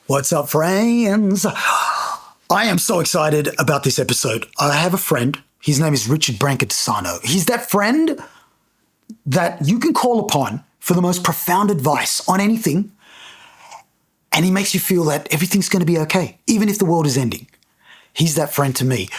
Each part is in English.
What's up, friends? I am so excited about this episode. I have a friend. His name is Richard Brancatisano. He's that friend that you can call upon for the most profound advice on anything, and he makes you feel that everything's going to be okay, even if the world is ending. He's that friend to me.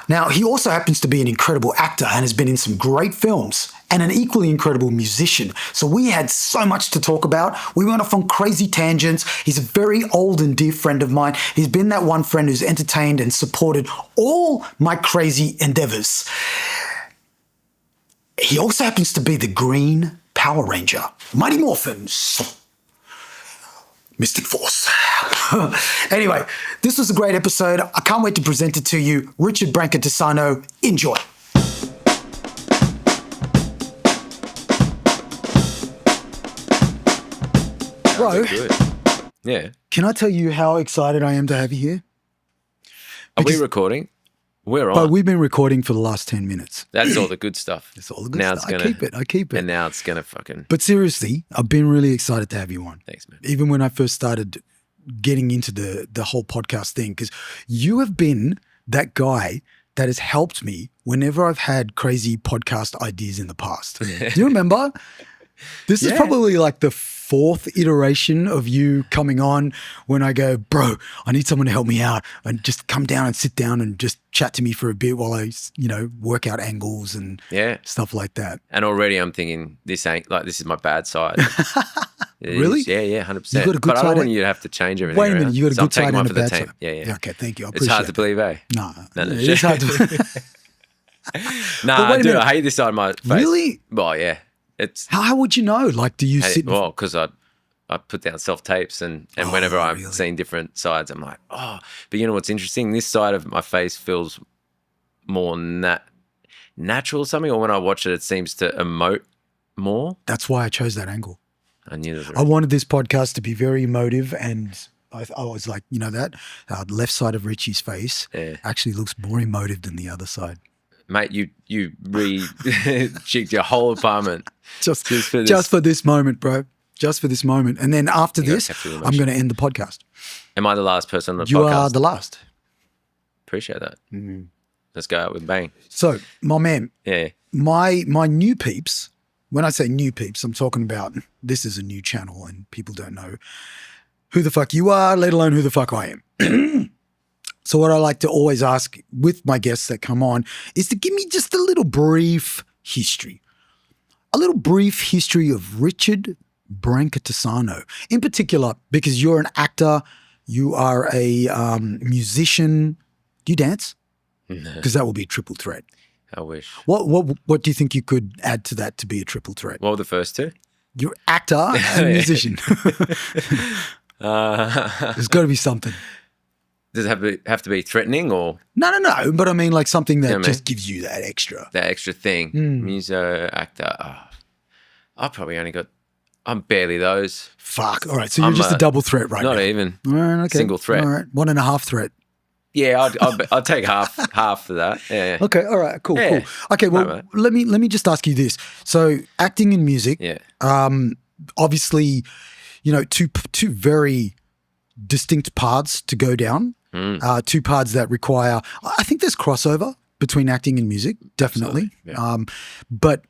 Now, he also happens to be an incredible actor and has been in some great films and an equally incredible musician. So we had so much to talk about. We went off on crazy tangents. He's a very old and dear friend of mine. He's been that one friend who's entertained and supported all my crazy endeavors. He also happens to be the Green Power Ranger, Mighty Morphins. Mystic Force. Anyway, this was a great episode. I can't wait to present it to you. Richard Brancatisano, enjoy. Bro, yeah. Can I tell you how excited I am to have you here? Are we recording? We're on. But we've been recording for the last 10 minutes. That's all the good stuff. That's all the good stuff. I keep it. And now it's going to fucking... But seriously, I've been really excited to have you on. Thanks, man. Even when I first started getting into the whole podcast thing, because you have been that guy that has helped me whenever I've had crazy podcast ideas in the past. Do you remember? This is probably like the fourth iteration of you coming on when I go, bro, I need someone to help me out and just come down and sit down and just chat to me for a bit while I, work out angles and stuff like that. And already I'm thinking this is my bad side. Really? Yeah, 100%. You got a good but side. I don't want you to have to change everything. Wait a minute, you got a good side and a bad team. side. Yeah. Okay, thank you. I it's appreciate hard to believe, eh? No, it's hard to I do. I hate this side of my face. Really? Well, yeah. It's How would you know? Like, do you sit? Well, because I put down self-tapes and whenever I'm seeing different sides, I'm like, oh. But you know what's interesting? This side of my face feels more natural or something, or when I watch it, it seems to emote more. That's why I chose that angle. I knew that. I wanted this podcast to be very emotive, and I was like, the left side of Richie's face actually looks more emotive than the other side. Mate, you re-jigged your whole apartment just for this moment, bro. Just for this moment. And then after this, I'm going to end the podcast. Am I the last person on the podcast? You are the last. Appreciate that. Mm-hmm. Let's go out with a bang. So, my man, my new peeps, when I say new peeps, I'm talking about this is a new channel and people don't know who the fuck you are, let alone who the fuck I am. So what I like to always ask with my guests that come on is to give me just a little brief history. A little brief history of Richard Brancatisano. In particular, because you're an actor, you are a musician. Do you dance? No. Because that will be a triple threat. I wish. What do you think you could add to that to be a triple threat? What were the first two? You're actor and musician. There's got to be something. Does it have to be threatening or? No. But I mean like something that just gives you that extra. That extra thing. Muso, actor. Oh, I've probably only got, I'm barely those. Fuck. All right. So you're just a double threat right now. Not even. All right, okay. Single threat. All right. 1.5 threat. Yeah, I'd take half for that. Yeah. Okay. All right. Cool. Okay. Well, let me just ask you this. So acting and music. Yeah. Obviously, two very distinct paths to go down. Two paths that require, I think there's crossover between acting and music, definitely. Yeah. But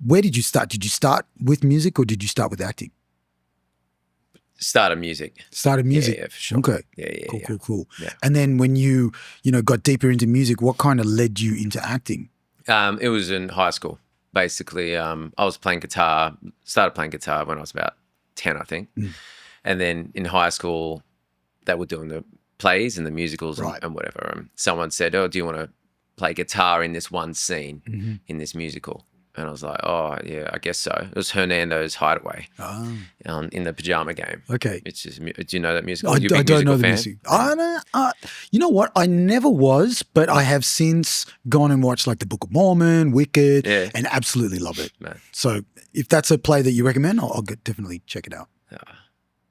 where did you start? Did you start with music or did you start with acting? Started music. Yeah, for sure. Okay. Yeah. Cool. Yeah. And then when you got deeper into music, what kind of led you into acting? It was in high school. Basically, I was playing guitar, started playing guitar when I was about 10, I think. And then in high school, they were doing the plays and the musicals and whatever. And someone said, oh, do you want to play guitar in this one scene in this musical? And I was like, oh, yeah, I guess so. It was Hernando's Hideaway in the Pajama Game. Okay. It's just, do you know that musical? I don't know the music. You know what? I never was, but I have since gone and watched like The Book of Mormon, Wicked, and absolutely love it. Man. So if that's a play that you recommend, I'll definitely check it out.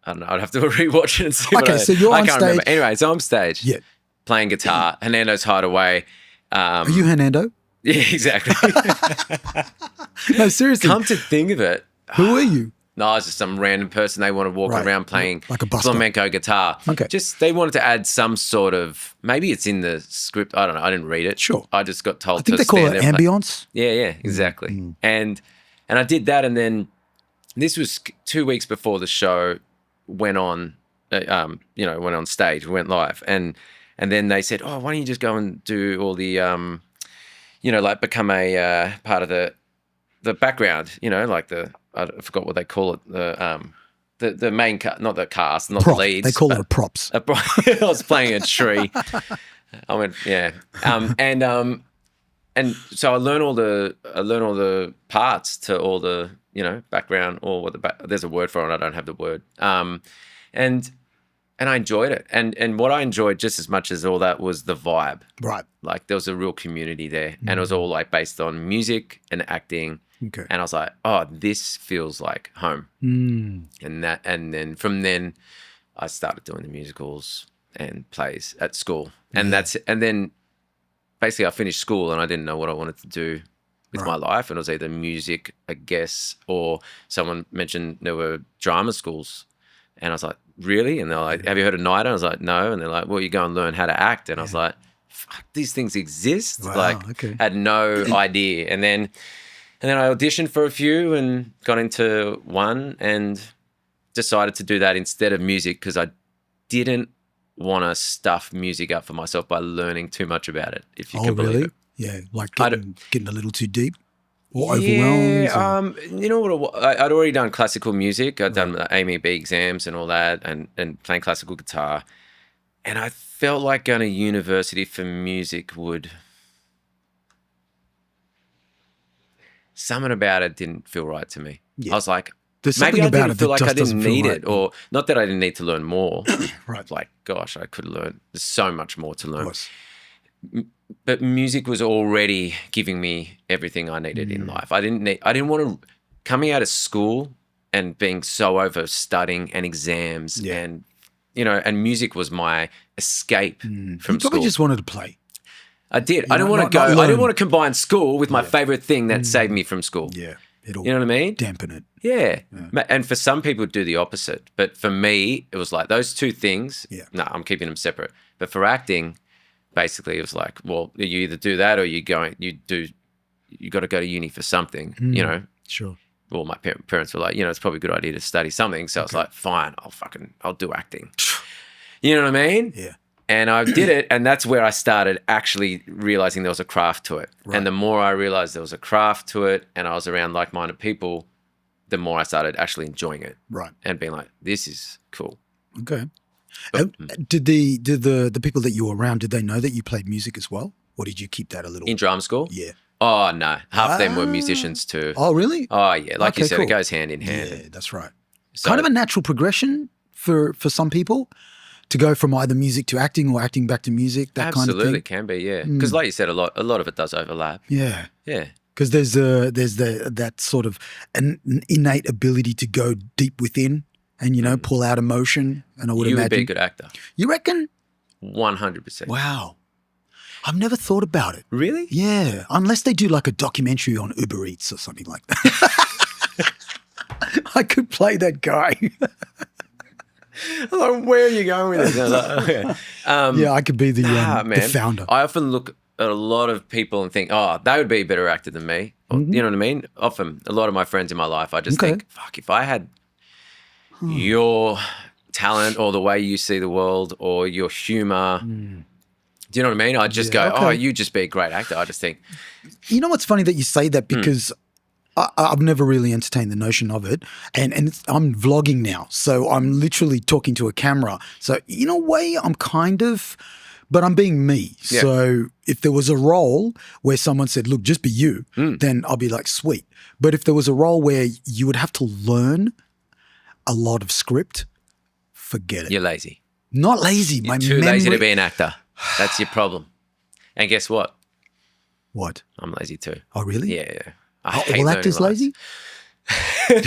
I don't know. I'd have to rewatch it and see. Okay, so you're on stage. I can't remember. Anyway, so I'm on stage playing guitar. Hernando's Hideaway. Are you Hernando? Yeah, exactly. No, seriously. Come to think of it. Who are you? No, I was just some random person. They want to walk Right. around playing Like a busker. flamenco guitar. Okay. Just they wanted to add some sort of, maybe it's in the script. I don't know. I didn't read it. Sure. I just got told I think to they call it stand there and play. ambience. Yeah, exactly. And I did that, and then this was 2 weeks before the show went on. Went on stage, went live, and then they said, "Oh, why don't you just go and do all the, like become a part of the background, like I forgot what they call it, the main not the cast, not Prop. the leads. They call it a props. I was playing a tree. I went, yeah, and so I learned all the parts to all the background or what there's a word for it. I don't have the word. And I enjoyed it. And what I enjoyed just as much as all that was the vibe. Right. Like there was a real community there, and it was all like based on music and acting. Okay. And I was like, oh, this feels like home. And then from then I started doing the musicals and plays at school. And then basically I finished school and I didn't know what I wanted to do with my life. And it was either music, I guess, or someone mentioned there were drama schools. And I was like, really? And they're like, have you heard of NIDA? I was like, no. And they're like, well, you go and learn how to act. And I was like, fuck, these things exist? Wow, okay. Had no idea. And then I auditioned for a few and got into one and decided to do that instead of music because I didn't want to stuff music up for myself by learning too much about it, if you can believe it. Yeah, like getting a little too deep or overwhelmed? Yeah, you know what? I'd already done classical music. I'd done the AME exams and all that and playing classical guitar. And I felt like going to university for music would... Something about it didn't feel right to me. Yeah. I was like, there's maybe I didn't feel like I didn't need right. it, or not that I didn't need to learn more. Right. Like, gosh, I could learn. There's so much more to learn. But music was already giving me everything I needed in life. I didn't want to, coming out of school and being so over studying and exams and, and music was my escape from school. You probably just wanted to play. I did. I didn't want to go. I didn't want to combine school with my favorite thing that saved me from school. Yeah. You know what I mean? Dampen it. Yeah. And for some people, do the opposite. But for me, it was like those two things. Yeah. No, I'm keeping them separate. But for acting, basically, it was like, well, you either do that or you got to go to uni for something. Sure. Well, my parents were like, it's probably a good idea to study something. So I was like, fine, I'll do acting. You know what I mean? Yeah. And I did it, and that's where I started actually realizing there was a craft to it. Right. And the more I realized there was a craft to it and I was around like-minded people, the more I started actually enjoying it. Right. And being like, this is cool. Okay. Did the people that you were around, did they know that you played music as well? Or did you keep that a little? In drama school? Yeah. Oh, no. Half of them were musicians too. Oh, really? Oh, yeah. Like you said, cool. It goes hand in hand. Yeah, that's right. So, kind of a natural progression for some people to go from either music to acting or acting back to music, that kind of thing. Absolutely can be, yeah. Because like you said, a lot of it does overlap. Yeah. Yeah. Because there's that sort of an innate ability to go deep within and, pull out emotion. And I would imagine. You would be a good actor. You reckon? 100%. Wow. I've never thought about it. Really? Yeah. Unless they do like a documentary on Uber Eats or something like that. I could play that guy. Like, where are you going with this? Like, okay. Yeah, I could be the founder. I often look at a lot of people and think, oh, they would be a better actor than me. Or, you know what I mean? Often, a lot of my friends in my life, I just think, fuck, if I had your talent or the way you see the world or your humor, do you know what I mean? I'd just go, oh, you'd just be a great actor. I just think. You know what's funny that you say that because I've never really entertained the notion of it. And I'm vlogging now. So I'm literally talking to a camera. So in a way, I'm but I'm being me. Yeah. So if there was a role where someone said, look, just be you, then I'll be like, sweet. But if there was a role where you would have to learn a lot of script, forget it. You're lazy. Not lazy. You're too lazy to be an actor. That's your problem. And guess what? What? I'm lazy too. Oh, really? Yeah. All actors lazy? They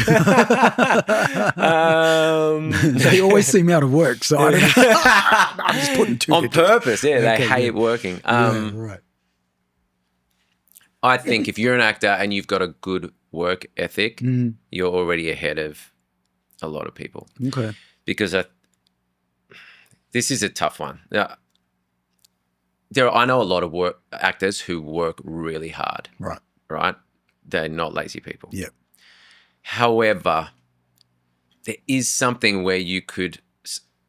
always seem out of work, so I don't know. I'm just putting two on purpose. Yeah, they hate working. Right. I think if you're an actor and you've got a good work ethic, you're already ahead of a lot of people. Okay. Because this is a tough one. Now, I know a lot of actors who work really hard. Right. Right? They're not lazy people. Yeah. However, there is something where you could,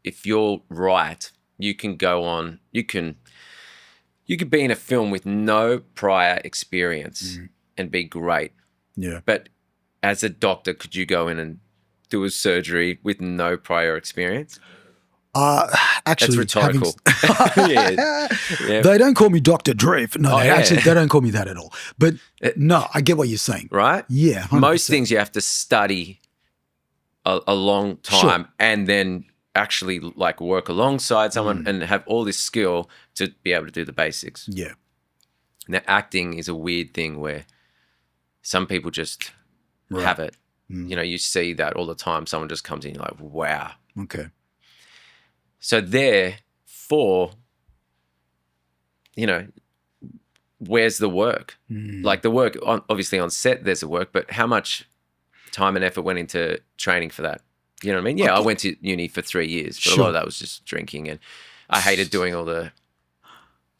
if you're right, you can go on, you could be in a film with no prior experience and be great. Yeah. But as a doctor, could you go in and do a surgery with no prior experience? Actually, that's rhetorical. Yeah. They don't call me Dr. Drift. No, actually, they don't call me that at all. But no, I get what you're saying. Right? Yeah. 100%. Most things you have to study a long time and then actually like work alongside someone and have all this skill to be able to do the basics. Yeah. Now, acting is a weird thing where some people just have it. You know, you see that all the time. Someone just comes in, you're like, wow. Okay. So therefore, you know, where's the work? Like the work, obviously on set, there's the work, but how much time and effort went into training for that? You know what I mean? Yeah, I went to uni for 3 years, but a lot of that was just drinking, and I hated doing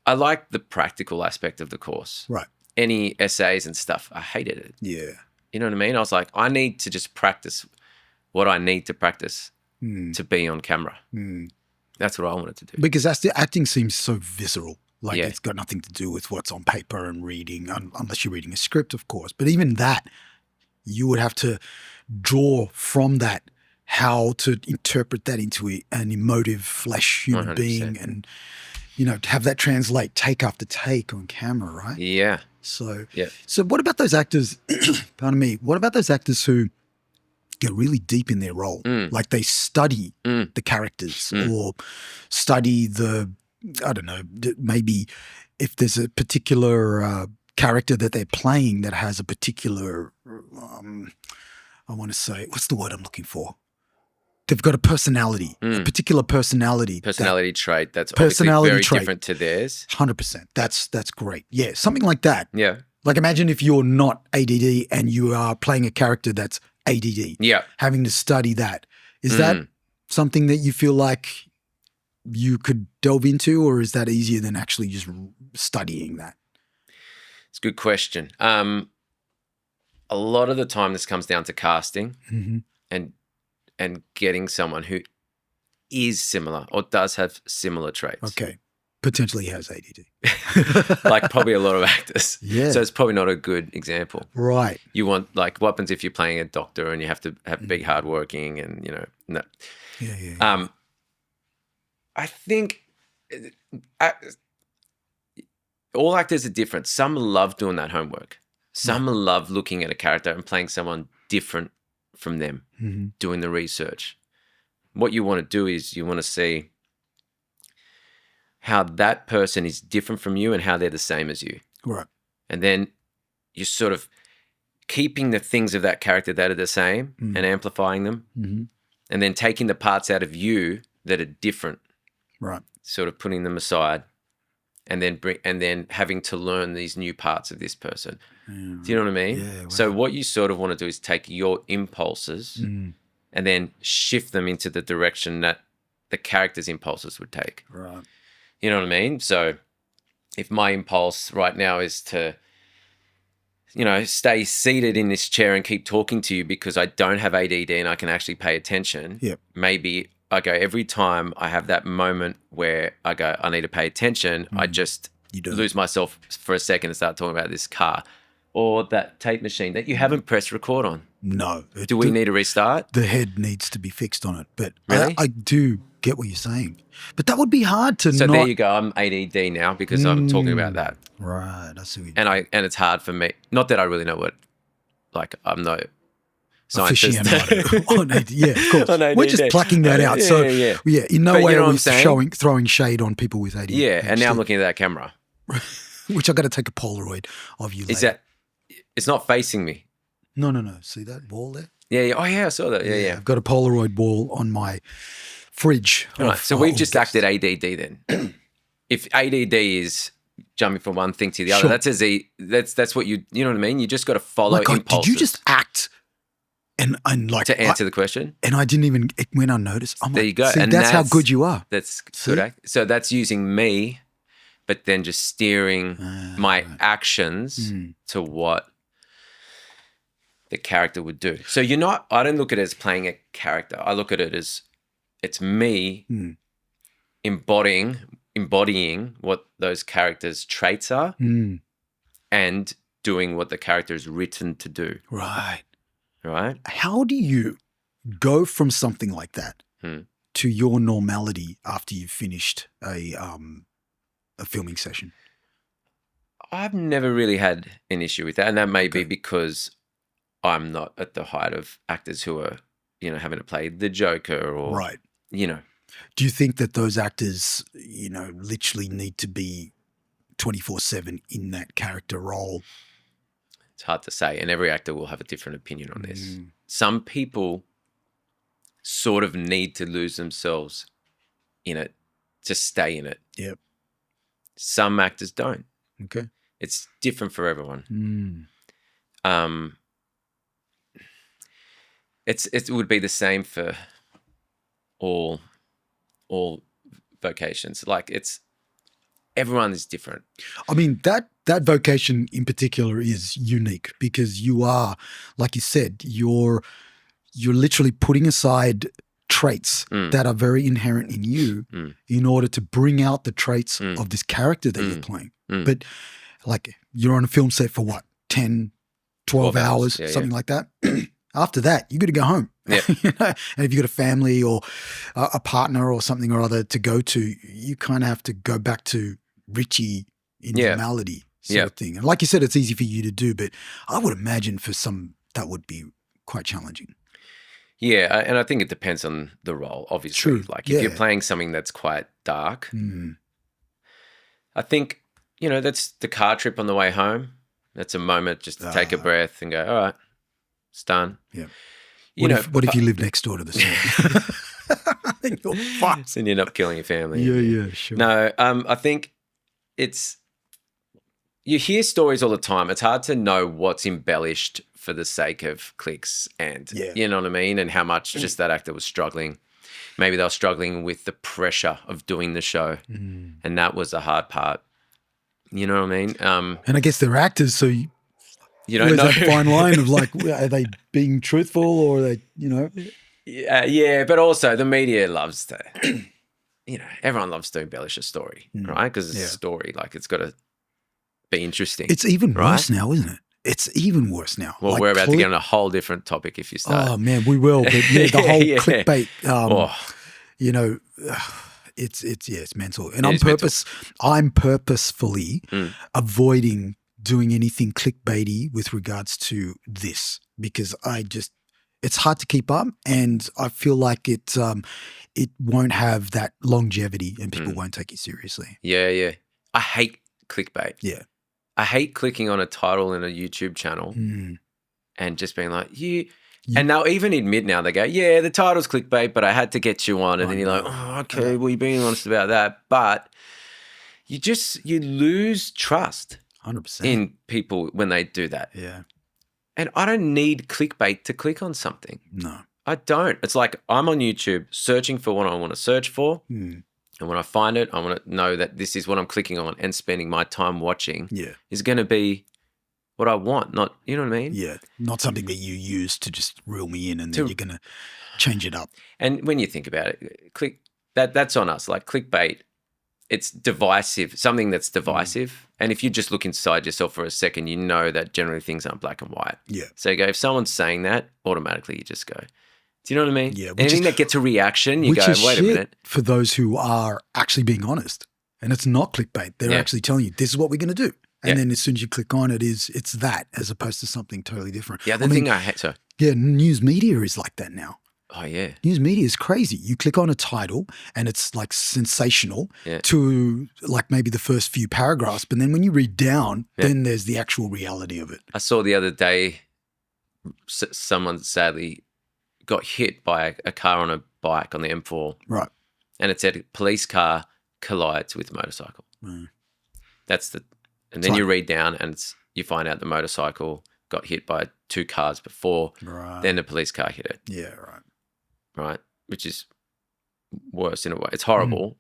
I liked the practical aspect of the course. Right. Any essays and stuff, I hated it. Yeah. You know what I mean? I was like, I need to just practice what I need to practice to be on camera. That's what I wanted to do. Because acting seems so visceral. Like it's got nothing to do with what's on paper and reading, unless you're reading a script, of course. But even that, you would have to draw from that how to interpret that into an emotive flesh human 100%. being, and you know, to have that translate take after take on camera, right? Yeah. So what about those actors? Pardon me. What about those actors who get really deep in their role, like they study the characters or study I don't know, maybe if there's a particular character that they're playing that has a particular, I want to say, what's the word I'm looking for? They've got a personality, a particular personality. Personality trait that's obviously very different to theirs. 100%. That's great. Yeah, something like that. Yeah. Like imagine if you're not ADD and you are playing a character that's ADD. Yeah. Having to study that. Is that something that you feel like you could delve into, or is that easier than actually just studying that? It's a good question. A lot of the time this comes down to casting and getting someone who is similar or does have similar traits. Okay. Potentially has ADD. Like probably a lot of actors. Yeah. So it's probably not a good example. Right. You want, like, what happens if you're playing a doctor and you have to be hardworking and, you know, no. Yeah. I think all actors are different. Some love doing that homework. Some love looking at a character and playing someone different from them, doing the research. What you want to do is you want to see how that person is different from you and how they're the same as you. Right. And then you're sort of keeping the things of that character that are the same and amplifying them, and then taking the parts out of you that are different, right? Sort of putting them aside, and then having to learn these new parts of this person. Do you know what I mean? Yeah. Wow. So what you sort of want to do is take your impulses and then shift them into the direction that the character's impulses would take. Right. You know what I mean? So if my impulse right now is to, you know, stay seated in this chair and keep talking to you because I don't have ADD and I can actually pay attention, maybe I go, every time I have that moment where I go, I need to pay attention, I just lose myself for a second and start talking about this car or that tape machine that you haven't pressed record on. No. Do we need to restart? The head needs to be fixed on it. But really? I do get what you're saying. But that would be hard to So there you go. I'm ADD now because I'm talking about that. Right. I see what and it's hard for me. Not that I really know what, like, I'm no scientist. Aficionado on ADD. Yeah, of course. We're just plucking that out. So in no way are we throwing shade on people with ADD. Yeah, and now I'm looking at that camera. Which I've got to take a Polaroid of you later. Is that, it's not facing me. No. See that wall there? Yeah. Oh, yeah, I saw that. Yeah. I've got a Polaroid wall on my fridge. All right, so we've just acted ADD then. If ADD is jumping from one thing to the other, that's what you know what I mean? You just got to follow impulses. Did you just act And like to answer the question. And I didn't even, it went unnoticed. I'm There like, you go. See, And that's how good you are. That's good. So that's using me, but then just steering my actions to what the character would do. So I don't look at it as playing a character. I look at it as it's me embodying what those characters' traits are and doing what the character is written to do. Right. How do you go from something like that to your normality after you've finished a filming session? I've never really had an issue with that, and that may be because I'm not at the height of actors who are, having to play the Joker or, Do you think that those actors, literally need to be 24/7 in that character role? It's hard to say, and every actor will have a different opinion on this. Some people sort of need to lose themselves in it to stay in it. Yep. Some actors don't. Okay. It's different for everyone. It would be the same for all vocations. Like everyone is different. I mean, that vocation in particular is unique because you are, like you said, you're literally putting aside traits that are very inherent in you in order to bring out the traits of this character that you're playing. But like you're on a film set for what, 10, 12 hours, something like that. After that, you got to go home. Yeah. And if you've got a family or a partner or something or other to go to, you kind of have to go back to Richie in normality sort of thing. And like you said, it's easy for you to do, but I would imagine for some that would be quite challenging. Yeah, and I think it depends on the role, obviously. True. Like if you're playing something that's quite dark, I think, that's the car trip on the way home. That's a moment just to take a breath and go, all right, it's done. Yeah. What if you live next door to the set? I think you're fucked. And you end up killing your family. Yeah, sure. No, I think you hear stories all the time. It's hard to know what's embellished for the sake of clicks and, you know what I mean? And how much just that actor was struggling. Maybe they were struggling with the pressure of doing the show. And that was the hard part. You know what I mean? And I guess they're actors, so you don't know. That fine line of like, are they being truthful or are they, Yeah, but also the media loves to, everyone loves to embellish a story, right? Because it's a story. Like it's got to be interesting. It's even worse now, isn't it? It's even worse now. Well, like we're about to get on a whole different topic if you start. Oh, man, we will. But the whole clickbait, it's mental. And I'm purposefully avoiding doing anything clickbaity with regards to this because it's hard to keep up and I feel like it won't have that longevity and people won't take it seriously. Yeah. I hate clickbait. Yeah. I hate clicking on a title in a YouTube channel and just being like, and they'll even admit now, they go, yeah, the title's clickbait, but I had to get you on. And then you're like, oh, okay, well, you're being honest about that. But you lose trust 100% in people when they do that. Yeah. And I don't need clickbait to click on something. No. I don't. It's like I'm on YouTube searching for what I want to search for. And when I find it, I want to know that this is what I'm clicking on and spending my time watching is going to be what I want, not, you know what I mean? Yeah, not something that you use to just reel me in and then you're going to change it up. And when you think about it, that's on us. Like clickbait, it's divisive, something that's divisive. And if you just look inside yourself for a second, you know that generally things aren't black and white. Yeah. So you go, if someone's saying that, automatically you just go, do you know what I mean? Yeah. Anything that gets a reaction, you go, wait a minute. For those who are actually being honest. And it's not clickbait. They're actually telling you, this is what we're going to do. And then as soon as you click on it, it's that as opposed to something totally different. Yeah, the thing I hate to. Yeah, news media is like that now. Oh, yeah. News media is crazy. You click on a title and it's like sensational to like maybe the first few paragraphs. But then when you read down, then there's the actual reality of it. I saw the other day someone sadly got hit by a car on a bike on the M4. Right. And it said police car collides with motorcycle. And then you read down and you find out the motorcycle got hit by 2 cars before. Right. Then a police car hit it. Yeah, right. Right? Which is worse in a way. It's horrible.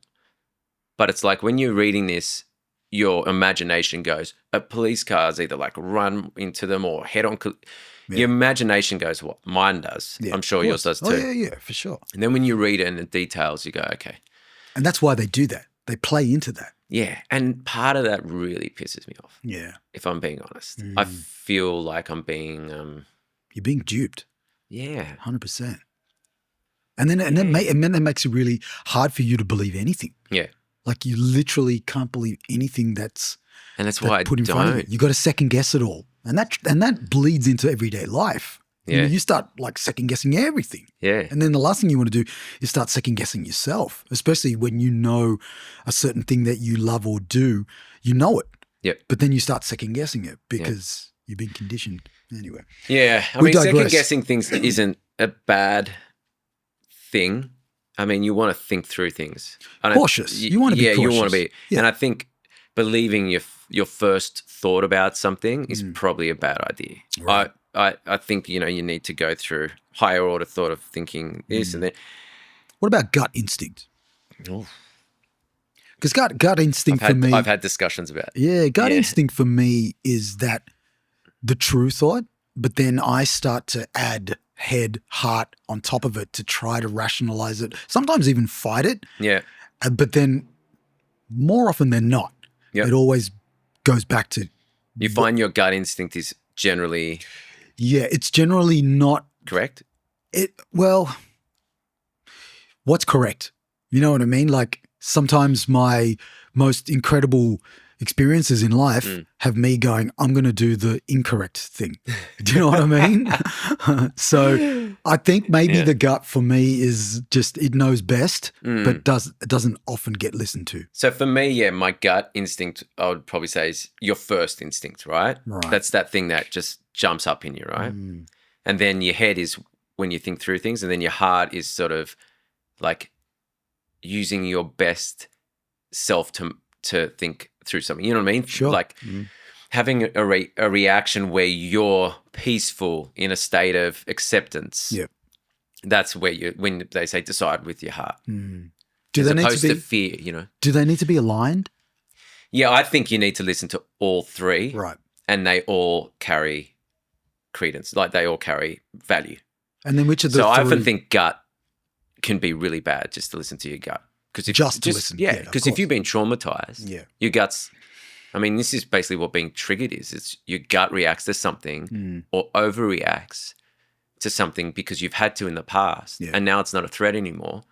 But it's like when you're reading this, your imagination goes, a police car's either like run into them or head on. Your imagination goes, what? Mine does. Yeah, I'm sure yours does too. Oh, yeah, for sure. And then when you read it in the details, you go, okay. And that's why they do that. They play into that. Yeah. And part of that really pisses me off. Yeah. If I'm being honest. I feel like I'm being... You're being duped. Yeah. 100%. And then that makes it really hard for you to believe anything. Yeah. Like you literally can't believe anything that's why put in I front of don't. you. You got to second guess it all. And that bleeds into everyday life. Yeah. You start like second guessing everything. Yeah. And then the last thing you want to do is start second guessing yourself, especially when you know a certain thing that you love or do, you know it. Yep. But then you start second guessing it because you've been conditioned anyway. Yeah. I mean, second guessing things isn't a bad thing. I mean, you want to think through things. Cautious. You want to be cautious. Yeah, you want to be. Yeah. And I think believing your first thought about something is probably a bad idea. Right. I think, you need to go through higher order thought of thinking this and then. What about gut instinct? Because gut instinct for me. I've had discussions about it. Yeah, gut instinct for me is that the true thought, but then I start to add head, heart on top of it to try to rationalize it, sometimes even fight it. Yeah. But then more often than not, it always goes back to. You find your gut instinct is generally. Yeah, it's generally not. Correct? What's correct? You know what I mean? Like sometimes my most incredible experiences in life have me going, I'm going to do the incorrect thing. Do you know what I mean? So I think maybe the gut for me is just it knows best, but it doesn't often get listened to. So for me, my gut instinct, I would probably say is your first instinct, right? Right. That's that thing that just jumps up in you, right? And then your head is when you think through things, and then your heart is sort of like using your best self to think through something. You know what I mean? Sure. Like having a reaction where you're peaceful in a state of acceptance. Yeah. That's where when they say decide with your heart. Do they need to be fear, Do they need to be aligned? Yeah, I think you need to listen to all three. Right. And they all carry credence. Like they all carry value. And then which of the So I three? often think gut can be really bad just to listen to your gut. Just to listen. Yeah, because if you've been traumatized, your gut's, I mean, this is basically what being triggered is. It's your gut reacts to something or overreacts to something because you've had to in the past and now it's not a threat anymore.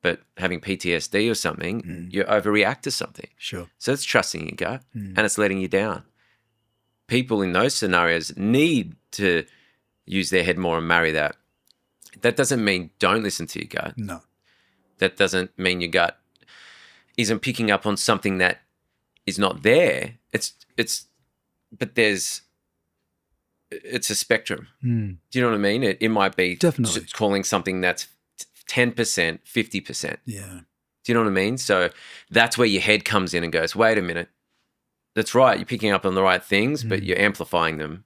But having PTSD or something, you overreact to something. Sure. So it's trusting your gut and it's letting you down. People in those scenarios need to use their head more and marry that. That doesn't mean don't listen to your gut. No. That doesn't mean your gut isn't picking up on something that is not there. It's a spectrum. Do you know what I mean? It might be definitely calling something that's 10%, 50%. Yeah. Do you know what I mean? So that's where your head comes in and goes, wait a minute. That's right. You're picking up on the right things, but you're amplifying them.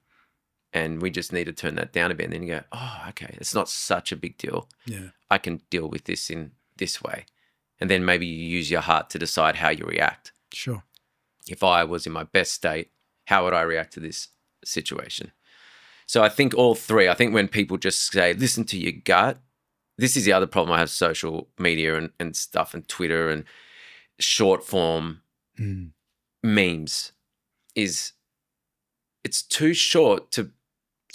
And we just need to turn that down a bit. And then you go, oh, okay, it's not such a big deal. Yeah. I can deal with this in this way. And then maybe you use your heart to decide how you react. Sure. If I was in my best state, how would I react to this situation? So I think all three, I think when people just say, listen to your gut, this is the other problem I have social media and stuff and Twitter and short form memes is it's too short to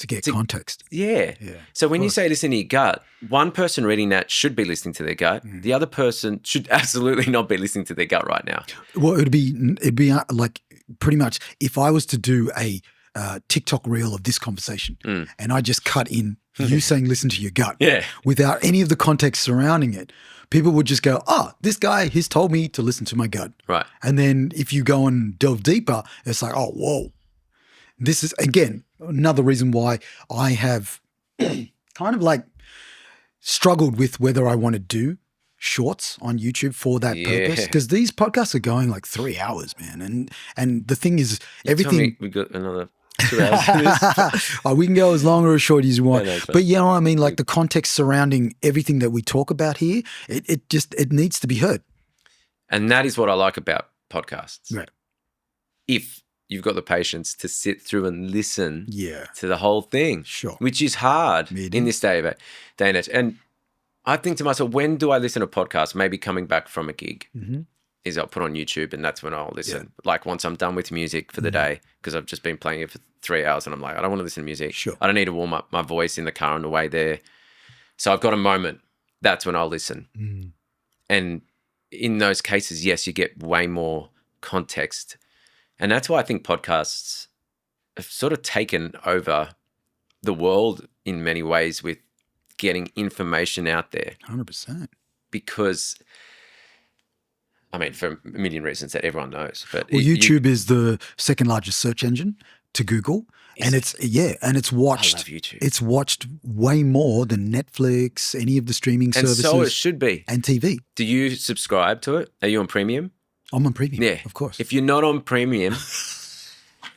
get context. Yeah. So when you say listen to your gut, one person reading that should be listening to their gut. The other person should absolutely not be listening to their gut right now. Well, it'd be like pretty much if I was to do a TikTok reel of this conversation and I just cut in you saying listen to your gut without any of the context surrounding it, people would just go, this guy, he's told me to listen to my gut. Right. And then if you go and delve deeper, it's like, oh, whoa. This is, again, another reason why I have kind of like struggled with whether I want to do shorts on YouTube for that purpose. Because these podcasts are going like 3 hours, man. And the thing is, everything. We got another 2 hours of this. We can go as long or as short as you want. No, it's fine. But you know what I mean? Like the context surrounding everything that we talk about here, it needs to be heard. And that is what I like about podcasts. Right. If you've got the patience to sit through and listen to the whole thing, Sure. which is hard in this day and age. And I think to myself, when do I listen to podcasts? Maybe coming back from a gig is I'll put on YouTube and that's when I'll listen. Yeah. Like once I'm done with music for the day, because I've just been playing it for 3 hours and I'm like, I don't want to listen to music. Sure. I don't need to warm up my voice in the car on the way there. So I've got a moment. That's when I'll listen. And in those cases, yes, you get way more context. And that's why I think podcasts have sort of taken over the world in many ways with getting information out there. 100%. Because, I mean, for a million reasons that everyone knows. But YouTube is the second largest search engine to Google. And it's watched. I love YouTube. It's watched way more than Netflix, any of the streaming services. And so it should be. And TV. Do you subscribe to it? Are you on premium? I'm on premium. Yeah. Of course. If you're not on premium,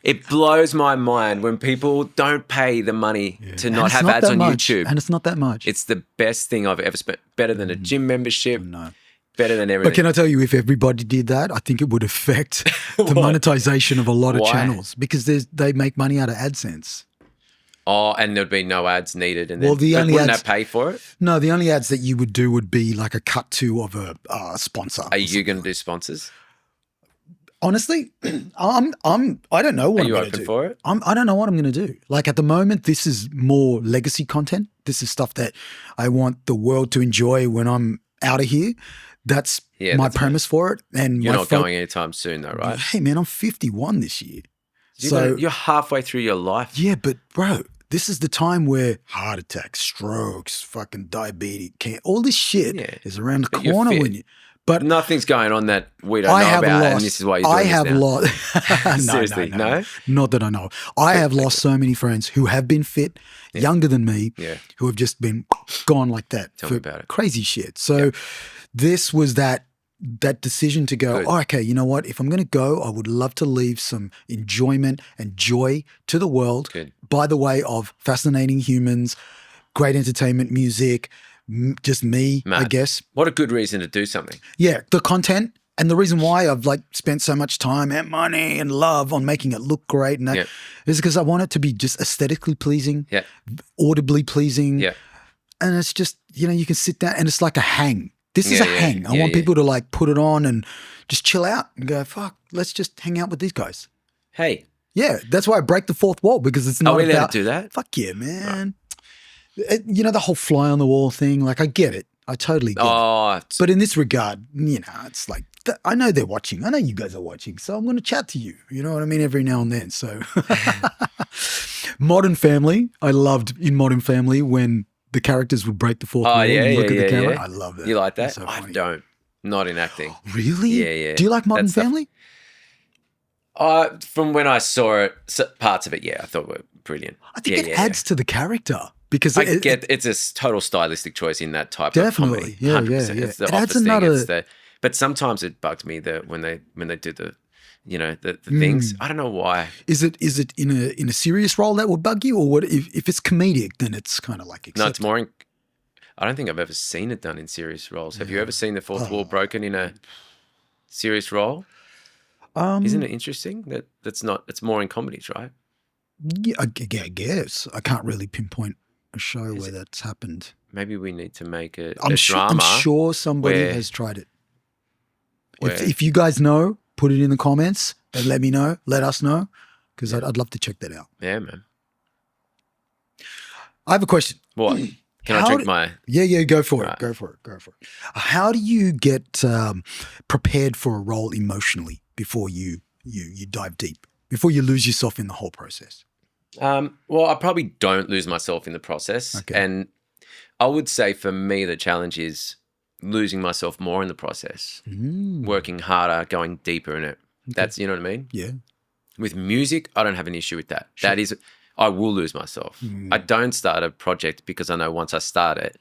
it blows my mind when people don't pay the money to not have ads on YouTube. And it's not that much. It's the best thing I've ever spent. Better than a gym membership. No. Better than everything. But can I tell you, if everybody did that, I think it would affect the monetization of a lot of channels because they make money out of AdSense. Oh, and there'd be no ads needed. And well, then, wouldn't that pay for it? No, the only ads that you would do would be like a cut to of a sponsor. Are you going to do sponsors? Honestly, I don't know what I'm going to do. Are you open for it? I don't know what I'm going to do. Like at the moment, this is more legacy content. This is stuff that I want the world to enjoy when I'm out of here. That's my premise for it. And you're not going anytime soon though, right? Hey man, I'm 51 this year. So you're halfway through your life. Yeah, but bro, this is the time where heart attacks, strokes, fucking diabetes, all this shit is around the corner when you. But nothing's going on that we don't know about, and this is why you're doing this now. Seriously, no? Not that I know. I have lost so many friends who have been fit, younger than me, who have just been gone like that. Tell me about it. Crazy shit. So this was that decision to go, okay, you know what? If I'm going to go, I would love to leave some enjoyment and joy to the world by the way of fascinating humans, great entertainment, music, just me, I guess. What a good reason to do something. Yeah, the content and the reason why I've like spent so much time and money and love on making it look great and that is because I want it to be just aesthetically pleasing, audibly pleasing. Yeah. And it's just, you can sit down and it's like a hang. This is a hang. I want people to like put it on and just chill out and go, fuck, let's just hang out with these guys. Hey. Yeah, that's why I break the fourth wall because it's not Are we allowed about to do that? Fuck yeah, man. Right. The whole fly on the wall thing, like I get it. I totally get it. But in this regard, it's like, I know they're watching. I know you guys are watching. So I'm going to chat to you. You know what I mean? Every now and then. So Modern Family. I loved in Modern Family when the characters would break the fourth wall and look at the camera. Yeah. I love that. You like that? So I don't. Not in acting. Really? Yeah. Do you like Modern Family? From when I saw it, parts of it, I thought were brilliant. I think it adds to the character. Because it's a total stylistic choice in that type of comedy. Yeah. It's the it office thing. But sometimes it bugged me that when they do the things. I don't know why. Is it in a serious role that would bug you, or what? If it's comedic, then it's kind of like accepted. No, it's more. I don't think I've ever seen it done in serious roles. Have you ever seen the fourth wall broken in a serious role? Isn't it interesting that's not? It's more in comedies, right? Yeah, I guess I can't really pinpoint a show where that's happened. Maybe we need to make a drama. I'm sure somebody has tried it. If you guys know, put it in the comments and let me know. Let us know because I'd love to check that out. Yeah, man. I have a question. What? Can I drink my? Yeah. Go for it. Go for it. How do you get prepared for a role emotionally before you dive deep, before you lose yourself in the whole process? Well, I probably don't lose myself in the process. Okay. And I would say for me, the challenge is losing myself more in the process, working harder, going deeper in it. Okay. That's, you know what I mean? Yeah. With music, I don't have an issue with that. Sure. That is, I will lose myself. I don't start a project because I know once I start it,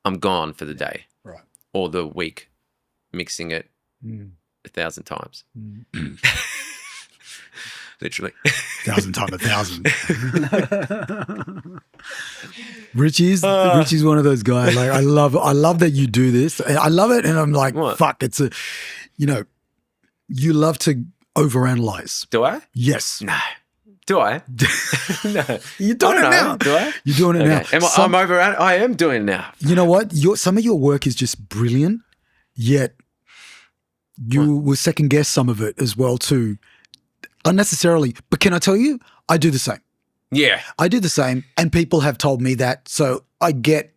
I'm gone for the day. Right. Or the week, mixing it 1,000 times. Literally. 1,000 times 1,000. Richie's one of those guys. Like I love that you do this. I love it, and I'm like, What? fuck. It's a, you love to overanalyze. Do I? Yes. No. Do I? No. You're doing it now. Do I? You're doing it now. I am doing it now. You know what? Some of your work is just brilliant, yet you will second guess some of it as well too, unnecessarily. But can I tell you, I do the same. Yeah. I do the same, and people have told me that. So I get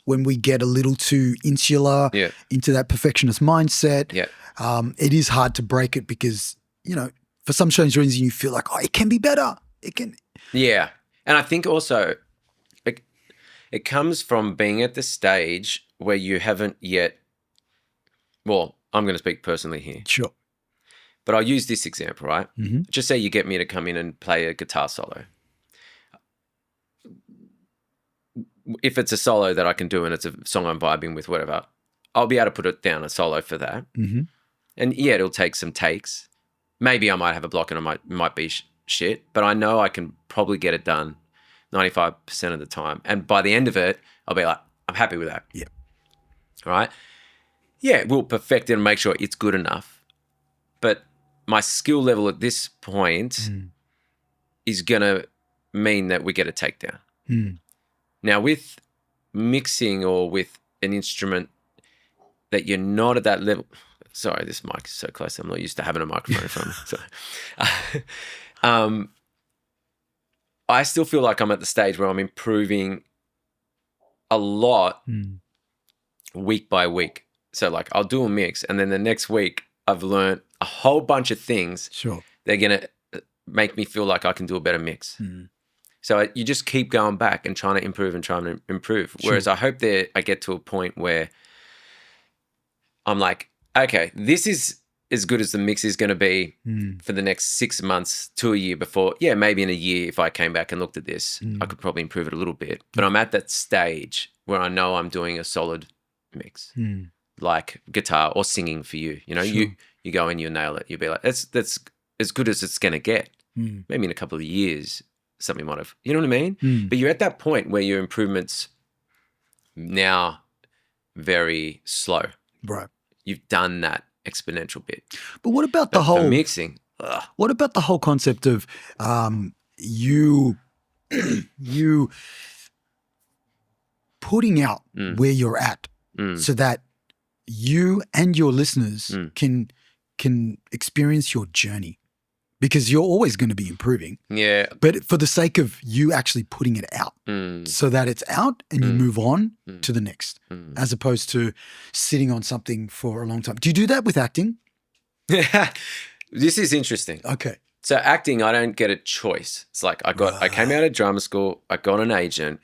when we get a little too insular into that perfectionist mindset. Yeah. It is hard to break it because, for some strange reason you feel like, it can be better. It can. Yeah. And I think also it comes from being at the stage where you haven't yet, well, I'm going to speak personally here. Sure. But I'll use this example, right? Mm-hmm. Just say you get me to come in and play a guitar solo. If it's a solo that I can do and it's a song I'm vibing with, whatever, I'll be able to put it down a solo for that. Mm-hmm. And yeah, it'll take some takes. Maybe I might have a block and it might be shit, but I know I can probably get it done 95% of the time. And by the end of it, I'll be like, I'm happy with that. Yeah. All right. Yeah, we'll perfect it and make sure it's good enough. But my skill level at this point is going to mean that we get a takedown. Mm. Now, with mixing or with an instrument that you're not at that level, sorry, this mic is so close. I'm not used to having a microphone in front of me. So, I still feel like I'm at the stage where I'm improving a lot week by week. So, like, I'll do a mix, and then the next week I've learned a whole bunch of things. Sure. They're going to make me feel like I can do a better mix. So you just keep going back and trying to improve and trying to improve. Sure. Whereas I hope that I get to a point where I'm like, okay, this is as good as the mix is going to be for the next 6 months to a year before. Yeah, maybe in a year, if I came back and looked at this, I could probably improve it a little bit. But I'm at that stage where I know I'm doing a solid mix, like guitar or singing for you. Sure. You go in, you nail it. You'll be like, that's as good as it's going to get. Maybe in a couple of years, something might have, you know what I mean? But you're at that point where your improvement's now very slow. Right. You've done that exponential bit. But what about the whole mixing? What about the whole concept of you putting out where you're at so that you and your listeners can experience your journey? Because you're always going to be improving. Yeah. But for the sake of you actually putting it out so that it's out and you move on to the next, as opposed to sitting on something for a long time. Do you do that with acting? This is interesting. Okay. So acting, I don't get a choice. It's like I came out of drama school, I got an agent,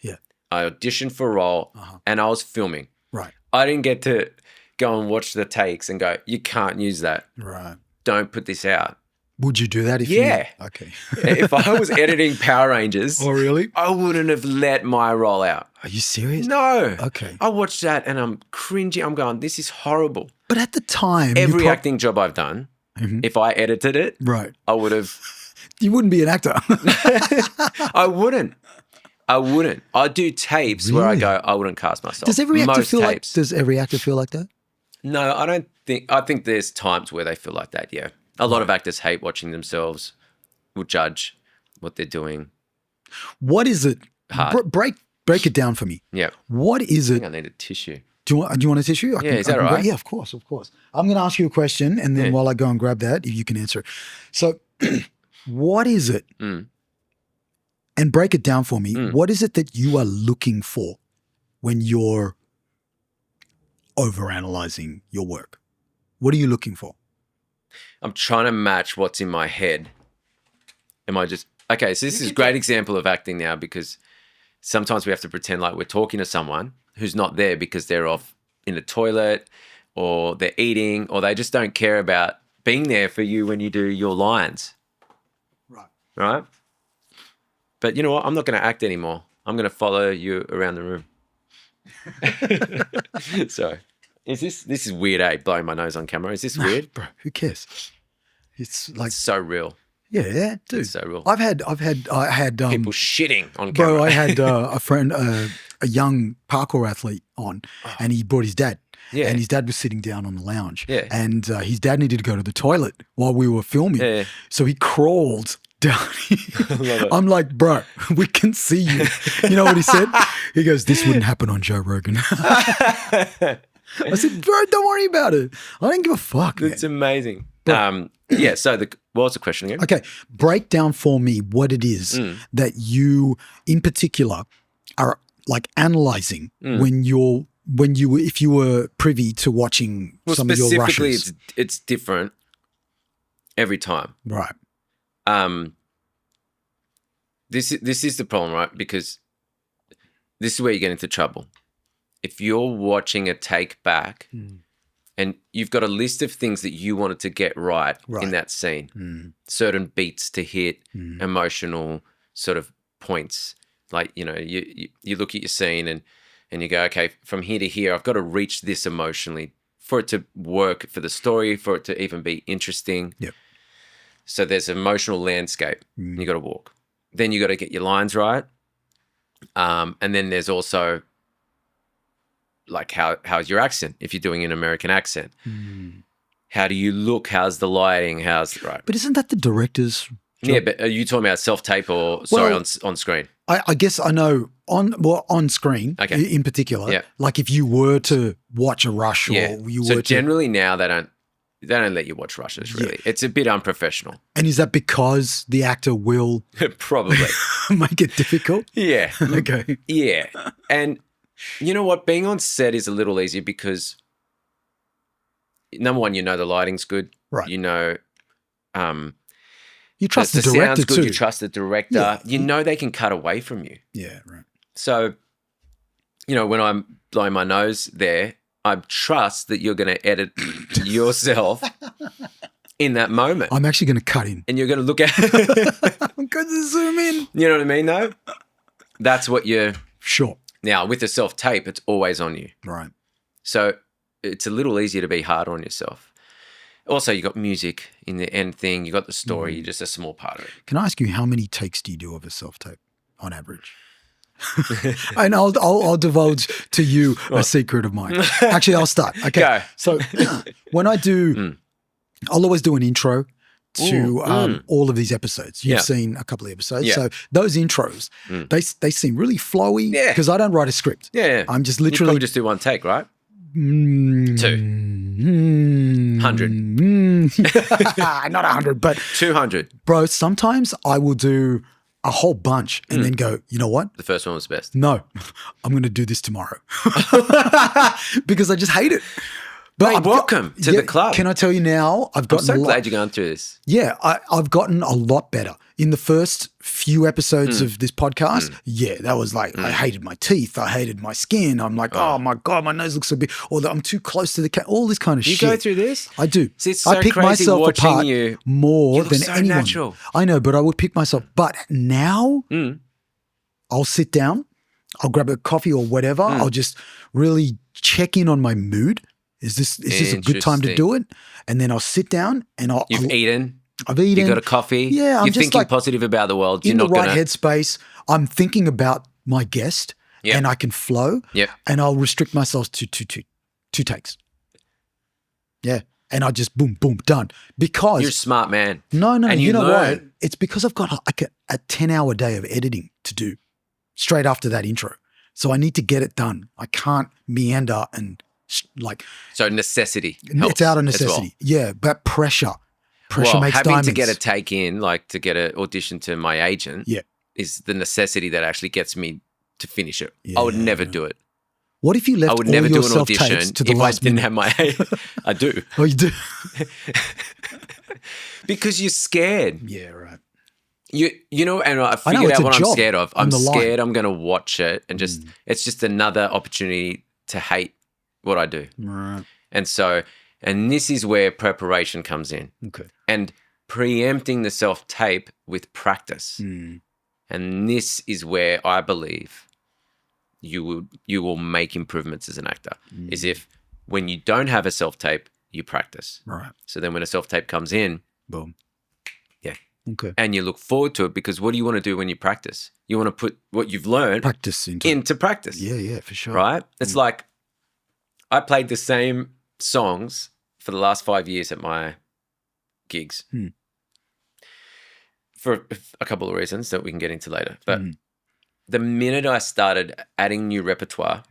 I auditioned for a role, and I was filming. Right. I didn't get to go and watch the takes and go, you can't use that. Right. Don't put this out. Would you do that if Okay. If I was editing Power Rangers, oh really? I wouldn't have let my roll out. Are you serious? No. Okay. I watched that and I'm cringing. I'm going, this is horrible. But at the time, every acting job I've done, if I edited it, right, I would have. You wouldn't be an actor. I wouldn't. I'd do tapes where I go, I wouldn't cast myself. Does every actor feel like? Does every actor feel like that? No, I don't think. I think there's times where they feel like that. Yeah. A lot of actors hate watching themselves, will judge what they're doing. What is it? Hard. Break it down for me. Yeah. What is it? I think I need a tissue. Do you want a tissue? Is that right? Yeah, of course. I'm going to ask you a question, and then while I go and grab that, if you can answer it. So what is it? And break it down for me. What is it that you are looking for when you're overanalyzing your work? What are you looking for? I'm trying to match what's in my head. Am I just... Okay, so this is a great example of acting now because sometimes we have to pretend like we're talking to someone who's not there because they're off in the toilet or they're eating or they just don't care about being there for you when you do your lines. Right? But you know what? I'm not going to act anymore. I'm going to follow you around the room. So... This is weird, blowing my nose on camera. Is this weird? Bro, who cares? It's like so real. Yeah, dude. It's so real. I had People shitting on camera. bro. I had a friend, a young parkour athlete on, and he brought his dad. Yeah. And his dad was sitting down on the lounge. Yeah. And his dad needed to go to the toilet while we were filming. Yeah. So he crawled down. Love it. I'm like, bro, we can see you. You know what he said? He goes, "This wouldn't happen on Joe Rogan." I said, bro, don't worry about it. I don't give a fuck, man. It's amazing. Yeah. So what was the question again? Okay, break down for me what it is that you, in particular, are like analysing if you were privy to watching some of your specifically, rushes. it's different every time. Right. This is the problem, right? Because this is where you get into trouble. If you're watching a take back and you've got a list of things that you wanted to get right. in that scene, certain beats to hit, emotional sort of points, like, you know, you look at your scene and you go, okay, from here to here, I've got to reach this emotionally for it to work for the story, for it to even be interesting. Yep. So there's an emotional landscape you got to walk. Then you got to get your lines right. And then there's also like how's your accent if you're doing an American accent? How do you look? How's the lighting? Right? But isn't that the director's job? Yeah, but are you talking about self-tape or on screen? I guess I know on screen in particular. Yeah. Like if you were to watch a rush or you were so generally now they don't let you watch rushes, really. It's a bit unprofessional. And is that because the actor will probably make it difficult? Yeah. Okay. Yeah. And you know what? Being on set is a little easier because, number one, you know the lighting's good. Right. You know, you trust the sound's director good. too. You trust the director. Yeah. You know they can cut away from you. Yeah, right. So, you know, when I'm blowing my nose there, I trust that you're going to edit yourself in that moment. I'm actually going to cut in. And you're going to look at I'm going to zoom in. You know what I mean, though? That's what you're... Sure. Now, with the self-tape, it's always on you. Right. So it's a little easier to be hard on yourself. Also, you got music in the end thing. You got the story. You're just a small part of it. Can I ask you, how many takes do you do of a self-tape on average? And I'll divulge to you a secret of mine. Actually, I'll start. Okay. Go. So when I do, I'll always do an intro to all of these episodes. You've seen a couple of episodes. Yeah. So those intros, they seem really flowy because I don't write a script. Yeah. I'm just You literally probably just do one take, right? 200. 100. Not 100, but 200. bro, sometimes I will do a whole bunch and then go, you know what? The first one was best. No, I'm going to do this tomorrow because I just hate it. But Hey, welcome to the club. Can I tell you now? I've gotten I'm so glad you're going through this. Yeah, I've gotten a lot better. In the first few episodes of this podcast, that was like, I hated my teeth. I hated my skin. I'm like, oh my God, my nose looks so big. Or that I'm too close to the cat. All this kind of shit. You go through this? I do. See, it's so I pick crazy myself watching apart you. more You look than so anyone. natural. I know, but I would pick myself. But now I'll sit down, I'll grab a coffee or whatever. I'll just really check in on my mood. Is this a good time to do it? And then I'll sit down and I'll eaten. I've eaten. You got a coffee. Yeah, I'm You're just thinking like positive about the world. in You're the not right gonna... headspace. I'm thinking about my guest, and I can flow. Yep. And I'll restrict myself to two takes. Yeah, and I just boom, boom, done. Because You're a smart man. No, and you know learn. what? It's because I've got like a 10-hour day of editing to do straight after that intro. So I need to get it done. I can't meander and like. So necessity helps it's out of as well. necessity. Yeah, but pressure makes having diamonds. to get a take in, like to get an audition to my agent, is the necessity that actually gets me to finish it. I would never do it. What if you left I would all never your do an self-tapes audition to the if I last didn't minute? have my. I do. Oh, you do? Because you're scared. Yeah, right. You know, and I figured it's out a what I'm job scared of. on I'm the line. scared I'm going to watch it and just it's just another opportunity to hate what I do. Right. And this is where preparation comes in. Okay. And preempting the self-tape with practice. And this is where I believe you will make improvements as an actor, is if when you don't have a self-tape, you practice. Right. So then when a self-tape comes in, Boom. Okay. And you look forward to it because what do you want to do when you practice? You want to put what you've learned Practice into practice. Yeah, for sure. Right? It's like I played the same songs for the last 5 years at my gigs for a couple of reasons that we can get into later. But the minute I started adding new repertoire,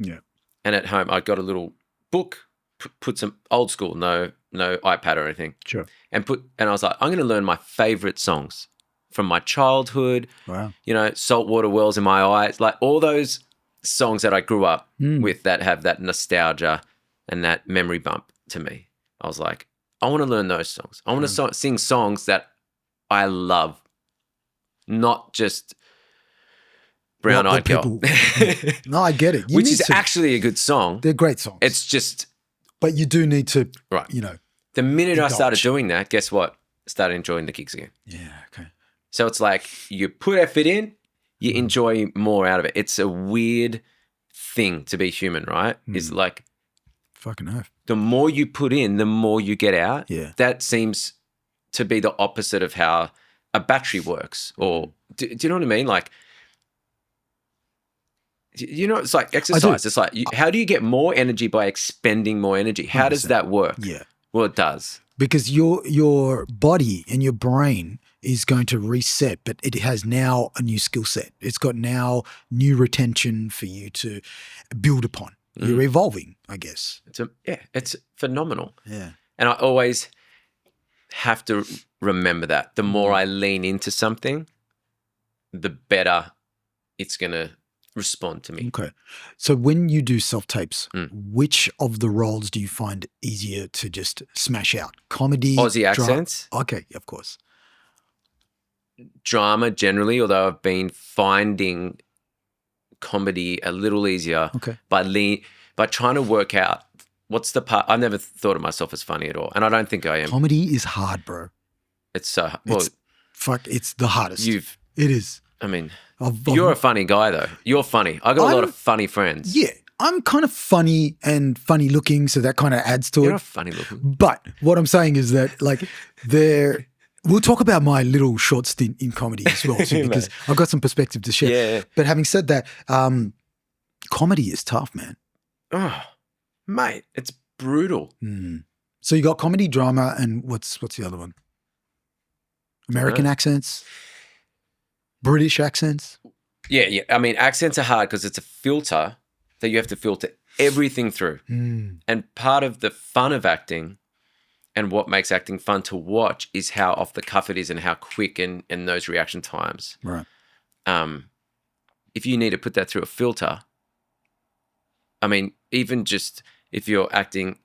and at home I got a little book, put some old school, no iPad or anything. Sure. And I was like, I'm going to learn my favorite songs from my childhood. Wow. You know, Saltwater Wells in My Eyes, like all those songs that I grew up with that have that nostalgia and that memory bump to me. I was like, I want to learn those songs. I want to sing songs that I love, not just Brown Eyed Girl. No, I get it. Which is actually a good song. They're great songs. It's just... But you do need to, right. you know. The minute I started doing that, guess what? I started enjoying the gigs again. Yeah, okay. So it's like you put effort in, you enjoy more out of it. It's a weird thing to be human, right? It's like... Fucking oath. The more you put in, the more you get out. Yeah. That seems to be the opposite of how a battery works. Or do you know what I mean? Like, you know, it's like exercise. It's like, how do you get more energy by expending more energy? How 100%. does that work? Yeah. Well, it does. Because your body and your brain is going to reset, but it has now a new skill set. It's got now new retention for you to build upon. You're evolving, I guess. It's phenomenal. Yeah. And I always have to remember that. The more I lean into something, the better it's going to respond to me. Okay. So when you do self-tapes, which of the roles do you find easier to just smash out? Comedy? Aussie accents. Okay, of course. Drama generally, although I've been finding comedy a little easier by trying to work out what's the part. I've never thought of myself as funny at all, and I don't think I am. Comedy is hard, bro. It's so well. It's the hardest. It is. I mean, you're a funny guy though. You're funny. I got a lot of funny friends. Yeah, I'm kind of funny and funny looking, so that kind of adds to it. You're not funny looking. But what I'm saying is that like we'll talk about my little short stint in comedy as well too, because I've got some perspective to share. Yeah. But having said that, comedy is tough, man. Oh, mate, it's brutal. So you got comedy, drama, and what's the other one? American accents, British accents. Yeah. I mean, accents are hard because it's a filter that you have to filter everything through. And part of the fun of acting and what makes acting fun to watch is how off the cuff it is and how quick and those reaction times. Right. If you need to put that through a filter, I mean, even just if you're acting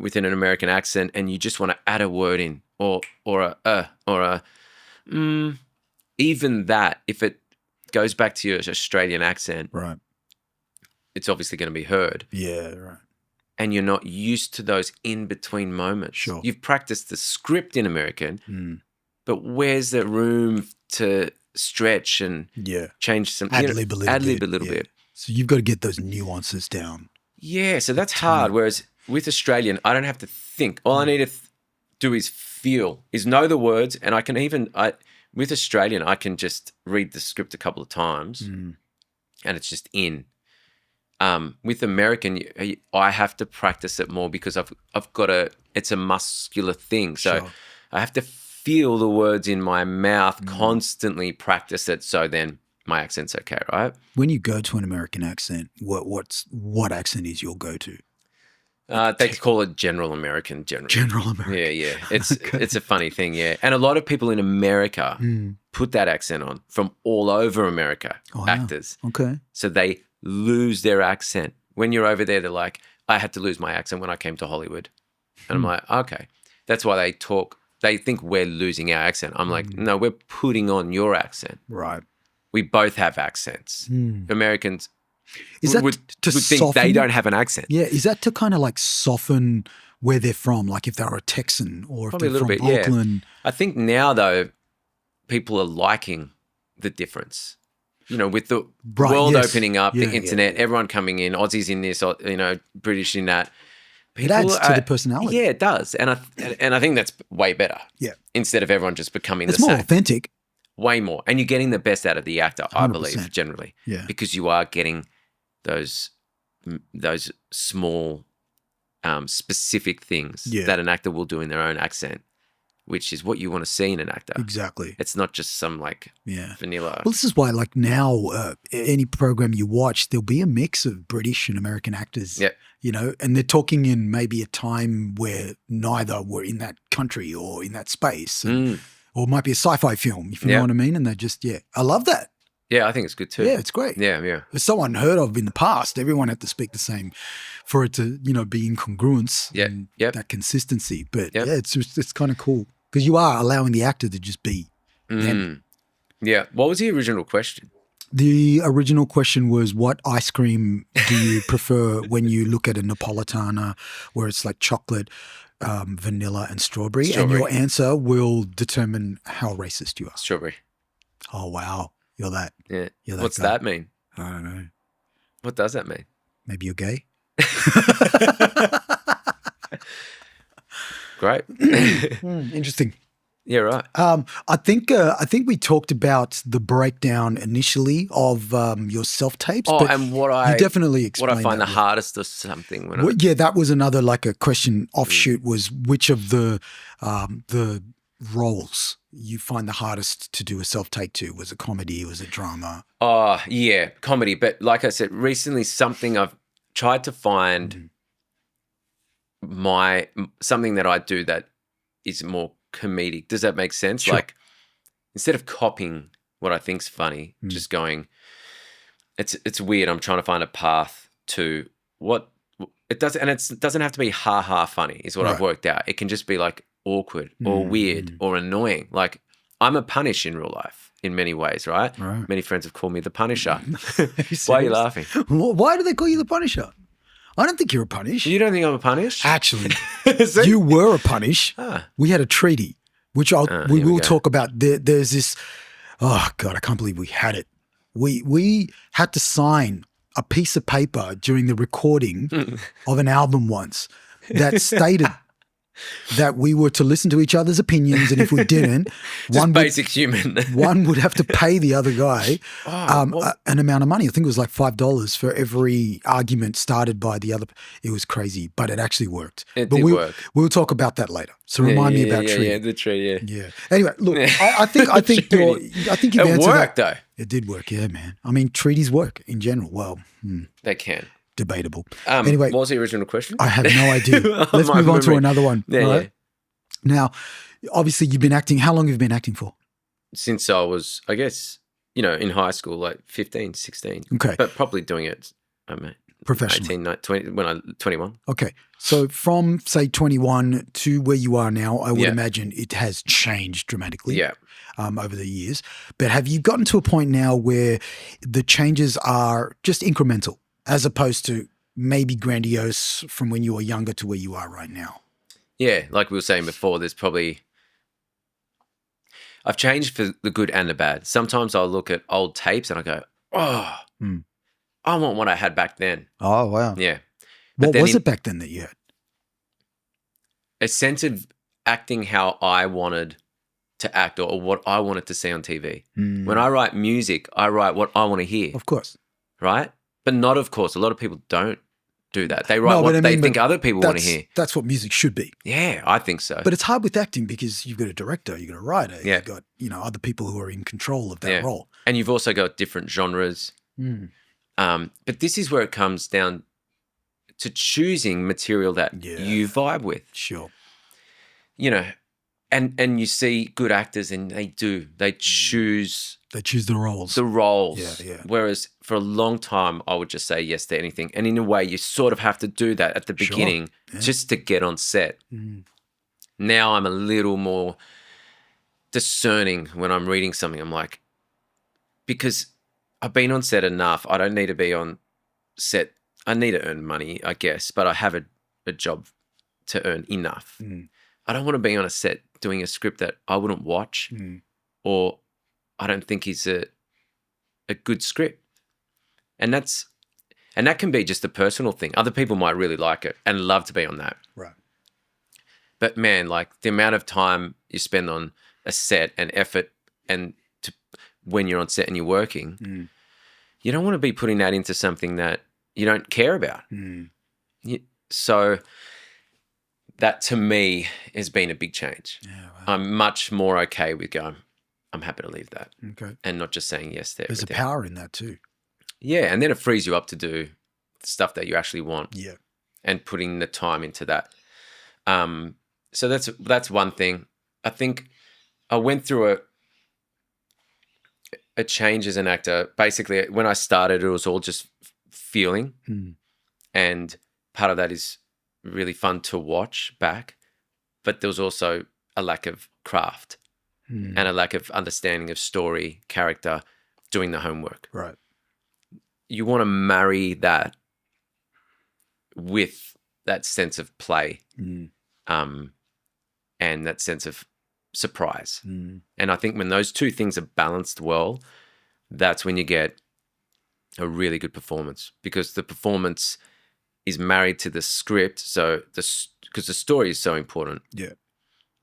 within an American accent and you just want to add a word in or a even that, if it goes back to your Australian accent, right, it's obviously going to be heard. Yeah, right. And you're not used to those in-between moments. Sure. You've practiced the script in American, but where's the room to stretch and change some ad-lib a little bit. So you've got to get those nuances down. Yeah, so that's hard. Whereas with Australian, I don't have to think. All I need to do is feel, is know the words, and I can with Australian, I can just read the script a couple of times, and it's just in. With American, I have to practice it more because I've got it's a muscular thing. So I have to feel the words in my mouth, constantly practice it. So then my accent's okay, right? When you go to an American accent, what accent is your go-to? They call it General American. General American. Yeah. It's a funny thing, yeah. And a lot of people in America put that accent on from all over America, actors. Okay. So they lose their accent. When you're over there, they're like, I had to lose my accent when I came to Hollywood. And I'm like, okay. That's why they think we're losing our accent. I'm like, no, we're putting on your accent. Right. We both have accents. Americans would think soften? they don't have an accent. Yeah. Is that to kind of like soften where they're from? Like if they're a Texan or Probably if they're from Brooklyn? Yeah. I think now though, people are liking the difference. You know, with the world opening up, the internet, everyone coming in, Aussies in this, British in that. It adds to the personality. Yeah, it does, and I think that's way better. Yeah. Instead of everyone just becoming It's the more same. authentic. Way more, and you're getting the best out of the actor, I 100%. believe, generally. Yeah. Because you are getting those small, specific things that an actor will do in their own accent, which is what you want to see in an actor. Exactly. It's not just some vanilla. Well, this is why, like now, any program you watch, there'll be a mix of British and American actors. Yeah. You know, and they're talking in maybe a time where neither were in that country or in that space. Or it might be a sci-fi film, if you know what I mean. And they just, I love that. Yeah, I think it's good too. Yeah, it's great. Yeah. It's so unheard of in the past. Everyone had to speak the same for it to, be incongruence and that consistency. But it's kind of cool because you are allowing the actor to just be them. Yeah. What was the original question? The original question was, what ice cream do you prefer when you look at a Napolitan where it's like chocolate, vanilla and strawberry? And your answer will determine how racist you are. Strawberry. Oh, wow. You're that. Yeah. You're that What's guy. that mean? I don't know. What does that mean? Maybe you're gay? Great. Interesting. Yeah, right. I think we talked about the breakdown initially of your self-tapes. Oh, but and you definitely explained what I find that, the hardest or something. that was another like a question offshoot was which of the roles you find the hardest to do a self-tape to? Was it comedy? Was it drama? Oh, yeah, comedy. But like I said, recently something I've tried to find something that I do that is more comedic. Does that make sense? Sure. Like instead of copying what I think's funny, just going, it's weird. I'm trying to find a path to what it does, and it doesn't have to be ha funny. Is what I've worked out. It can just be like awkward or weird or annoying. Like I'm a punish in real life in many ways, right? Many friends have called me the Punisher. Why are you laughing? Why do they call you the Punisher? I don't think you're a punish. You don't think I'm a punish? Actually, you were a punish. We had a treaty, which we will talk about. There's this, oh God, I can't believe we had it. We had to sign a piece of paper during the recording of an album once that stated that we were to listen to each other's opinions, and if we didn't, one would have to pay the other guy an amount of money. I think it was like $5 for every argument started by the other. It was crazy, but it actually worked. It did work. We'll talk about that later. So remind me about tree. Yeah, the tree. Yeah. Anyway, look, I think you've answered worked that. though. It did work, yeah, man. I mean, treaties work in general. Well, they can. Debatable. Anyway, what was the original question? I have no idea. Let's move on to another one. Yeah, right? Now, obviously, you've been acting. How long have you been acting for? Since I was, I guess, in high school, like 15, 16. Okay. But probably doing it, professionally. 18, 20, when I 21. Okay. So from, say, 21 to where you are now, I would imagine it has changed dramatically over the years. But have you gotten to a point now where the changes are just incremental, as opposed to maybe grandiose from when you were younger to where you are right now? Yeah, like we were saying before, I've changed for the good and the bad. Sometimes I'll look at old tapes and I go, I want what I had back then. Oh, wow. Yeah. What was it back then that you had? A sense of acting how I wanted to act or what I wanted to see on TV. When I write music, I write what I want to hear. Of course. Right? But not, of course. A lot of people don't do that. They write what they think other people want to hear. That's what music should be. Yeah, I think so. But it's hard with acting because you've got a director, you've got a writer, you've got, other people who are in control of that role. And you've also got different genres. But this is where it comes down to choosing material that you vibe with. Sure. And you see good actors and they choose the roles. The roles. Yeah. Whereas for a long time, I would just say yes to anything. And in a way, you sort of have to do that at the beginning just to get on set. Now I'm a little more discerning when I'm reading something. I'm like, because I've been on set enough. I don't need to be on set. I need to earn money, I guess, but I have a job to earn enough. I don't want to be on a set doing a script that I wouldn't watch or I don't think is a good script. And And that can be just a personal thing. Other people might really like it and love to be on that. Right. But man, like the amount of time you spend on a set and effort and when you're on set and you're working, you don't want to be putting that into something that you don't care about. So that to me has been a big change. Yeah, wow. I'm much more okay with going, I'm happy to leave that. Okay. And not just saying yes to everything. There's a power in that too. Yeah, and then it frees you up to do stuff that you actually want. Yeah. And putting the time into that. So that's one thing. I think I went through a change as an actor. Basically, when I started, it was all just feeling. And part of that is really fun to watch back. But there was also a lack of craft and a lack of understanding of story, character, doing the homework. Right. You want to marry that with that sense of play and that sense of surprise. And I think when those two things are balanced well, that's when you get a really good performance, because the performance is married to the script. So because the story is so important. Yeah.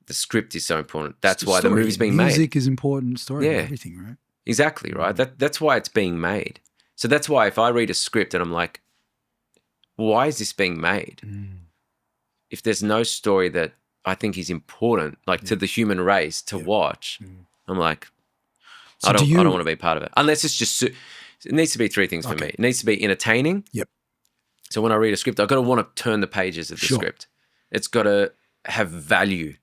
The script is so important. That's why the movie's being made. Music is important, story, everything, right? Exactly, right? That's why it's being made. So that's why if I read a script and I'm like, why is this being made? If there's no story that I think is important, like to the human race to watch, I'm like, I don't want to be part of it. Unless it's just, it needs to be three things for me. It needs to be entertaining. Yep. So when I read a script, I've got to want to turn the pages of the script. It's got to have value.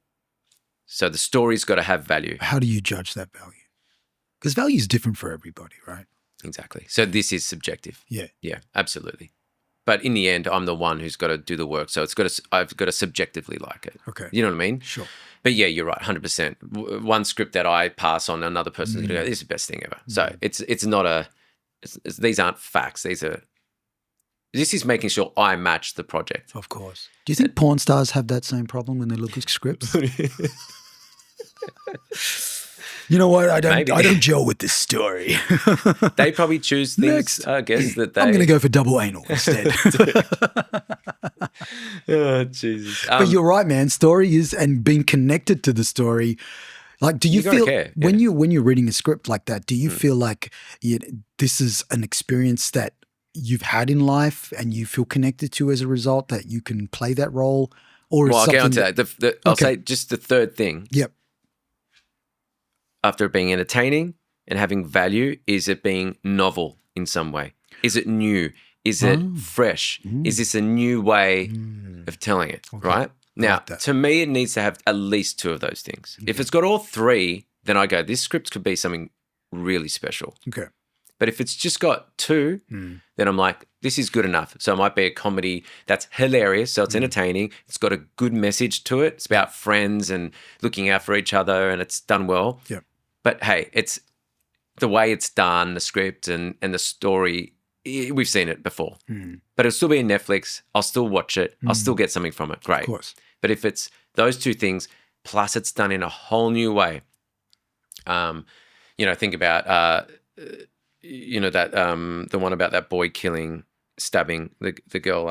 So the story's got to have value. How do you judge that value? Because value is different for everybody, right? Exactly. So this is subjective. Yeah. Yeah, absolutely. But in the end, I'm the one who's got to do the work. So I've got to subjectively like it. Okay. You know what I mean? Sure. But yeah, you're right, 100%. One script that I pass on, another person's going to go, this is the best thing ever. So it's not these aren't facts. This is making sure I match the project. Of course. Do you think porn stars have that same problem when they look at scripts? You know what? I don't gel with this story. They probably choose things, I guess, that they... I'm going to go for double anal instead. Oh, Jesus. But you're right, man. Story is, and being connected to the story. Like, do you feel care, when you're reading a script like that? Do you feel like this is an experience that you've had in life and you feel connected to as a result, that you can play that role? Or I'll get onto that. I'll say just the third thing. Yep. After it being entertaining and having value, is it being novel in some way? Is it new? Is it fresh? Is this a new way of telling it, right? Now, to me, it needs to have at least two of those things. If it's got all three, then I go, this script could be something really special. Okay. But if it's just got two, then I'm like, this is good enough. So it might be a comedy that's hilarious, so it's entertaining. It's got a good message to it. It's about friends and looking out for each other, and it's done well. Yeah. But hey, it's the way it's done, the script and the story, we've seen it before. But it'll still be on Netflix. I'll still watch it. I'll still get something from it. Great. Of course. But if it's those two things, plus it's done in a whole new way, think about, that the one about that boy stabbing the girl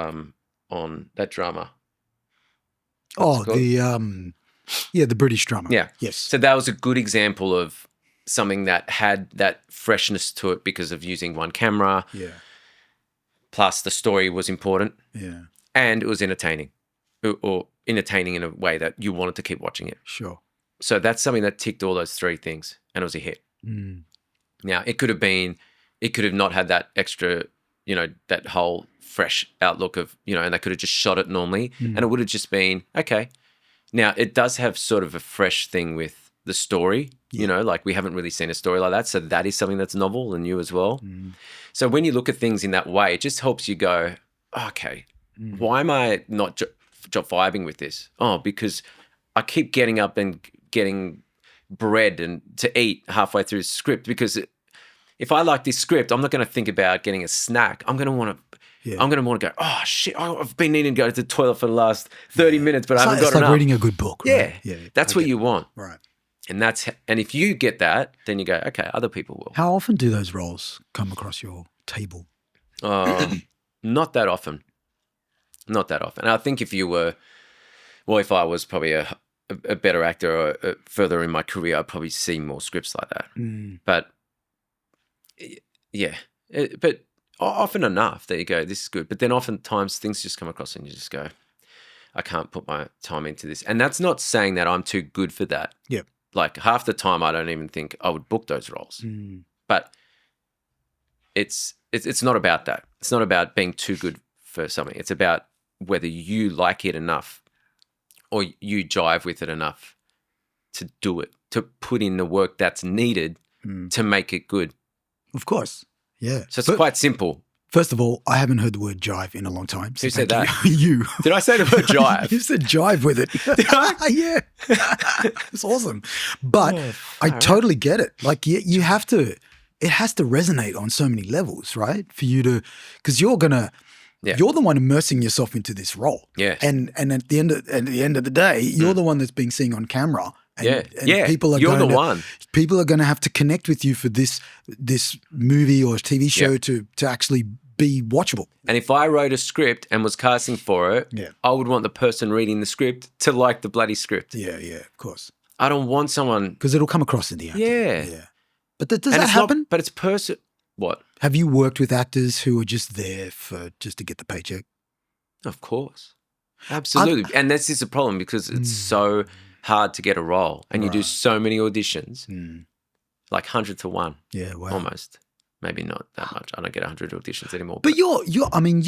on that drama. The British drama. Yeah. Yes. So that was a good example of something that had that freshness to it because of using one camera. Yeah. Plus the story was important. Yeah. And it was entertaining, or entertaining in a way that you wanted to keep watching it. Sure. So that's something that ticked all those three things, and it was a hit. Now, it could have not had that extra, that whole fresh outlook of, and they could have just shot it normally, and it would have just been, okay. Now, it does have sort of a fresh thing with the story, like we haven't really seen a story like that. So that is something that's novel and new as well. So when you look at things in that way, it just helps you go, okay, why am I not vibing with this? Oh, because I keep getting up and getting bread and to eat halfway through the script, because if I like this script, I'm not going to think about getting a snack. I'm going to want to I'm going to want to go, oh, shit, I've been needing to go to the toilet for the last 30 minutes, but I haven't got enough. It's like reading a good book, right? Yeah. That's what you want. Right. And if you get that, then you go, okay, other people will. How often do those roles come across your table? Not that often. Not that often. And I think if I was probably a better actor or further in my career, I'd probably see more scripts like that. But yeah, but often enough that you go, this is good. But then oftentimes things just come across and you just go, I can't put my time into this. And that's not saying that I'm too good for that. Yeah. Like half the time I don't even think I would book those roles. But it's not about that. It's not about being too good for something. It's about whether you like it enough or you jive with it enough to do it, to put in the work that's needed to make it good. Of course. Yeah. So it's quite simple. First of all, I haven't heard the word jive in a long time. So Who said that? You. Did I say the word jive? You said jive with it. Yeah. It's awesome. But I totally get it. Like you have to, it has to resonate on so many levels, right? For you to, because you're the one immersing yourself into this role. Yeah. And at the end of the day, you're the one that's being seen on camera. And people are People are going to have to connect with you for this movie or TV show to actually be watchable. And if I wrote a script and was casting for it, I would want the person reading the script to like the bloody script. Yeah, of course. I don't want someone because it'll come across in the acting. Yeah. But does that happen? But it's what? Have you worked with actors who are just there just to get the paycheck? Of course. Absolutely. And that's just a problem because it's so hard to get a role and you do so many auditions, like 100 to 1. Yeah, wow. Almost. Maybe not that much. I don't get 100 auditions anymore. But I mean,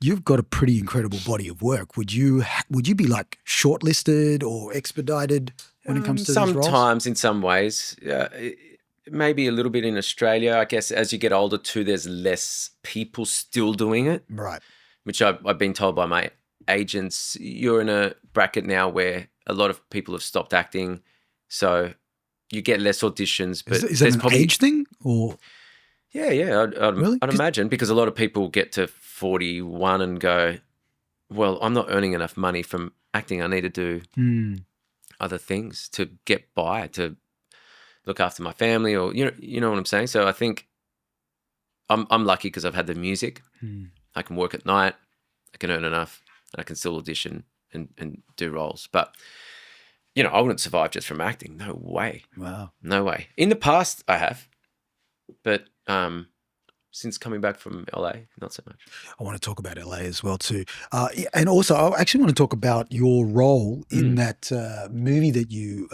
you've got a pretty incredible body of work. Would you be like shortlisted or expedited when it comes to these roles? Sometimes in some ways. Maybe a little bit in Australia. I guess as you get older too, there's less people still doing it. Right. Which I've been told by my agents, you're in a bracket now where a lot of people have stopped acting, so you get less auditions. But is that an age thing or? Yeah. Really? I'd imagine because a lot of people get to 41 and go, well, I'm not earning enough money from acting. I need to do other things to get by, to look after my family, or you know what I'm saying. So I think I'm lucky because I've had the music. I can work at night. I can earn enough, and I can still audition and do roles. But, I wouldn't survive just from acting. No way. Wow. No way. In the past, I have. But since coming back from LA, not so much. I want to talk about LA as well too. And also, I actually want to talk about your role in that movie that you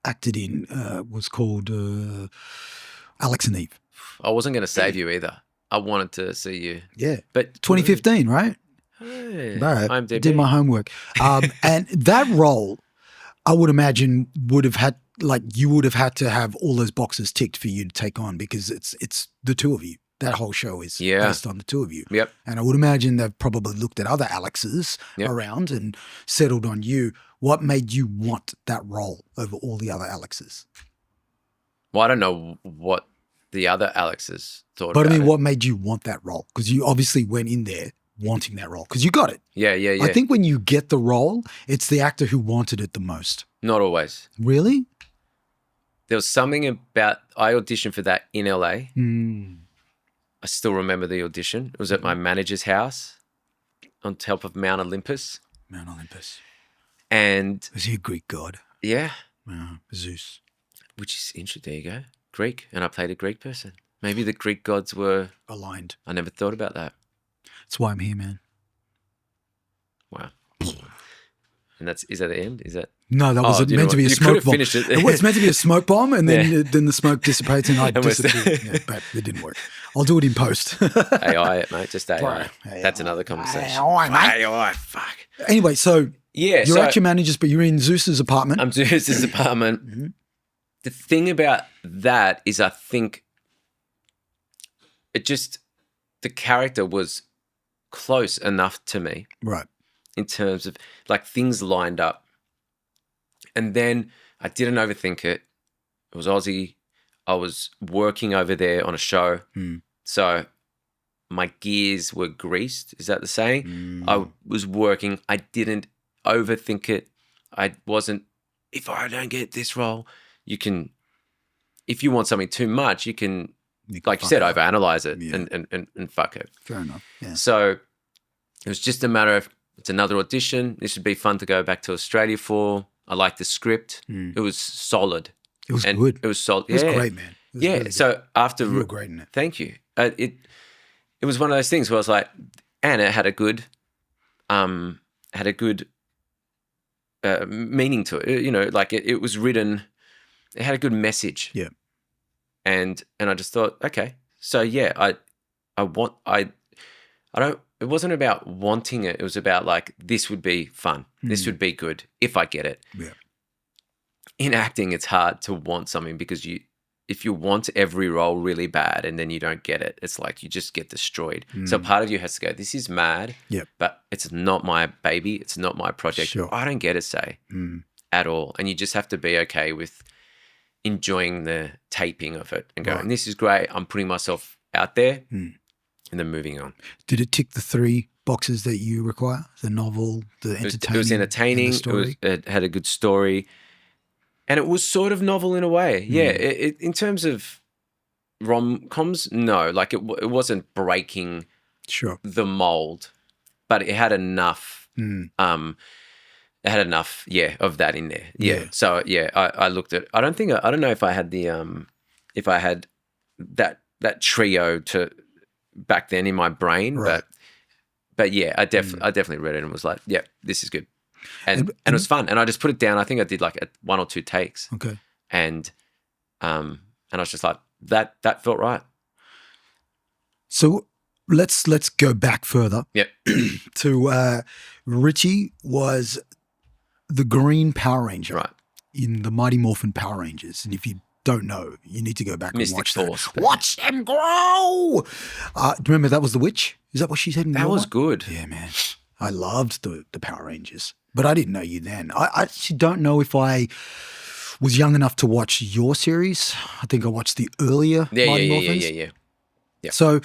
acted in, was called Alex and Eve. I wasn't going to save you either. I wanted to see you. Yeah. But 2015, right? Hey, I did my homework. And that role, I would imagine you would have had to have all those boxes ticked for you to take on because it's the two of you. That whole show is based on the two of you. Yep. And I would imagine they've probably looked at other Alexes around and settled on you. What made you want that role over all the other Alexes? Well, I don't know what the other Alexes thought but about I mean, it. what made you want that role? Because you obviously went in there wanting that role because you got it. Yeah. I think when you get the role, it's the actor who wanted it the most. Not always. Really? There was something about, I auditioned for that in LA. I still remember the audition. It was at my manager's house on top of Mount Olympus. Mount Olympus. And was he a Greek god? Yeah. Zeus. Which is interesting. There you go. Greek. And I played a Greek person. Maybe the Greek gods were aligned. I never thought about that. That's why I'm here, man. Wow. And is that the end? Is that? No, that was meant to be a smoke bomb. It was meant to be a smoke bomb, and then the smoke dissipates and I disappear. But it didn't work. I'll do it in post. AI, mate, just AI. That's another conversation. AI, fuck. Anyway, so you're at your manager's, but you're in Zeus's apartment. I'm Zeus's apartment. The thing about that is, I think the character was close enough to me, right? In terms of like things lined up. And then I didn't overthink it. It was Aussie. I was working over there on a show. So my gears were greased. Is that the saying? I was working. I didn't overthink it. I wasn't, if I don't get this role, if you want something too much, you can like you said, overanalyze it and fuck it. Fair enough. Yeah. So it was just a matter of, it's another audition. This would be fun to go back to Australia for. I liked the script. It was solid. It was good. It was solid. It was great, man. It was really good. So after you were great in it. Thank you. It was one of those things where I was like, and it had a good meaning to it. You know, like it was written. It had a good message. Yeah. And I just thought, okay, so yeah, it wasn't about wanting it. It was about like, this would be fun. This would be good if I get it. Yeah. In acting, it's hard to want something because if you want every role really bad and then you don't get it, it's like you just get destroyed. So part of you has to go, this is mad, but it's not my baby. It's not my project. Sure. I don't get a say at all. And you just have to be okay with enjoying the taping of it and going, this is great. I'm putting myself out there and then moving on. Did it tick the 3 boxes that you require? The novel, the entertaining? It was entertaining. It had a good story. And it was sort of novel in a way. Yeah. In terms of rom-coms, no. Like it wasn't breaking the mold, but it had enough of that in there. Yeah. So I looked at. I don't know if I had that trio to back then in my brain, but yeah, I definitely read it and was like, yeah, this is good, and it was fun, and I just put it down. I think I did like 1 or 2 takes. Okay. And I was just like, that felt right. So let's go back further. Yep. To Richie was the green Power Ranger in the Mighty Morphin Power Rangers. And if you don't know, you need to go back and watch that. Watch them grow! Remember that was the witch? Is that what she said in That was good. Yeah, man. I loved the Power Rangers. But I didn't know you then. I actually don't know if I was young enough to watch your series. I think I watched the earlier Mighty Morphins. Yeah. So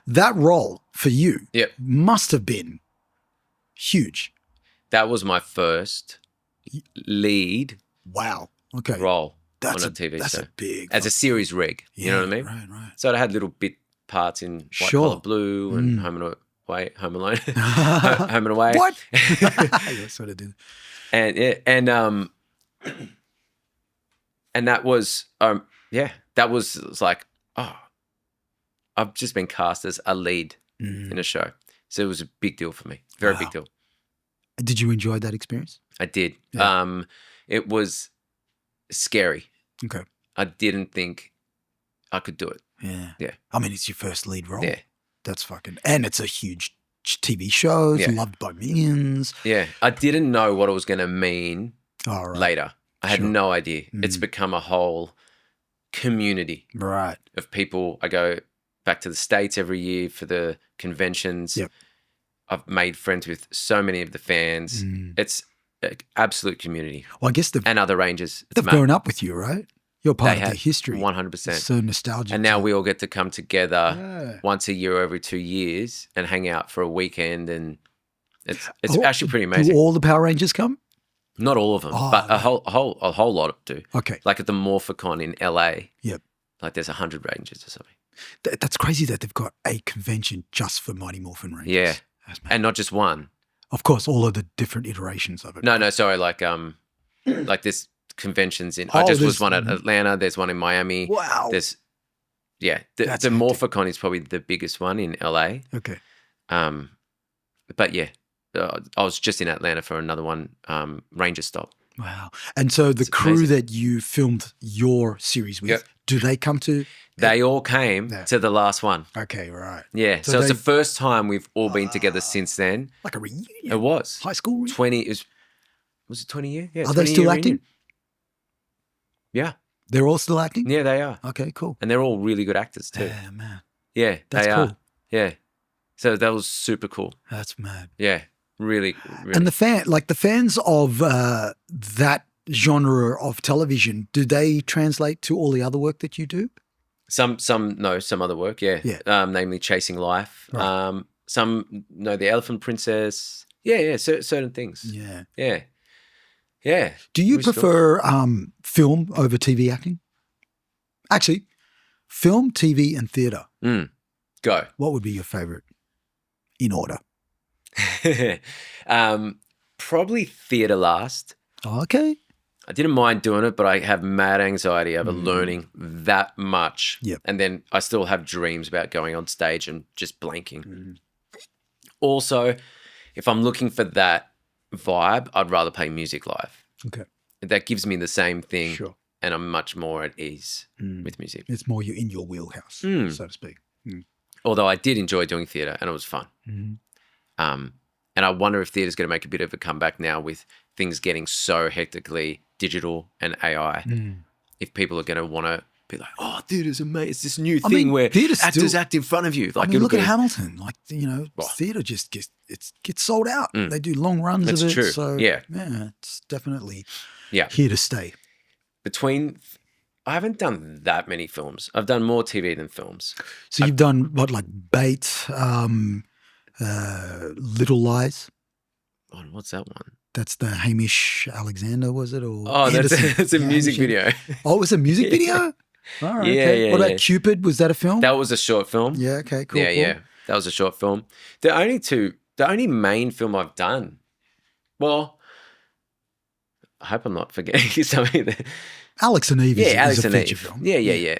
that role for you must have been huge. That was my first lead role on a TV show. That's a big... As a series reg, you know what I mean? Right. So I had little bit parts in White Collar Blue and Home Alone. Home and Away. What? That's what I did. And that was, that was like, oh, I've just been cast as a lead in a show. So it was a big deal for me. Very big deal. Did you enjoy that experience? I did. Yeah. It was scary. Okay. I didn't think I could do it. Yeah. I mean, it's your first lead role. Yeah. That's fucking, and it's a huge TV show. It's loved by millions. Yeah. I didn't know what it was going to mean later. I had no idea. It's become a whole community of people. I go back to the States every year for the conventions. Yep. I've made friends with so many of the fans. It's an absolute community. Well, I guess and other Rangers. They've grown up with you, right? You're part of their history. 100%. It's so nostalgic. And now we all get to come together once a year or every 2 years and hang out for a weekend, and it's actually pretty amazing. Do all the Power Rangers come? Not all of them, but a whole lot do. Okay. Like at the Morphicon in LA. Yep. Like there's 100 Rangers or something. That's crazy that they've got a convention just for Mighty Morphin Rangers. Yeah. And not just one. Of course, all of the different iterations of it. No, sorry, like this conventions in. I just was one at Atlanta. There's one in Miami. Wow. There's the Morphicon is probably the biggest one in LA. Okay. But yeah, I was just in Atlanta for another one, Ranger Stop. Wow. And so the crew that you filmed your series with, do they come to? They all came to the last one. Okay, right. Yeah. So it's the first time we've all been together since then. Like a reunion. It was. High school reunion. 20 was it 20 year? Yeah. Are they still acting? Reunion. Yeah. They're all still acting? Yeah, they are. Okay, cool. And they're all really good actors too. Yeah, man. Yeah, that's they cool. are. Yeah. So that was super cool. That's mad. Yeah. Really. And the fans of that genre of television, do they translate to all the other work that you do? Some other work, yeah. Namely Chasing Life. Right. Some know The Elephant Princess. Yeah, certain things. Yeah. Do you prefer film over TV acting? Actually, Film, TV, and theatre. Go. What would be your favourite in order? Probably theatre last. Okay. I didn't mind doing it, but I have mad anxiety over learning that much. Yep. And then I still have dreams about going on stage and just blanking. Also, if I'm looking for that vibe, I'd rather play music live. Okay. That gives me the same thing. Sure. And I'm much more at ease with music. It's more in your wheelhouse, so to speak. Although I did enjoy doing theatre and it was fun. And I wonder if theatre's going to make a bit of a comeback now with things getting so hectically digital and AI. If people are going to want to be like, oh, theatre's amazing. It's this new thing where actors act in front of you. Like, look at Hamilton. Like, theatre just gets sold out. They do long runs of it. That's true. So, yeah, it's definitely here to stay. I haven't done that many films. I've done more TV than films. So you've done what, like Bait, Little Lies? Oh, what's that one? That's the Hamish Alexander, was it? Or that's a music video. Oh, it was a music video? All right. Yeah, okay. yeah. What about Cupid? Was that a film? That was a short film. Yeah, okay, cool. Yeah. That was a short film. The only main film I've done, well, I hope I'm not forgetting something. Alex and Eve is a and feature Eve. film. Yeah.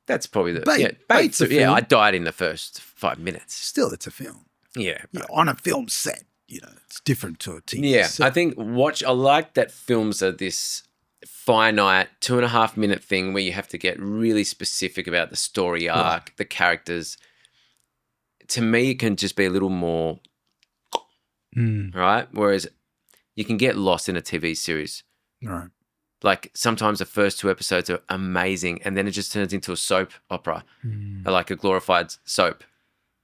That's probably the Bait's a film. I died in the first 5 minutes. Still, it's a film. Yeah. On a film set, it's different to a TV Yeah, set. I think I like that films are this finite 2.5 minute thing where you have to get really specific about the story arc, the characters. To me, it can just be a little more, right? Whereas you can get lost in a TV series. Right. Like sometimes the first 2 episodes are amazing and then it just turns into a soap opera, or like a glorified soap.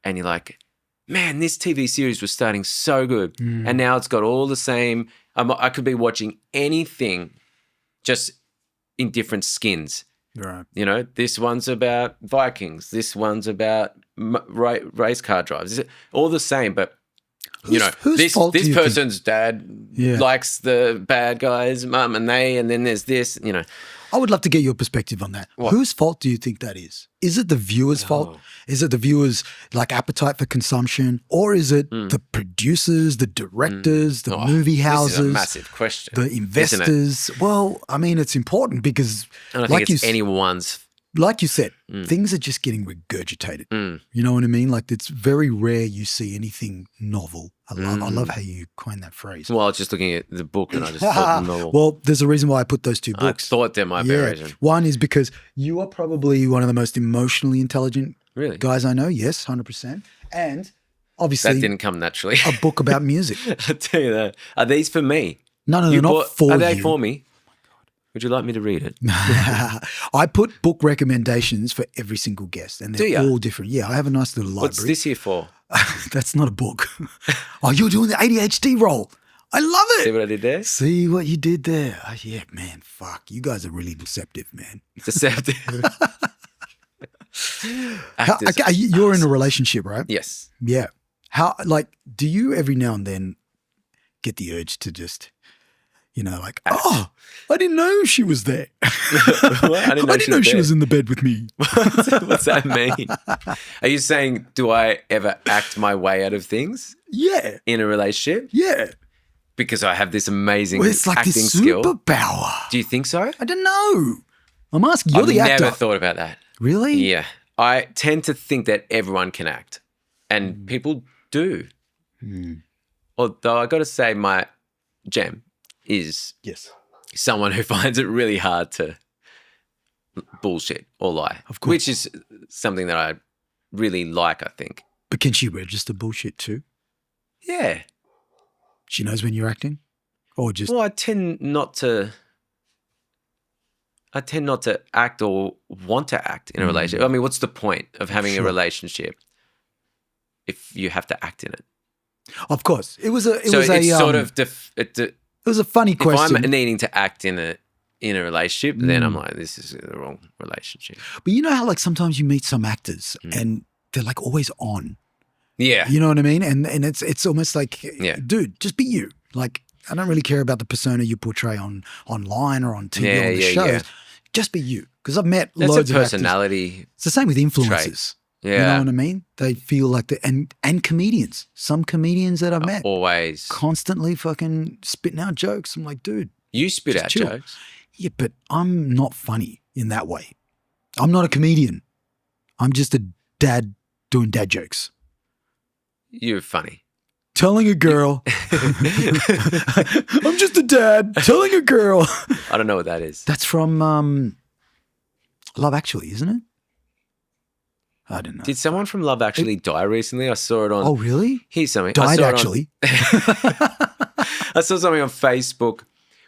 And you're like, man, this TV series was starting so good. And now it's got all the same. I could be watching anything just in different skins. Right. This one's about Vikings. This one's about race car drives. All the same, but Whose fault do this you person's dad likes the bad guy's mum and then there's this, I would love to get your perspective on that. What? Whose fault do you think that is? Is it the viewer's fault? Is it the viewer's appetite for consumption? Or is it the producers, the directors, the movie houses? This is a massive question. The investors? Well, I mean, it's important because I don't think it's anyone's. Like you said, things are just getting regurgitated. You know what I mean? Like it's very rare you see anything novel. I love how you coined that phrase. Well, I was just looking at the book and I just thought novel. Well, there's a reason why I put those 2 books. I thought there might be a reason. One is because you are probably one of the most emotionally intelligent guys I know. Yes, 100%. And obviously that didn't come naturally. a book about music. I'll tell you that. Are these for me? No, they're not for you. Are they for me? Would you like me to read it? I put book recommendations for every single guest, and they're all different. Yeah, I have a nice little library. What's this here for? That's not a book. Oh, you're doing the ADHD role. I love it. See what I did there? See what you did there. Oh, yeah, man. Fuck. You guys are really deceptive, man. Deceptive. You're in a relationship, right? Yes. Yeah. Do you every now and then get the urge to just, oh, I didn't know she was there. I didn't know she was in the bed with me. What's that mean? Are you saying, do I ever act my way out of things? Yeah. In a relationship? Yeah. Because I have this amazing it's like acting this skill. Superpower. Do you think so? I don't know. I'm asking. You're the actor. I've never thought about that. Really? Yeah. I tend to think that everyone can act. And people do. Although I got to say my gem is someone who finds it really hard to bullshit or lie. Of course. Which is something that I really like, I think. But can she register bullshit too? Yeah. She knows when you're acting? Or just... Well, I tend not to act or want to act in a relationship. I mean, what's the point of having a relationship if you have to act in it? Of course. It was a funny question. If I'm needing to act in a relationship, then I'm like, this is the wrong relationship. But you know how sometimes you meet some actors and they're always on. Yeah. You know what I mean? And it's almost like, dude, just be you. I don't really care about the persona you portray online or on TV or on the shows. Just be you. Because I've met That's loads a of actors. personality. It's the same with influencers. Yeah. You know what I mean? They feel like and comedians. Some comedians that I've met Always. constantly fucking spitting out jokes. I'm like, dude. You spit just out chill. jokes. Yeah, but I'm not funny in that way. I'm not a comedian. I'm just a dad doing dad jokes. You're funny. Telling a girl. I'm just a dad telling a girl. I don't know what that is. That's from Love Actually, isn't it? I don't know. Did someone from Love Actually die recently? I saw it on. Oh, really? Here's something. Died actually. I saw something on Facebook.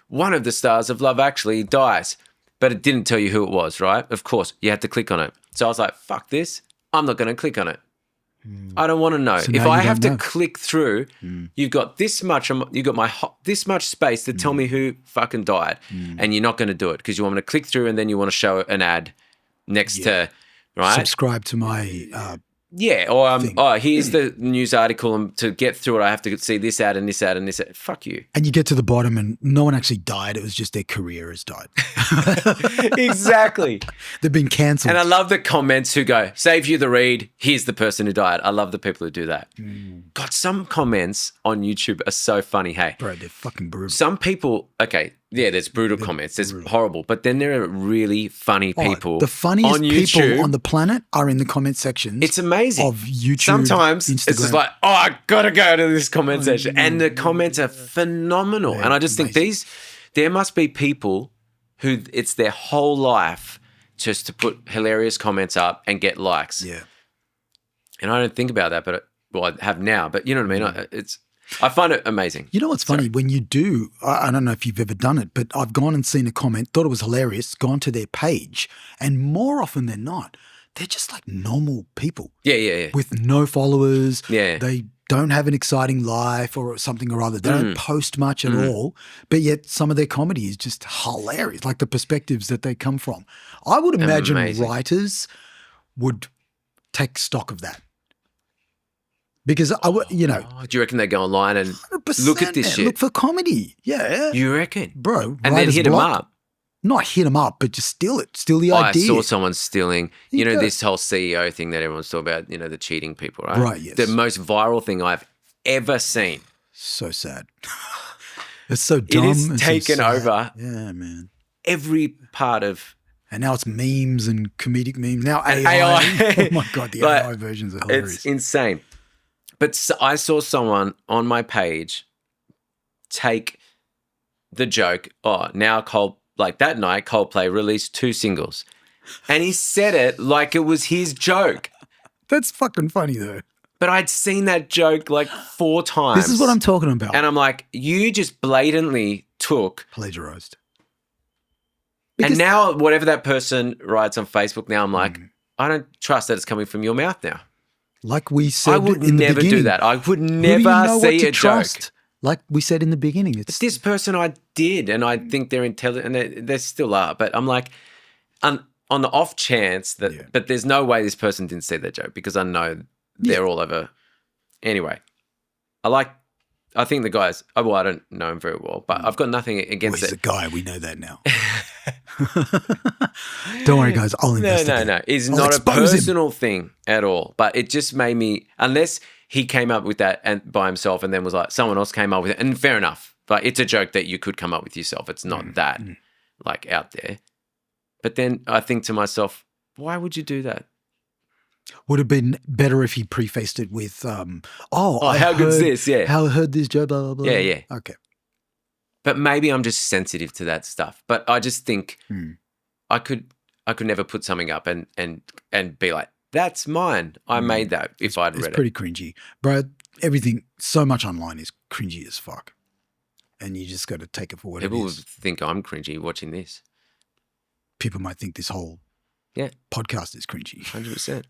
One of the stars of Love Actually dies, but it didn't tell you who it was, right? Of course, you had to click on it. So I was like, fuck this. I'm not going to click on it. I don't want to know. So if now I you have don't to know. click through, you've got this much. You got this much space to tell me who fucking died, and you're not going to do it because you want me to click through, and then you want to show an ad next to, right? Subscribe to my Yeah, or thing. here's the news article, and to get through it, I have to see this ad and this ad and this ad. Fuck you. and you get to the bottom and no one actually died. It was just their career has died. Exactly. They've been cancelled. And I love the comments who go, save you the read, here's the person who died. I love the people who do that. God, some comments on YouTube are so funny, hey. Bro, they're fucking brutal. Some people, okay, yeah, there's brutal comments, there's horrible, but then there are really funny people the funniest on YouTube. people on the planet are in the comment sections. It's amazing. Of YouTube, Sometimes Instagram. it's just like, oh, I gotta go to this comment section, and the comments are phenomenal. They're and I just think there must be people who it's their whole life just to put hilarious comments up and get likes. Yeah. And I don't think about that, but I have now. But you know what I mean? I find it amazing. You know what's funny? When you do, I don't know if you've ever done it, but I've gone and seen a comment, thought it was hilarious, gone to their page, and more often than not, they're just like normal people. Yeah. With no followers. Yeah. They don't have an exciting life or something or other. They don't post much at all, but yet some of their comedy is just hilarious, like the perspectives that they come from. I would imagine writers would take stock of that. Because I would, you know, Do you reckon they go online and 100%, look at this man. shit? Look for comedy. Yeah. You reckon? Bro. And then hit them block. up. Not hit them up, but just steal it. Steal the I idea. saw someone stealing, You go. this whole CEO thing that everyone's talking about, the cheating people, right? Right, yes. The most viral thing I've ever seen. So sad. It's so dumb. It is and so taken sad. over Yeah, man. every part of And now it's memes and comedic memes. Now And AI. AI. Oh my God, the Like, AI versions are hilarious. it's insane. But I saw someone on my page take the joke, now that night Coldplay released 2 singles. And he said it like it was his joke. That's fucking funny though. But I'd seen that joke like 4 times. This is what I'm talking about. And I'm like, you just blatantly took. Plagiarized. And now whatever that person writes on Facebook, now I'm like, I don't trust that it's coming from your mouth now. Like we said I would in the never beginning. do that. I would Who do you never know what see to a trust? joke. Like we said in the beginning. It's This person I did, and I think they're intelligent, and they still are. But I'm like, on the off chance that, but there's no way this person didn't see that joke because I know they're all over. Anyway, I think the guys, I don't know him very well, but I've got nothing against he's it. a guy. We know that now. Don't worry, guys. I'll investigate. No. It's I'll not a expose him. personal thing at all. But it just made me, unless he came up with that and by himself and then was like, someone else came up with it. And fair enough. But it's a joke that you could come up with yourself. It's not that like out there. But then I think to myself, why would you do that? Would have been better if he prefaced it with, how good's this? Yeah. How I heard this joke, blah, blah, blah. Yeah. Okay. But maybe I'm just sensitive to that stuff. But I just think I could never put something up and be like, that's mine. I made that if I'd read it. It's pretty cringy. Bro, everything, so much online is cringy as fuck. And you just got to take it for what People it would is. think I'm cringy watching this. People might think this whole podcast is cringy. 100%.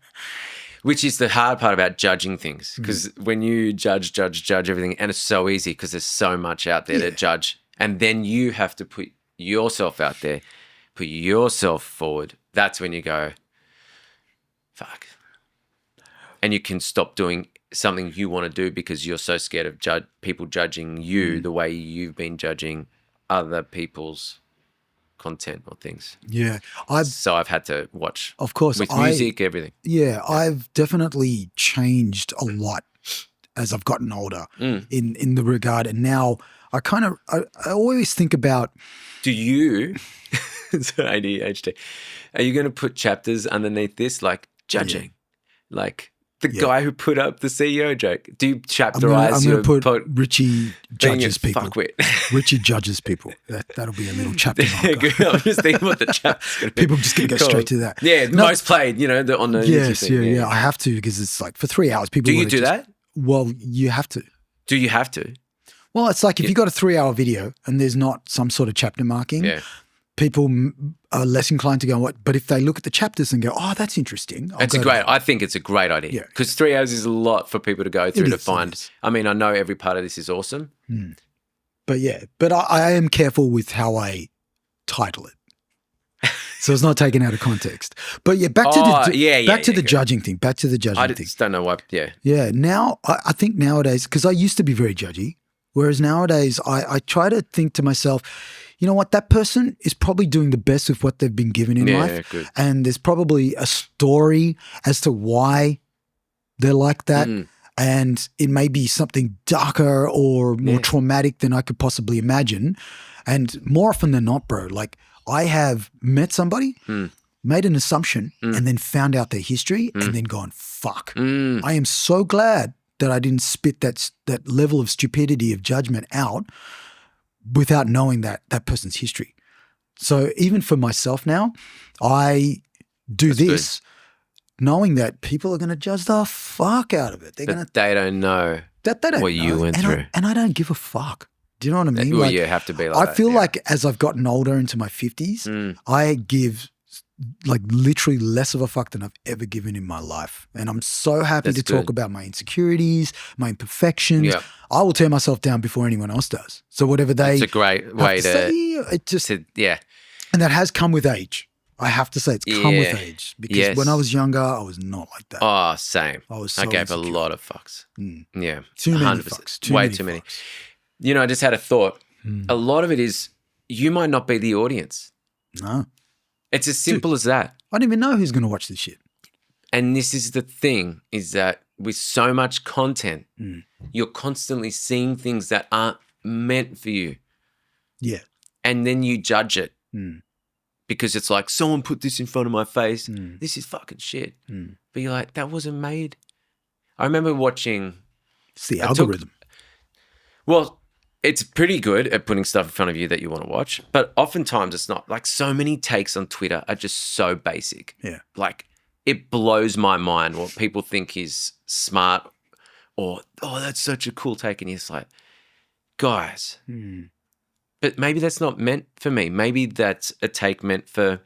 Which is the hard part about judging things. Because when you judge everything, and it's so easy because there's so much out there to judge. And then you have to put yourself out there, put yourself forward. That's when you go, fuck. And you can stop doing something you want to do because you're so scared of people judging you the way you've been judging other people's content or things. Yeah. So I've had to watch, Of course. with music, everything. Yeah, I've definitely changed a lot as I've gotten older in the regard. And now I always think about. Do you, so ADHD, are you going to put chapters underneath this, like judging? Like the guy who put up the CEO joke. Do you chapterize I'm going to put Richie judges people. Fuckwit. Richie judges people. That'll be a little chapter marker. I'm just thinking what the chapter's going to be. People just going to go straight to that. Yeah, most played, on the Yes, YouTube thing. yeah. I have to, because it's like for 3 hours. People. Do you do that? Well, you have to. Do you have to? Well, it's like if you got a 3-hour video and there's not some sort of chapter marking, people are less inclined to go, what? But if they look at the chapters and go, oh, that's interesting. I think it's a great idea, because 3 hours is a lot for people to go through to find. I mean, I know every part of this is awesome. But I am careful with how I title it. So it's not taken out of context. But back to the judging thing. Back to the judging thing. I just don't know why. Yeah. Yeah. Now, I think nowadays, because I used to be very judgy, whereas nowadays I try to think to myself, you know what, that person is probably doing the best with what they've been given in life. Good. And there's probably a story as to why they're like that. And it may be something darker or more traumatic than I could possibly imagine. And more often than not, bro, like I have met somebody, made an assumption, and then found out their history and then gone, fuck. I am so glad that I didn't spit that level of stupidity of judgment out without knowing that person's history. So even for myself now, I do this knowing that people are going to judge the fuck out of it. They don't know what you went through. And I don't give a fuck. Do you know what I mean? Well, you have to be like that. I feel like as I've gotten older into my 50s, I give like literally less of a fuck than I've ever given in my life. And I'm so happy to talk about my insecurities, my imperfections. Yep. I will tear myself down before anyone else does. So whatever it's a great way to say, it just, and that has come with age. I have to say it's come with age, because when I was younger, I was not like that. Oh, same. I was so I gave insecure. a lot of fucks. Yeah. Too many fucks. Way too many. I just had a thought. A lot of it is you might not be the audience. No. It's as simple as that. I don't even know who's going to watch this shit. And this is the thing, is that with so much content, you're constantly seeing things that aren't meant for you. Yeah. And then you judge it because it's like, someone put this in front of my face. This is fucking shit. But you're like, that wasn't made. I remember watching. It's the algorithm. It's pretty good at putting stuff in front of you that you want to watch, but oftentimes it's not. Like, so many takes on Twitter are just so basic. Yeah. Like, it blows my mind what people think is smart, or, oh, that's such a cool take. And it's like, guys, but maybe that's not meant for me. Maybe that's a take meant for.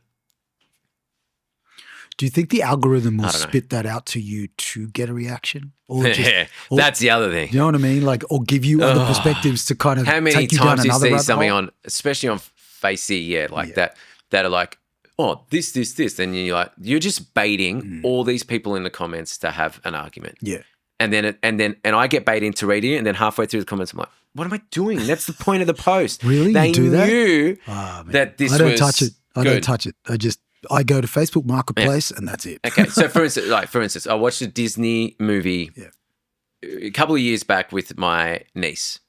Do you think the algorithm will spit that out to you to get a reaction? Or just, that's the other thing. You know what I mean? Like, or give you other perspectives to kind of how many take you times down another you see rabbit something hole? on, especially on Facey, that are like, oh, this, and you're like, you're just baiting all these people in the comments to have an argument. Yeah. And then I get baited into reading it, and then halfway through the comments, I'm like, what am I doing? That's the point of the post. Really? They you do that? knew that this was I don't touch it. I good. don't touch it. I go to Facebook Marketplace and that's it. Okay, so for instance, I watched a Disney movie a couple of years back with my niece,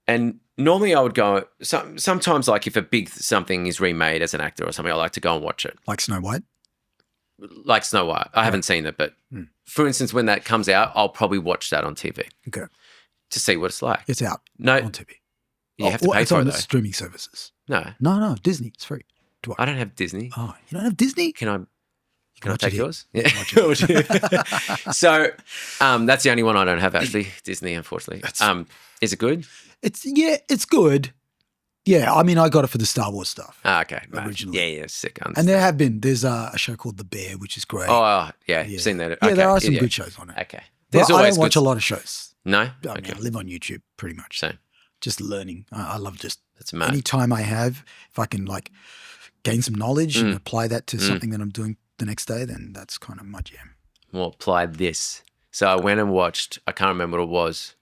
and normally I would go. Sometimes, like if a big something is remade as an actor or something, I like to go and watch it. Like Snow White. Like Snow White, I haven't seen it, but for instance, when that comes out, I'll probably watch that on TV. Okay. To see what it's like. It's out. No, on TV. You have to pay for it, on though. the streaming services. No, Disney. It's free. I don't have Disney. Oh, you don't have Disney? Can I take yours? Yeah. So that's the only one I don't have, actually. Disney, unfortunately. Is it good? It's good. Yeah, I mean, I got it for the Star Wars stuff. Okay. Originally. Yeah, sick. And there's a show called The Bear, which is great. Oh, yeah. Seen that. Yeah, there are some good shows on it. Okay. I don't watch a lot of shows. No? I mean, I live on YouTube pretty much. Same. Just learning. I love That's mad. any time I have, if I can like gain some knowledge and apply that to something that I'm doing the next day, then that's kind of my jam. Well, apply this. So I went and watched, I can't remember what it was,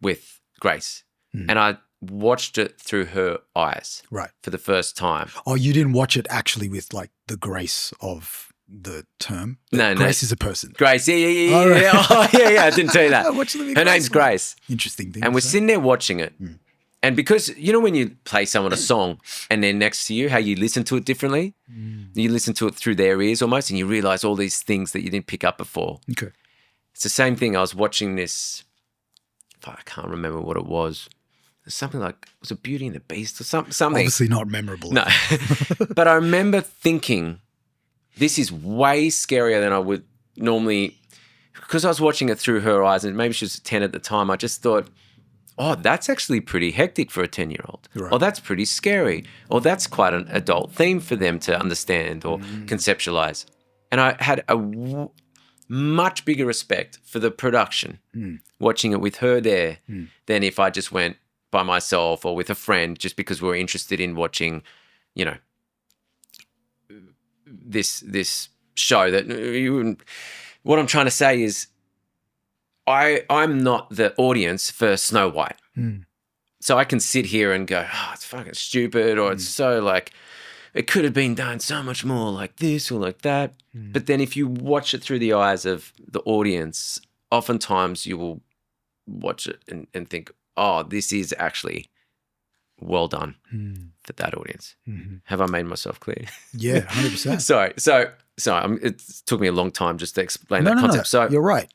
with Grace. And watched it through her eyes Right. for the first time. Oh, you didn't watch it actually with like the grace of the term? No, Grace is a person. Grace, yeah. All right. Oh, yeah, I didn't tell you that. What's the movie Her name's Grace. Interesting thing. And to we're say. sitting there watching it. And because, you know, when you play someone a song and they're next to you, how you listen to it differently? You listen to it through their ears almost, and you realize all these things that you didn't pick up before. Okay. It's the same thing. I was watching this, I can't remember what it was. It's something like, was it Beauty and the Beast or something? Obviously not memorable. No. But I remember thinking, this is way scarier than I would normally, because I was watching it through her eyes, and maybe she was 10 at the time. I just thought, oh, that's actually pretty hectic for a 10-year-old. Right. Or that's pretty scary. Or that's quite an adult theme for them to understand or conceptualize. And I had a much bigger respect for the production watching it with her there than if I just went by myself or with a friend just because we were interested in watching, you know, this show that you wouldn't. What I'm trying to say is I'm not the audience for Snow White. So I can sit here and go, oh, it's fucking stupid, or it's so like, it could have been done so much more like this or like that. But then if you watch it through the eyes of the audience, oftentimes you will watch it and think, oh, this is actually well done for that audience. Have I made myself clear? Yeah, 100%. Sorry. It took me a long time just to explain that concept. So you're right.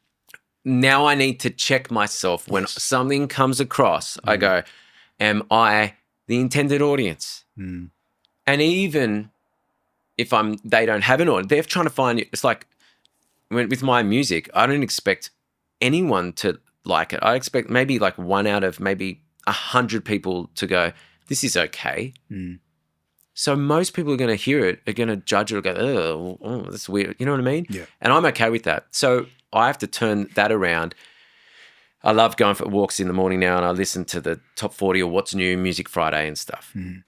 now I need to check myself when something comes across. I go, am I the intended audience? And even if they don't have an audience, they're trying to find you. It's like with my music, I don't expect anyone to like it. I expect maybe like 1 out of maybe 100 people to go, this is okay. So most people are going to hear it, are going to judge it or go, oh, that's weird. You know what I mean? Yeah. And I'm okay with that. So I have to turn that around. I love going for walks in the morning now, and I listen to the top 40 or what's new Music Friday and stuff. And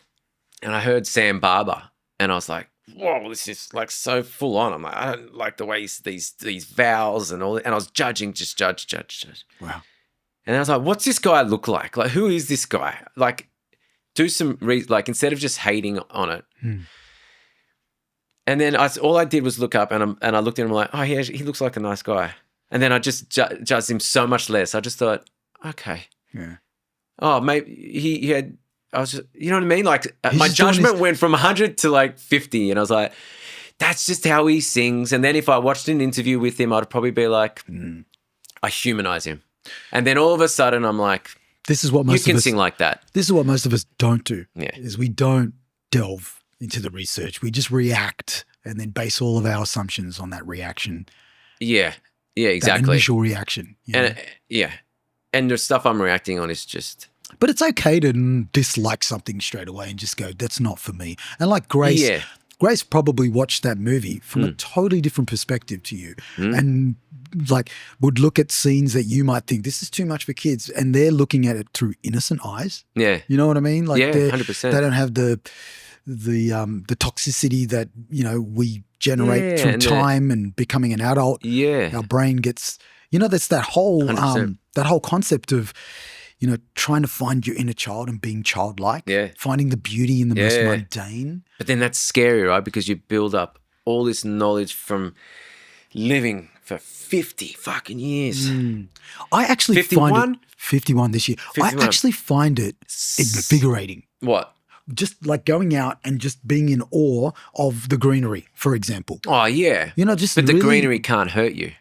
I heard Sam Barber, and I was like, whoa, this is like so full on. I'm like, I don't like the way these vowels and all that. And I was judging, just judge. Wow. And I was like, what's this guy look like? Like, who is this guy? Like, do some, like, instead of just hating on it. And then all I did was look up, and I looked at him like, oh, he looks like a nice guy. And then I just judged him so much less. I just thought, okay. Yeah. Oh, maybe he had, I was just, you know what I mean? Like, my just judgment went from 100 to like 50. And I was like, that's just how he sings. And then if I watched an interview with him, I'd probably be like, I humanize him. And then all of a sudden I'm like, this is what most you of can us sing like that. This is what most of us don't do. Yeah. Is we don't delve into the research. We just react and then base all of our assumptions on that reaction. Yeah. Yeah, That exactly. initial reaction. You know? And and the stuff I'm reacting on is just, But it's okay to dislike something straight away and just go, that's not for me. And like Grace, Grace probably watched that movie from a totally different perspective to you and like would look at scenes that you might think this is too much for kids, and they're looking at it through innocent eyes. Yeah. You know what I mean? Like 100%. They don't have the toxicity that, you know, we generate through time and becoming an adult. Yeah. Our brain gets, you know, that's that whole 100%. Concept of, you know, trying to find your inner child and being childlike. Yeah. Finding the beauty in the most mundane. But then that's scary, right? Because you build up all this knowledge from living for 50 fucking years. I actually 51? find it 51 this year. 51. I actually find it invigorating. What? Just like going out and just being in awe of the greenery, for example. Oh, yeah. You know, just But the really- greenery can't hurt you.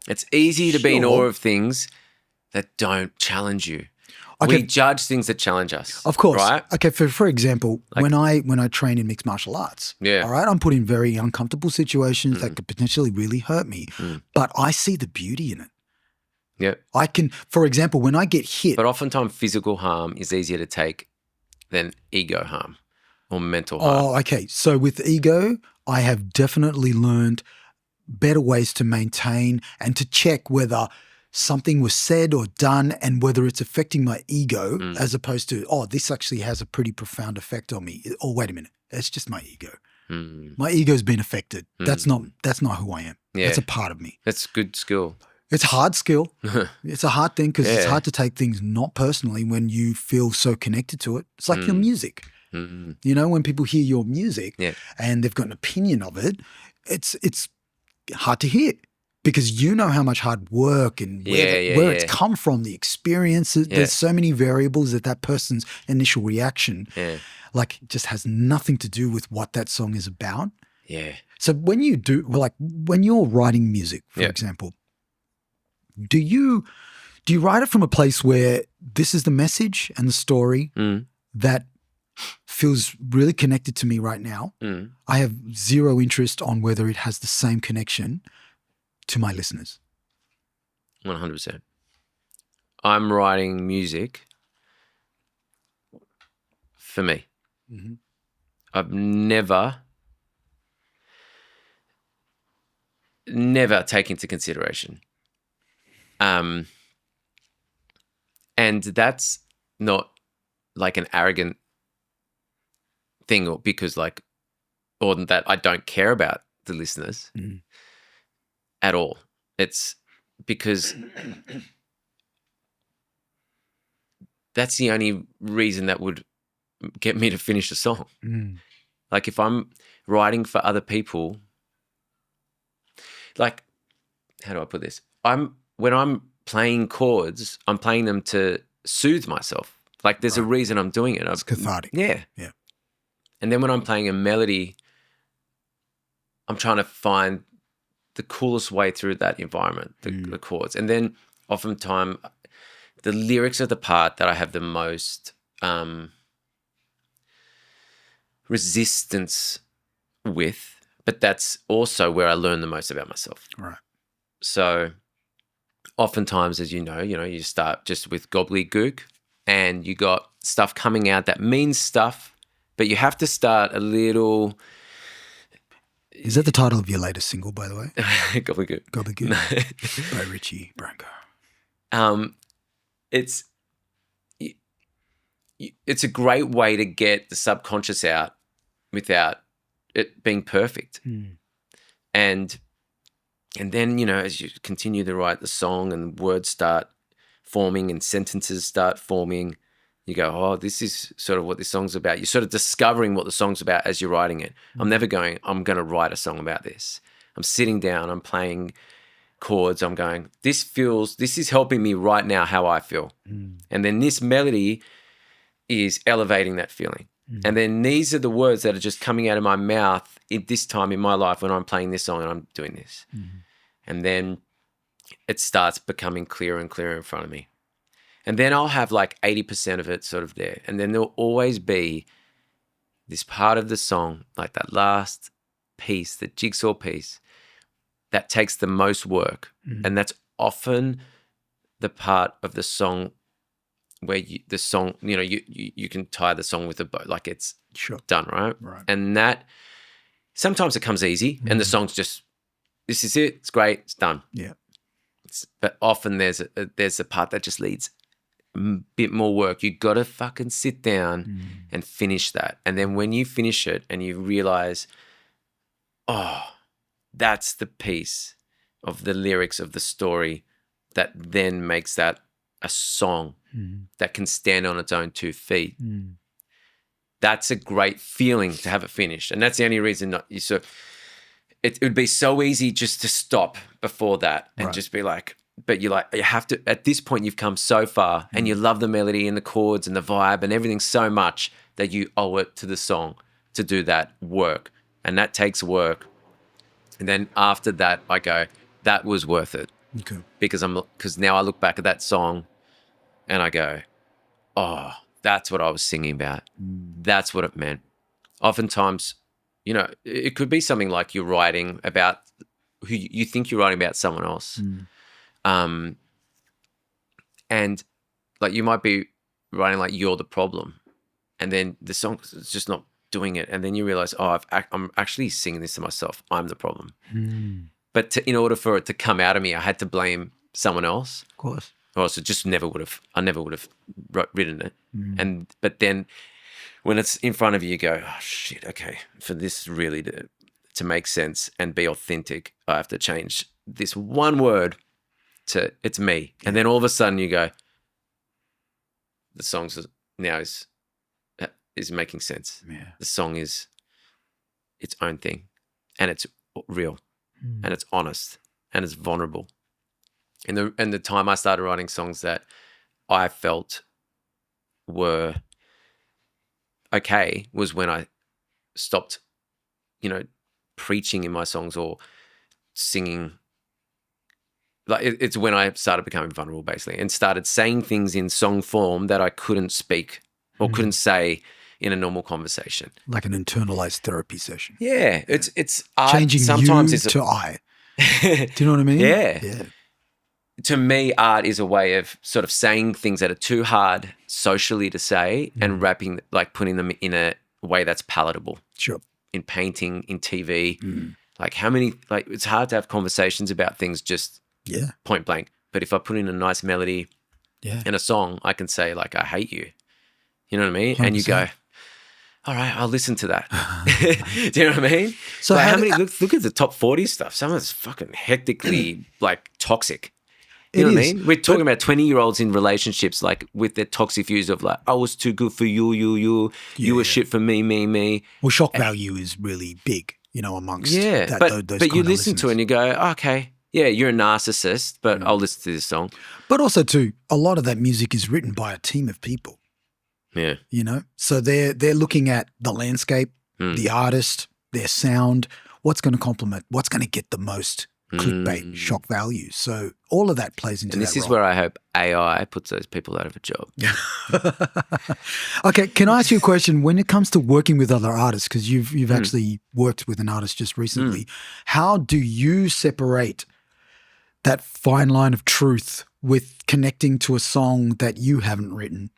It's easy to be in Sure. awe of things that don't challenge you. Okay. We judge things that challenge us. Of course. Right? Okay, for example, when I train in mixed martial arts, all right, I'm put in very uncomfortable situations that could potentially really hurt me, but I see the beauty in it. Yeah. I can, for example, when I get hit, But oftentimes physical harm is easier to take than ego harm or mental harm. oh, okay. So with ego, I have definitely learned better ways to maintain and to check whether something was said or done and whether it's affecting my ego as opposed to, oh, this actually has a pretty profound effect on me. Or wait a minute, it's just my ego. My ego's been affected. That's not who I am. Yeah. That's a part of me. That's good skill. It's a hard skill. It's a hard thing because it's Yeah. hard to take things not personally when you feel so connected to it. It's like your music. Mm. You know, when people hear your music Yeah. and they've got an opinion of it, it's hard to hear because you know how much hard work and where it's come from, the experiences. Yeah. There's so many variables that person's initial reaction like just has nothing to do with what that song is about. Yeah. So when you do, like when you're writing music, for example, do you write it from a place where this is the message and the story that feels really connected to me right now? I have zero interest on whether it has the same connection to my listeners. 100%. I'm writing music for me. I've never taken into consideration. And that's not like an arrogant thing or because like, or that I don't care about the listeners at all. It's because that's the only reason that would get me to finish a song. Like if I'm writing for other people, like, how do I put this? When I'm playing chords, I'm playing them to soothe myself. Like there's a reason I'm doing it. It's cathartic. Yeah. Yeah. And then when I'm playing a melody, I'm trying to find the coolest way through that environment, the chords. And then oftentimes the lyrics are the part that I have the most resistance with, but that's also where I learn the most about myself. Right. So oftentimes, as you know, you start just with gobbledygook and you got stuff coming out that means stuff, but you have to start a little. Is that the title of your latest single, by the way? Gobbledygook. Gobbledygook by Richie Brancatisano. It's a great way to get the subconscious out without it being perfect. And then, as you continue to write the song and words start forming and sentences start forming, you go, oh, this is sort of what this song's about. You're sort of discovering what the song's about as you're writing it. I'm never going, I'm going to write a song about this. I'm sitting down, I'm playing chords, I'm going, this is helping me right now how I feel. And then this melody is elevating that feeling. And then these are the words that are just coming out of my mouth at this time in my life when I'm playing this song and I'm doing this. And then it starts becoming clearer and clearer in front of me. And then I'll have like 80% of it sort of there. And then there'll always be this part of the song, like that last piece, the jigsaw piece, that takes the most work. And that's often the part of the song where you can tie the song with a bow, like it's done, right? And that sometimes it comes easy and the song's just, this is it, it's great, it's done. Yeah. But often there's a part that just needs a bit more work. You got to fucking sit down and finish that. And then when you finish it and you realize, oh, that's the piece of the lyrics of the story that then makes that a song that can stand on its own 2 feet. That's a great feeling to have it finished. And that's the only reason it would be so easy just to stop before that and just be like, but you have to, at this point you've come so far and you love the melody and the chords and the vibe and everything so much that you owe it to the song to do that work. And that takes work. And then after that, I go, that was worth it. Okay. Because now I look back at that song and I go, oh, that's what I was singing about. That's what it meant. Oftentimes, it could be something like you're writing about who you think you're writing about someone else. And like you might be writing like you're the problem. And then the song is just not doing it. And then you realize, oh, I'm actually singing this to myself. I'm the problem. But in order for it to come out of me, I had to blame someone else. Of course. Or else it just never would have written it. But then when it's in front of you, you go, oh shit, okay, for this really to make sense and be authentic, I have to change this one word it's me. And then all of a sudden you go, the song now is making sense. Yeah. The song is its own thing, and it's real, and it's honest, and it's vulnerable. And the time I started writing songs that I felt were okay was when I stopped, preaching in my songs or singing. Like it's when I started becoming vulnerable, basically, and started saying things in song form that I couldn't speak or couldn't say in a normal conversation. Like an internalized therapy session. Yeah. It's art. Changing Sometimes you it's to I. Do you know what I mean? Yeah. To me, art is a way of sort of saying things that are too hard socially to say and wrapping, like putting them in a way that's palatable. Sure. In painting, in TV. Like it's hard to have conversations about things just point blank. But if I put in a nice melody and a song, I can say like, I hate you. You know what I mean? 100%. And you go, all right, I'll listen to that. Do you know what I mean? So like look at the top 40 stuff. Some of it's fucking hectically like toxic. You know what I mean? We're talking about 20-year-olds in relationships like with their toxic views of like, I was too good for you, you were shit for me. Well, shock value is really big, amongst those but you listen to it and you go, okay, yeah, you're a narcissist, but I'll listen to this song. But also too, a lot of that music is written by a team of people. Yeah. So they're looking at the landscape, the artist, their sound, what's going to complement, what's going to get the most clickbait, shock value. So all of that plays into that. And this is where I hope AI puts those people out of a job. Okay, can I ask you a question? When it comes to working with other artists, because you've actually worked with an artist just recently, how do you separate that fine line of truth with connecting to a song that you haven't written?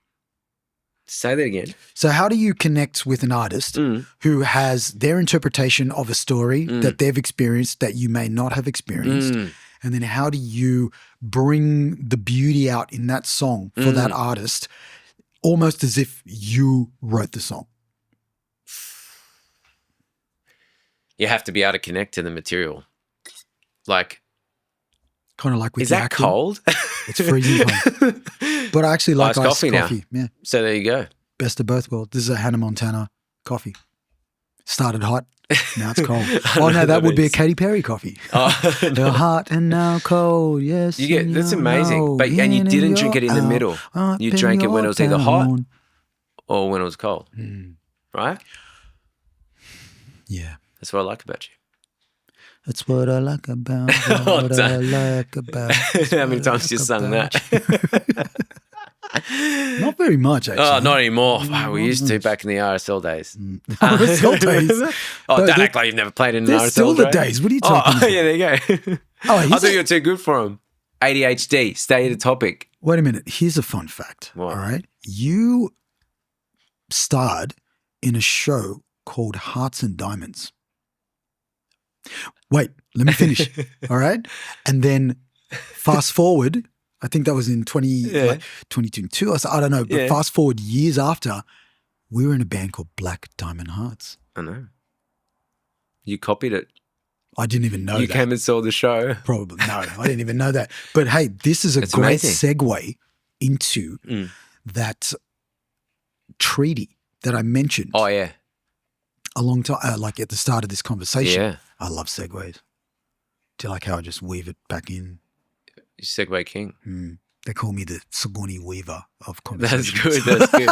Say that again. So how do you connect with an artist who has their interpretation of a story that they've experienced that you may not have experienced? And then how do you bring the beauty out in that song for that artist almost as if you wrote the song? You have to be able to connect to the material. Like, kind of like with is that acting. Cold? It's freezing cold. But I actually like iced coffee now. Yeah. So there you go. Best of both worlds. This is a Hannah Montana coffee. Started hot, now it's cold. Oh no, that would be a Katy Perry coffee. They're hot and now cold. Yes, that's amazing. But and you didn't drink it in the middle. You drank it when it was either hot or when it was cold, right? Yeah, that's what I like about you. That's what I like about. What I like about. How many times you sung that? Not very much, actually. Oh, not anymore. We used to back in the RSL days. RSL days? Don't act like you've never played in an RSL. They're still the days. What are you talking about? Yeah, there you go. I thought you were too good for them. ADHD, stay the topic. Wait a minute. Here's a fun fact. What? All right. You starred in a show called Hearts and Diamonds. Wait, let me finish. All right. And then fast forward, I think that was in 2022. I don't know. But fast forward years after, we were in a band called Black Diamond Hearts. I know. You copied it. I didn't even know you that. You came and saw the show. Probably. No, I didn't even know that. But hey, this is a great segue into that treaty that I mentioned. Oh, yeah. A long time, like at the start of this conversation. Yeah. I love segues. Do you like how I just weave it back in? Segue king. They call me the Sigourney Weaver of conversations. That's good. That's good.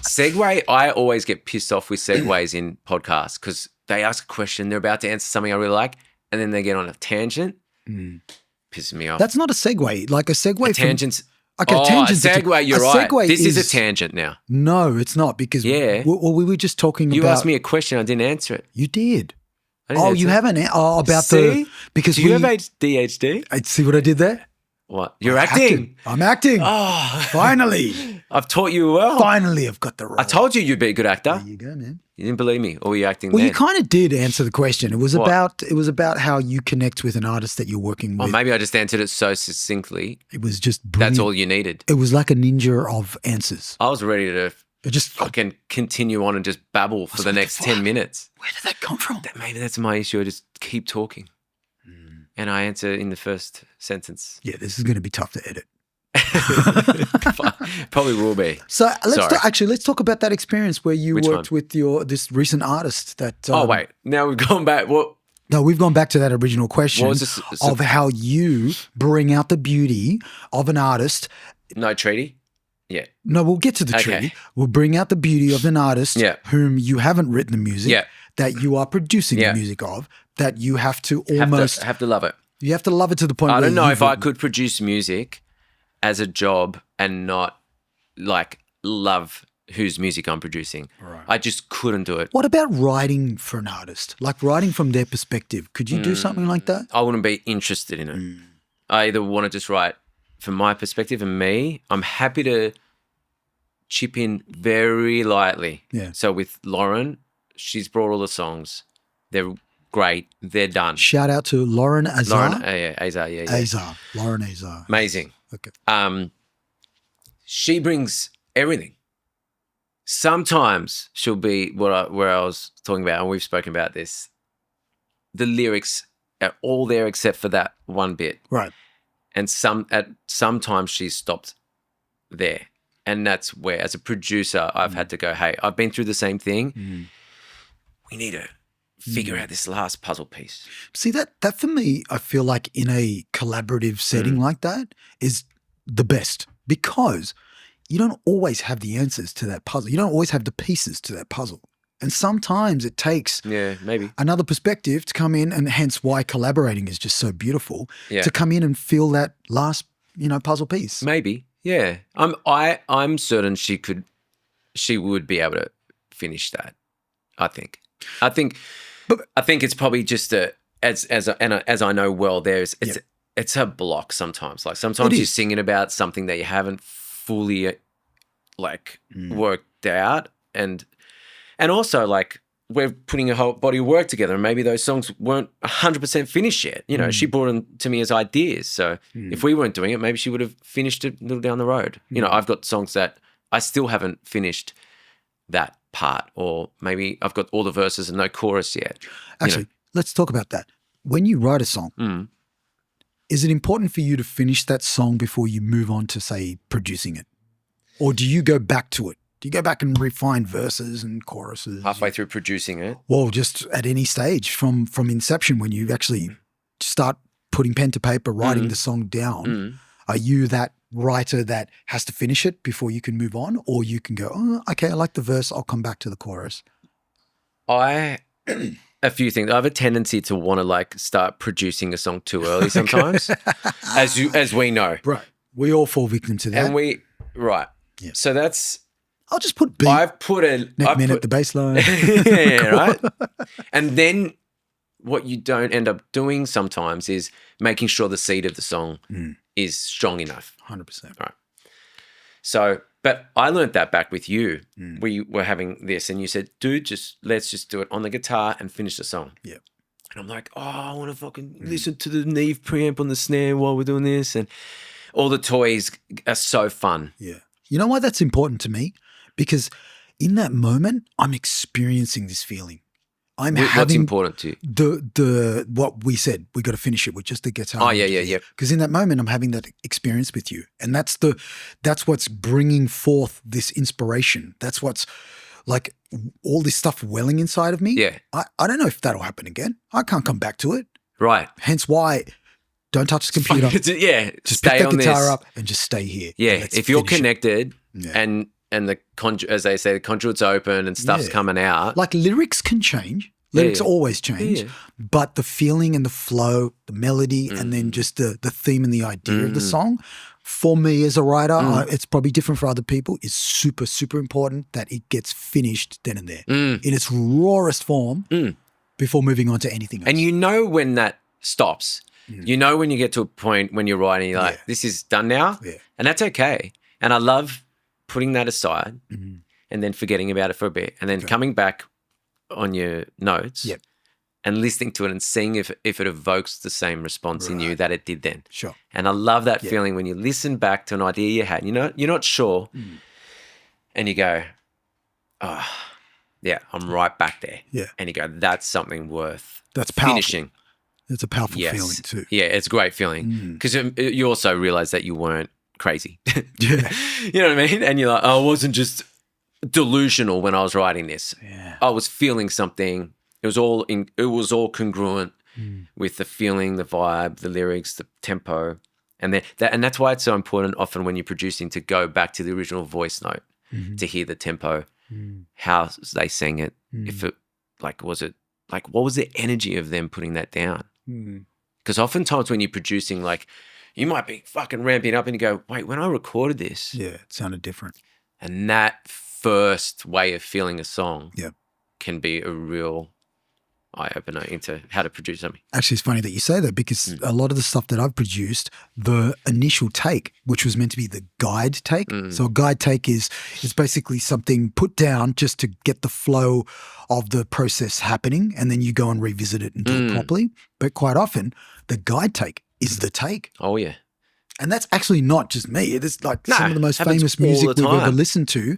Segue, I always get pissed off with segues in podcasts because they ask a question, they're about to answer something I really like, and then they get on a tangent. Pisses me off. That's not a segue. Like a segue. Tangents. Okay, tangents. A segue, you're right. This is a tangent now. No, it's not because we were just talking about. You asked me a question, I didn't answer it. You did. Oh, you haven't. Oh, about see? Because do you have ADHD? I see what I did there. What? You're acting. I'm acting. Oh, finally! I've taught you well. Finally, I've got the role. I told you you'd be a good actor. There you go, man. You didn't believe me, or were you acting? Well, then? you kind of did answer the question. It was about how you connect with an artist that you're working with. Oh, maybe I just answered it so succinctly. It was just brilliant. That's all you needed. It was like a ninja of answers. I was ready to just fucking continue on and just babble for the next 10 minutes. Where did that come from? Maybe that's my issue. I just keep talking. And I answer in the first sentence. Yeah, this is going to be tough to edit. Probably will be. So let's talk about that experience where you worked with this recent artist that. Oh wait, now we've gone back. What? No, we've gone back to that original question of how you bring out the beauty of an artist. No treaty? Yeah. No, we'll get to the treaty. We'll bring out the beauty of an artist whom you haven't written the music, that you are producing the music of, that you have to almost... Have to love it. You have to love it to the point where I don't know if I could produce music as a job and not like love whose music I'm producing. Right. I just couldn't do it. What about writing for an artist? Like writing from their perspective. Could you do something like that? I wouldn't be interested in it. I either want to just write from my perspective and me. I'm happy to chip in very lightly. Yeah. So with Lauren, she's brought all the songs. They're great. They're done. Shout out to Lauren Azar. Azar. Lauren Azar. Amazing. Okay. She brings everything. Sometimes she'll be where I was talking about, and we've spoken about this. The lyrics are all there except for that one bit, right? And sometimes she's stopped there, and that's where, as a producer, I've had to go, hey, I've been through the same thing. We need to figure out this last puzzle piece. See, that for me, I feel like in a collaborative setting like that is the best, because you don't always have the answers to that puzzle. You don't always have the pieces to that puzzle. And sometimes it takes another perspective to come in, and hence why collaborating is just so beautiful, to come in and fill that last, puzzle piece. Maybe. Yeah. I'm certain she would be able to finish that. I think it's probably just as I know well, it's a block sometimes. Like sometimes you're singing about something that you haven't fully worked out, and also like we're putting a whole body of work together, and maybe those songs weren't 100% finished yet. She brought them to me as ideas. So if we weren't doing it, maybe she would have finished it a little down the road. I've got songs that I still haven't finished that part, or maybe I've got all the verses and no chorus yet. Actually, let's talk about that. When you write a song, is it important for you to finish that song before you move on to, say, producing it? Or do you go back to it? Do you go back and refine verses and choruses? Halfway through producing it? Well, just at any stage from inception, when you actually start putting pen to paper, writing the song down, are you that writer that has to finish it before you can move on? Or you can go, oh, okay, I like the verse, I'll come back to the chorus? A few things. I have a tendency to want to start producing a song too early sometimes, as we know. Right. We all fall victim to that. And yeah. So that's... I'll just put beat. Neck minute, the bass line. Right? And then what you don't end up doing sometimes is making sure the seed of the song is strong enough. 100%. Right. So, but I learned that back with you. We were having this and you said, dude, let's just do it on the guitar and finish the song. Yeah. And I'm like, oh, I want to fucking listen to the Neve preamp on the snare while we're doing this. And all the toys are so fun. Yeah. You know why that's important to me? Because in that moment, I'm experiencing this feeling. What's important to you? The what we said, we got to finish it with just the guitar. Oh, yeah. Because in that moment, I'm having that experience with you. And that's what's bringing forth this inspiration. That's what's like all this stuff welling inside of me. Yeah. I don't know if that'll happen again. I can't come back to it. Right. Hence why don't touch the computer. Just stay pick on the guitar this. up and just stay here. Yeah. If you're connected and the as they say, the conduit's open and stuff's coming out. Like lyrics can change. Lyrics always change. But the feeling and the flow, the melody, and then just the theme and the idea of the song, for me as a writer, it's probably different for other people, is super, super important that it gets finished then and there in its rawest form before moving on to anything else. And when that stops. When you get to a point when you're writing, you're like, this is done now. Yeah. And that's okay. And I love putting that aside and then forgetting about it for a bit and then coming back on your notes and listening to it and seeing if it evokes the same response in you that it did then. Sure. And I love that feeling when you listen back to an idea you had, you're not sure and you go, oh, yeah, I'm right back there. Yeah. And you go, that's something worth that's powerful. finishing. It's a powerful feeling too. Yeah, it's a great feeling because you also realize that you weren't crazy. Yeah. You know what I mean? And you're like, oh, I wasn't just delusional when I was writing this. Yeah. I was feeling something. It was all congruent with the feeling, the vibe, the lyrics, the tempo. And that's why it's so important often when you're producing to go back to the original voice note to hear the tempo, how they sang it. If it what was the energy of them putting that down? Because oftentimes when you're producing, like, you might be fucking ramping up and you go, wait, when I recorded this. Yeah, it sounded different. And that first way of feeling a song can be a real eye-opener into how to produce something. Actually, it's funny that you say that because a lot of the stuff that I've produced, the initial take, which was meant to be the guide take. So a guide take is basically something put down just to get the flow of the process happening, and then you go and revisit it and do it properly. But quite often, the guide take is the take. Oh, yeah. And that's actually not just me. It is like some of the most famous music we've ever listened to.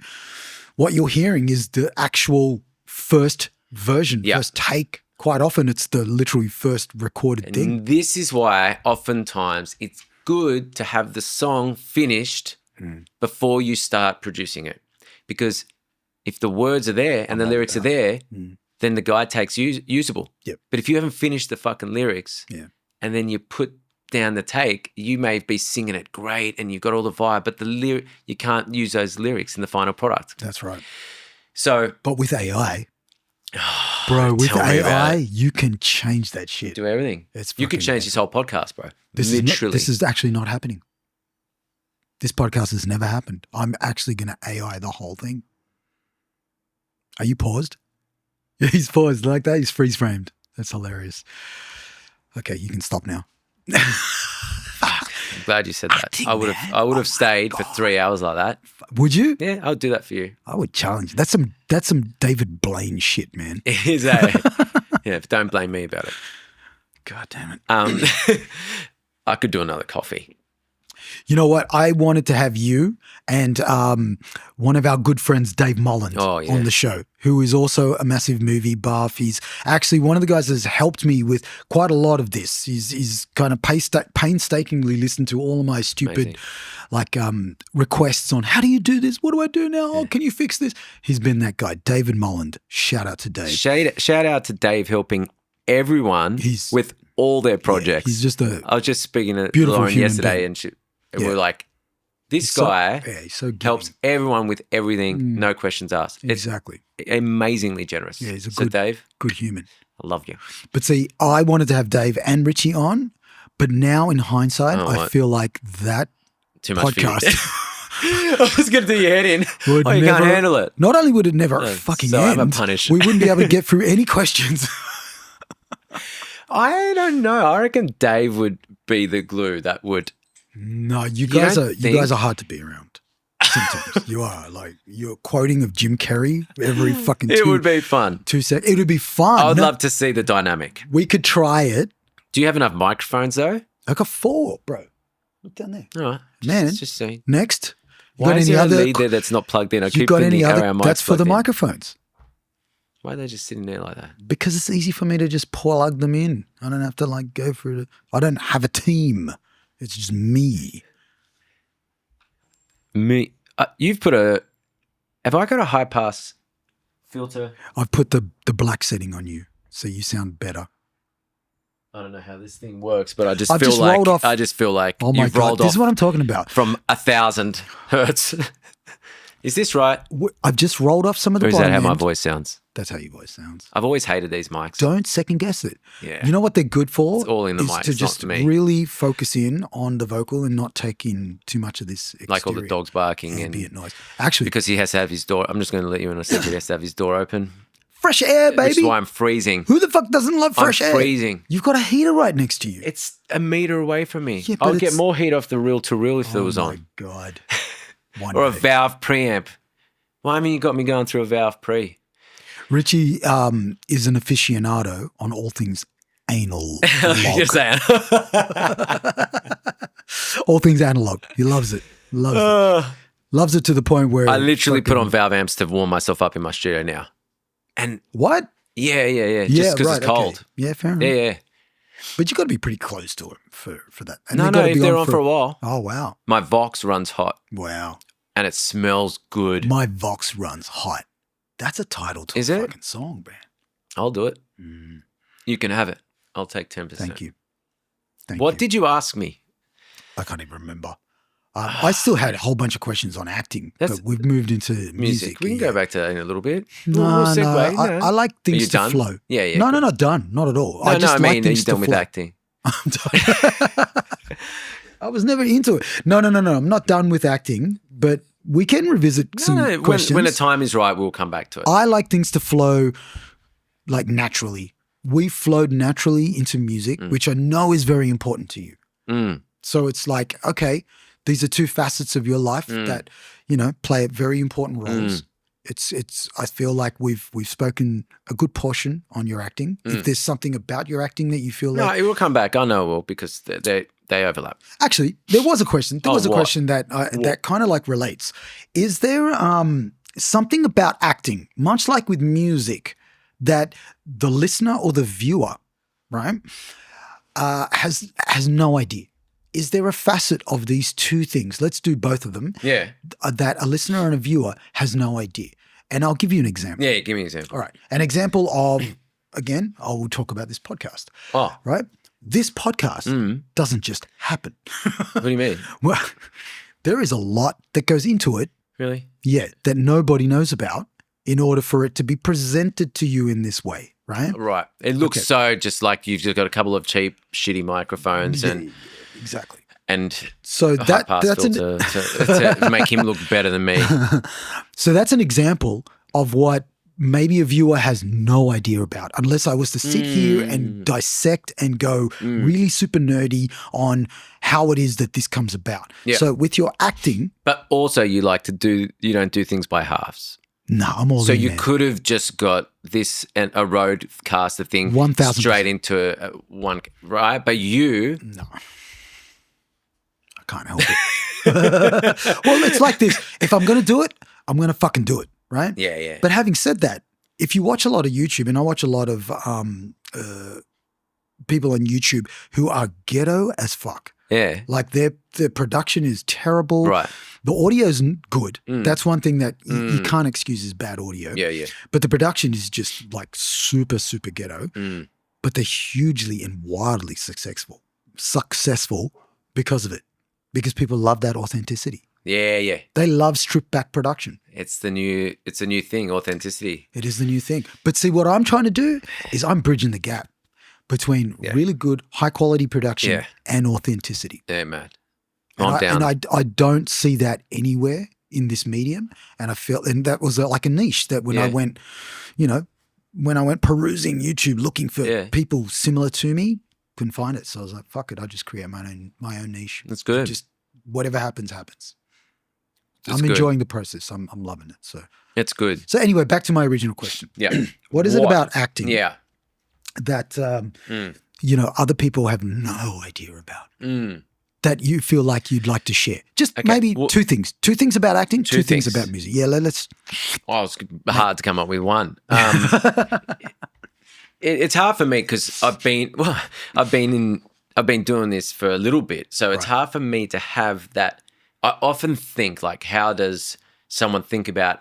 What you're hearing is the actual first version, first take. Quite often it's the literally first recorded thing. And this is why oftentimes it's good to have the song finished before you start producing it. Because if the words are there and the lyrics are there, then the guide take's usable. Yep. But if you haven't finished the fucking lyrics and then you put down the take, you may be singing it great and you've got all the vibe, but you can't use those lyrics in the final product. That's right. So, but with AI, bro, with AI, you can change that shit. Do everything. You could change this whole podcast, bro. This is actually not happening. This podcast has never happened. I'm actually going to AI the whole thing. Are you paused? Yeah, he's paused like that. He's freeze framed. That's hilarious. Okay, you can stop now. I'm glad you said that. I would have stayed for 3 hours like that. Would you? Yeah, I would do that for you. I would challenge you. That's some David Blaine shit, man. Is yeah, but don't blame me about it. God damn it. I could do another coffee. You know what? I wanted to have you and one of our good friends, Dave Molland, on the show, who is also a massive movie buff. He's actually one of the guys that has helped me with quite a lot of this. He's kind of painstakingly listened to all of my stupid requests on how do you do this? What do I do now? Oh, can you fix this? He's been that guy, David Molland. Shout out to Dave. Shout out to Dave helping everyone with all their projects. He's just I was just speaking to beautiful Lauren yesterday and we're like, this guy helps everyone with everything, no questions asked. Exactly. It's amazingly generous. Yeah, he's a Dave, good human. I love you. But see, I wanted to have Dave and Richie on, but now in hindsight, I feel like that too much podcast. I was going to do your head in. You can't handle it. Not only would it never fucking end, we wouldn't be able to get through any questions. I don't know. I reckon Dave would be the glue that would. No, you guys are hard to be around. Sometimes you are like you're quoting of Jim Carrey every fucking. It would be fun. 2 seconds. It would be fun. I would love to see the dynamic. We could try it. Do you have enough microphones though? I got 4, bro. Look down there. All right, just saying. Next, why is there a lead there that's not plugged in? I keep got any other? mics That's for the microphones. Why are they just sitting there like that? Because it's easy for me to just plug them in. I don't have to go through it. I don't have a team. It's just me. Me. You've put have I got a high pass filter? I've put the black setting on you so you sound better. I don't know how this thing works, but I just feel like oh my you've God, rolled this off is what I'm talking about. From 1,000 hertz. Is this right? I've just rolled off some of the bottom end. Or is that how my end. voice sounds? That's how your voice sounds. I've always hated these mics. Don't second guess it. Yeah. You know what they're good for? It's all in the mic. To It's just not to me. really focus in on the vocal and not take in too much of this exterior Like all the dogs barking ambient noise. Actually, because he has to have his door. I'm just going to let you in a secret. He has to have his door open. Fresh air, baby. Which is why I'm freezing. Who the fuck doesn't love fresh air? I'm freezing. You've got a heater right next to you. It's a meter away from me. Yeah, I'll get more heat off the reel-to-reel if it was on. Oh, my God. Or a valve preamp. Well, I mean, you got me going through a valve pre. Richie is an aficionado on all things anal. You're saying. All things analog. He loves it. Loves it to the point where I literally put on valve amps to warm myself up in my studio now. And what? Yeah. Just because it's cold. Okay. Yeah, fair enough. Yeah. But you got to be pretty close to him for that. And No, they've gotta if be they're on for a while. Oh, wow. My Vox runs hot Wow. and it smells good. My Vox runs hot. That's a title to Is a it? fucking song, man. I'll do it. You can have it. I'll take 10%. Thank you. What did you ask me? I can't even remember. I still had a whole bunch of questions on acting, but we've moved into music. We can go back to that in a little bit. No, We'll segue. I like things to done? flow. Yeah. No, good. not done. Not at all. No, I just I mean, like things you're done to with flow. acting. I'm done. I was never into it. No. I'm not done with acting, but we can revisit some questions. When the time is right, we'll come back to it. I like things to flow like naturally. We flowed naturally into music, which I know is very important to you. So it's like, okay, these are two facets of your life that, play very important roles. It's. I feel like we've spoken a good portion on your acting. If there's something about your acting that you feel No, like, it will come back. I know it will because they overlap. actually, there was a question. There was a what? question that kind of like relates. Is there something about acting, much like with music, that the listener or the viewer, right, has no idea? Is there a facet of these two things? Let's do both of them. Yeah. That a listener and a viewer has no idea. And I'll give you an example. Yeah, give me an example. All right. An example of, again, I will talk about this podcast. Oh. Right? This podcast doesn't just happen. What do you mean? Well, there is a lot that goes into it. Really? Yeah, that nobody knows about in order for it to be presented to you in this way, right? Right. It looks so just like you've just got a couple of cheap, shitty microphones and exactly. And so that's to make him look better than me. So that's an example of what maybe a viewer has no idea about, unless I was to sit here and dissect and go really super nerdy on how it is that this comes about. Yeah. So with your acting, but also you don't do things by halves. No, I'm all so in you there. could have just got this and a roadcaster thing 1,000% straight into one, right? But you no. Can't help it. Well, it's like this. If I'm going to do it, I'm going to fucking do it, right? Yeah. But having said that, if you watch a lot of YouTube, and I watch a lot of people on YouTube who are ghetto as fuck. Yeah. Like their production is terrible. Right. The audio's good. That's one thing that you can't excuse is bad audio. Yeah. But the production is just like super, super ghetto. But they're hugely and wildly successful because of it. Because people love that authenticity. Yeah. They love stripped back production. It's a new thing, authenticity. It is the new thing. But see, what I'm trying to do is I'm bridging the gap between really good, high quality production and authenticity. Yeah, mad. And I don't see that anywhere in this medium. And I felt, and that was like a niche that when I went, when I went perusing YouTube looking for people similar to me, couldn't find it. So I was like, fuck it, I'll just create my own niche. That's good. Just whatever happens, happens. That's I'm good. enjoying the process. I'm loving it. So it's good. So anyway, back to my original question. Yeah. What is it about acting? Yeah. That other people have no idea about. That you feel like you'd like to share. Just maybe two things. Two things about acting, two things about music. Yeah, let's. Oh, it's hard to come up with one. It's hard for me because I've been doing this for a little bit, so it's hard for me to have that. I often think like, how does someone think about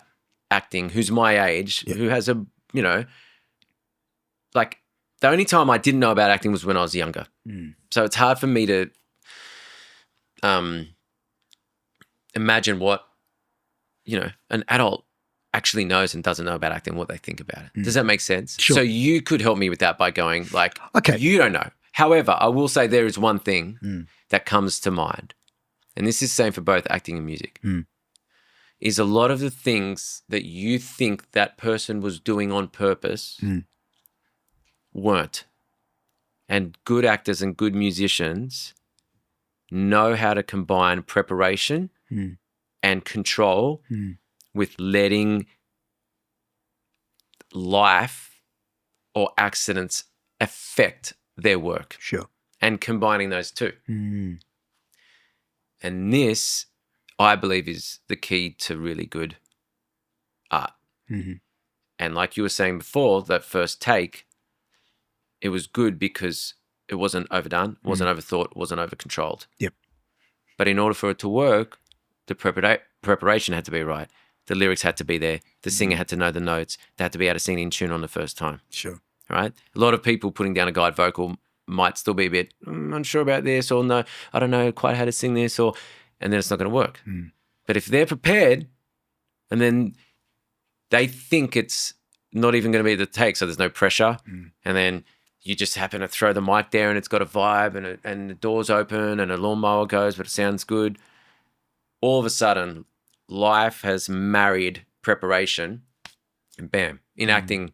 acting who's my age, who has like the only time I didn't know about acting was when I was younger. So it's hard for me to imagine what an adult actually knows and doesn't know about acting, what they think about it. Does that make sense? Sure. So you could help me with that by going like, okay, you don't know. However, I will say there is one thing that comes to mind, and this is the same for both acting and music, is a lot of the things that you think that person was doing on purpose weren't. And good actors and good musicians know how to combine preparation and control with letting life or accidents affect their work. Sure. And combining those two. And this, I believe, is the key to really good art. And like you were saying before, that first take, it was good because It wasn't overdone, it wasn't overthought, it wasn't overcontrolled. Yep. But in order for it to work, the preparation had to be right. The lyrics had to be there. The singer had to know the notes. They had to be able to sing in tune on the first time. Sure. Right? A lot of people putting down a guide vocal might still be a bit unsure about this, or no, I don't know quite how to sing this, and then it's not going to work. But if they're prepared and then they think it's not even going to be the take, so there's no pressure, and then you just happen to throw the mic there and it's got a vibe and the door's open and a lawnmower goes, but it sounds good. All of a sudden, life has married preparation, and bam, in acting,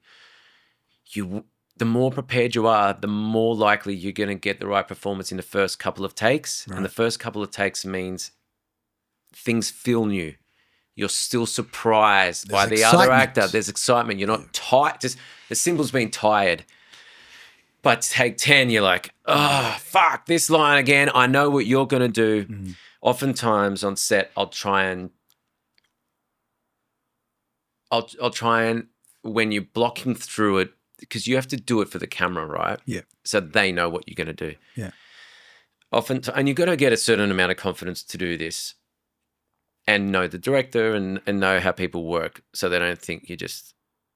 the more prepared you are, the more likely you're going to get the right performance in the first couple of takes. Right. And the first couple of takes means things feel new. You're still surprised by the other actor. There's excitement. You're not tired. Just the symbol's being tired. But take 10, you're like, oh, fuck, this line again. I know what you're going to do. Oftentimes on set, I'll try and when you're blocking through it, because you have to do it for the camera, right? Yeah. So they know what you're going to do. Yeah. And you've got to get a certain amount of confidence to do this and know the director and know how people work so they don't think you're just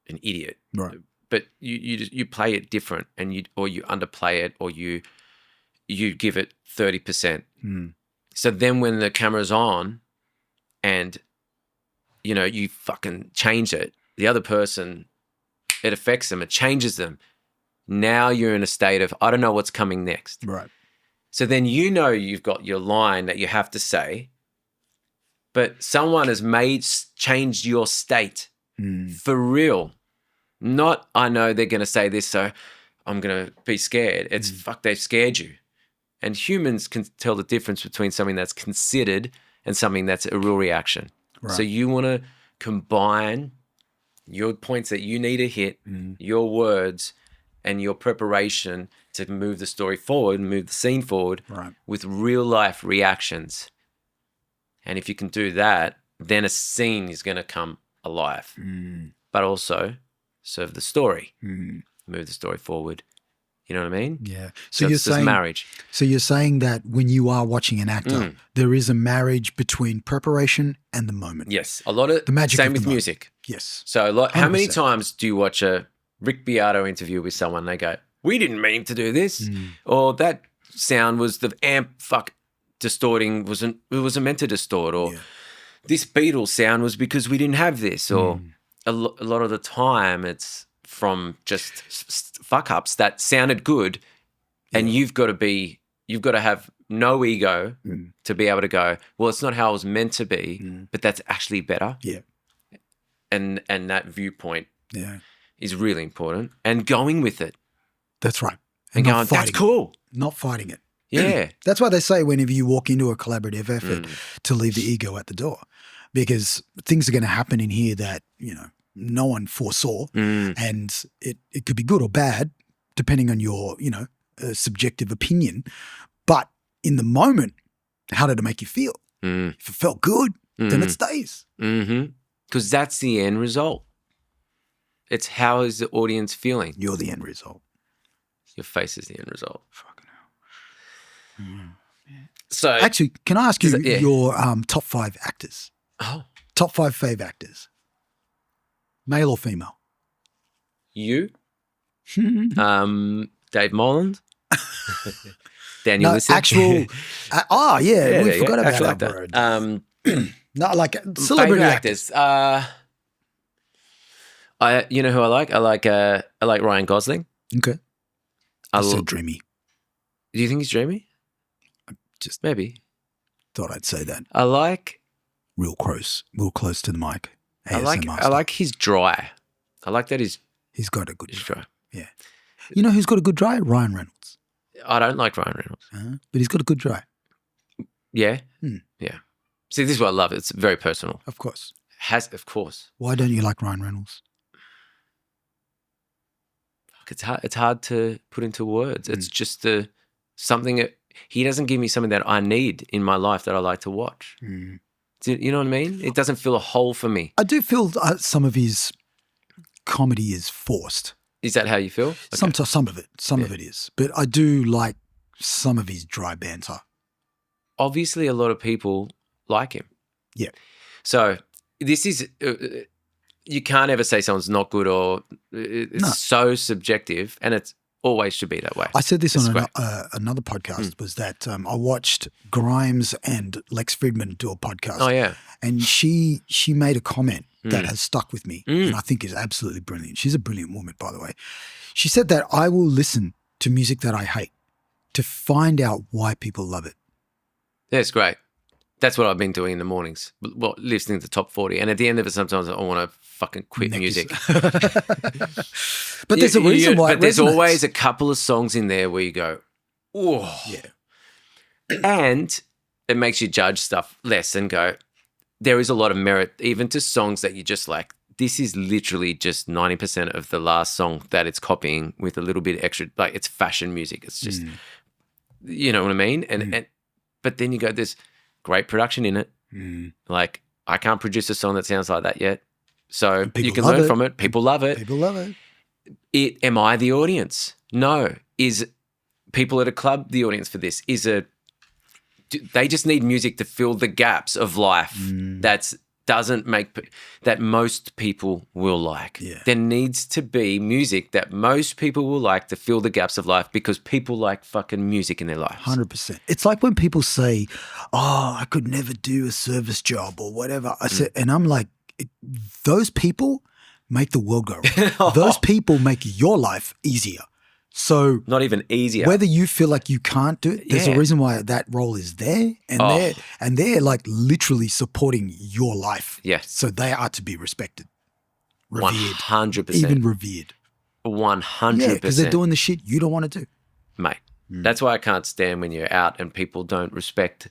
an idiot. Right. But you play it different and you underplay it, or you give it 30%. So then when the camera's on and, you fucking change it, the other person, it affects them, it changes them. Now you're in a state of, I don't know what's coming next. Right. So then you've got your line that you have to say, but someone has changed your state for real. Not, I know they're going to say this, so I'm going to be scared. It's fuck, they've scared you. And humans can tell the difference between something that's considered and something that's a real reaction. Right. So you want to combine your points that you need to hit, your words, and your preparation to move the story forward, move the scene forward with real life reactions. And if you can do that, then a scene is going to come alive. But also serve the story, move the story forward. You know what I mean? Yeah. So you're saying marriage. So you're saying that when you are watching an actor, there is a marriage between preparation and the moment. Yes. A lot of the magic. Same with music. Yes. So how many times do you watch a Rick Beato interview with someone? And they go, "We didn't mean to do this," or "That sound was the amp distorting wasn't meant to distort," or "This Beatles sound was because we didn't have this," or a lot of the time it's from just fuck ups that sounded good, and you've got to have no ego to be able to go, well, it's not how it was meant to be, but that's actually better. Yeah. And that viewpoint is really important, and going with it. That's right. And going, that's cool. Not fighting it. Yeah. That's why they say whenever you walk into a collaborative effort to leave the ego at the door, because things are going to happen in here that, no one foresaw, and it could be good or bad depending on your, subjective opinion. But in the moment, how did it make you feel? If it felt good, then it stays. Because that's the end result. It's how is the audience feeling? You're the end result. Your face is the end result. Fucking hell. So actually, can I ask you your top 5 actors? Oh. Top 5 Fave actors. Male or female? You? Dave Molland? Daniel Listen? Actual. We forgot about that word. No, like celebrity actors. You know who I like? I like Ryan Gosling. Okay. I said dreamy. Do you think he's dreamy? Just maybe. Thought I'd say that. I like real close to the mic. I like his dry. I like that he's got a good dry. Yeah. You know who's got a good dry? Ryan Reynolds. I don't like Ryan Reynolds. But he's got a good dry. Yeah? Yeah. See, this is what I love. It's very personal. Of course. Of course. Why don't you like Ryan Reynolds? It's hard to put into words. It's just something that he doesn't give me something that I need in my life that I like to watch. You know what I mean? It doesn't fill a hole for me. I do feel some of his comedy is forced. Is that how you feel? Okay. Some of it is. But I do like some of his dry banter. Obviously, a lot of people like him. Yeah. So this is you can't ever say someone's not good or it's so subjective, and it's always should be that way. I said this on another podcast was that I watched Grimes and Lex Fridman do a podcast. Oh, yeah. And she made a comment that has stuck with me and I think is absolutely brilliant. She's a brilliant woman, by the way. She said that I will listen to music that I hate to find out why people love it. That's great. That's what I've been doing in the mornings, well, listening to top 40. And at the end of it, sometimes I want to fucking quit music. But there's a reason why. But there's always a couple of songs in there where you go, oh. Yeah. And it makes you judge stuff less and go, there is a lot of merit even to songs that you just like, this is literally just 90% of the last song that it's copying with a little bit extra, like it's fashion music. It's just, you know what I mean? And but then you go, there's great production in it. Like I can't produce a song that sounds like that yet. So you can learn from it. People love it. People love it. Am I the audience? No. Is people at a club the audience for this? They just need music to fill the gaps of life that most people will like. Yeah. There needs to be music that most people will like to fill the gaps of life because people like fucking music in their lives. 100%. It's like when people say, oh, I could never do a service job or whatever. I said, and I'm like, those people make the world go round. Those people make your life easier. So not even easier. Whether you feel like you can't do it, there's a reason why that role is there, and they're like literally supporting your life. Yes. So they are to be respected, revered, 100%, even revered. 100%. Yeah, because they're doing the shit you don't want to do, mate. That's why I can't stand when you're out and people don't respect,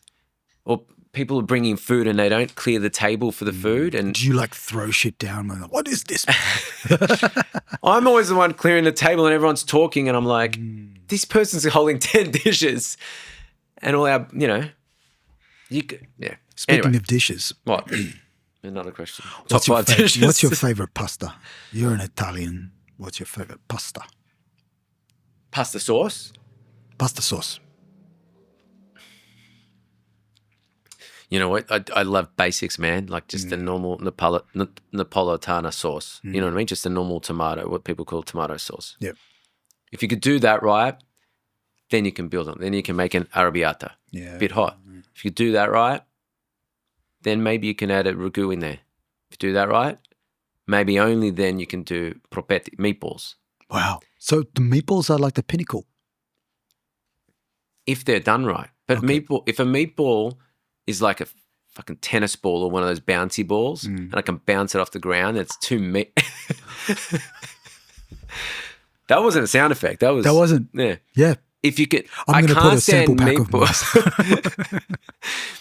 or people are bringing food and they don't clear the table for the food. And do you like throw shit down? Like, what is this? I'm always the one clearing the table and everyone's talking and I'm like, this person's holding 10 dishes and all our, Speaking of dishes. What? Another question. What's Top 5 dishes. What's your favorite pasta? You're an Italian. What's your favorite pasta? Pasta sauce? Pasta sauce. You know what? I love basics, man. Like just a normal Napolitan sauce. You know what I mean? Just a normal tomato, what people call tomato sauce. Yep. If you could do that right, then you can build on. Then you can make an arrabbiata. Yeah. Bit hot. If you do that right, then maybe you can add a ragu in there. If you do that right, maybe only then you can do propetti, meatballs. Wow. So the meatballs are like the pinnacle. If they're done right. But if a meatball is like a fucking tennis ball or one of those bouncy balls and I can bounce it off the ground, it's too meat. That wasn't a sound effect. That wasn't. Yeah. Yeah. If you could, I'm going to put a sample pack meatballs.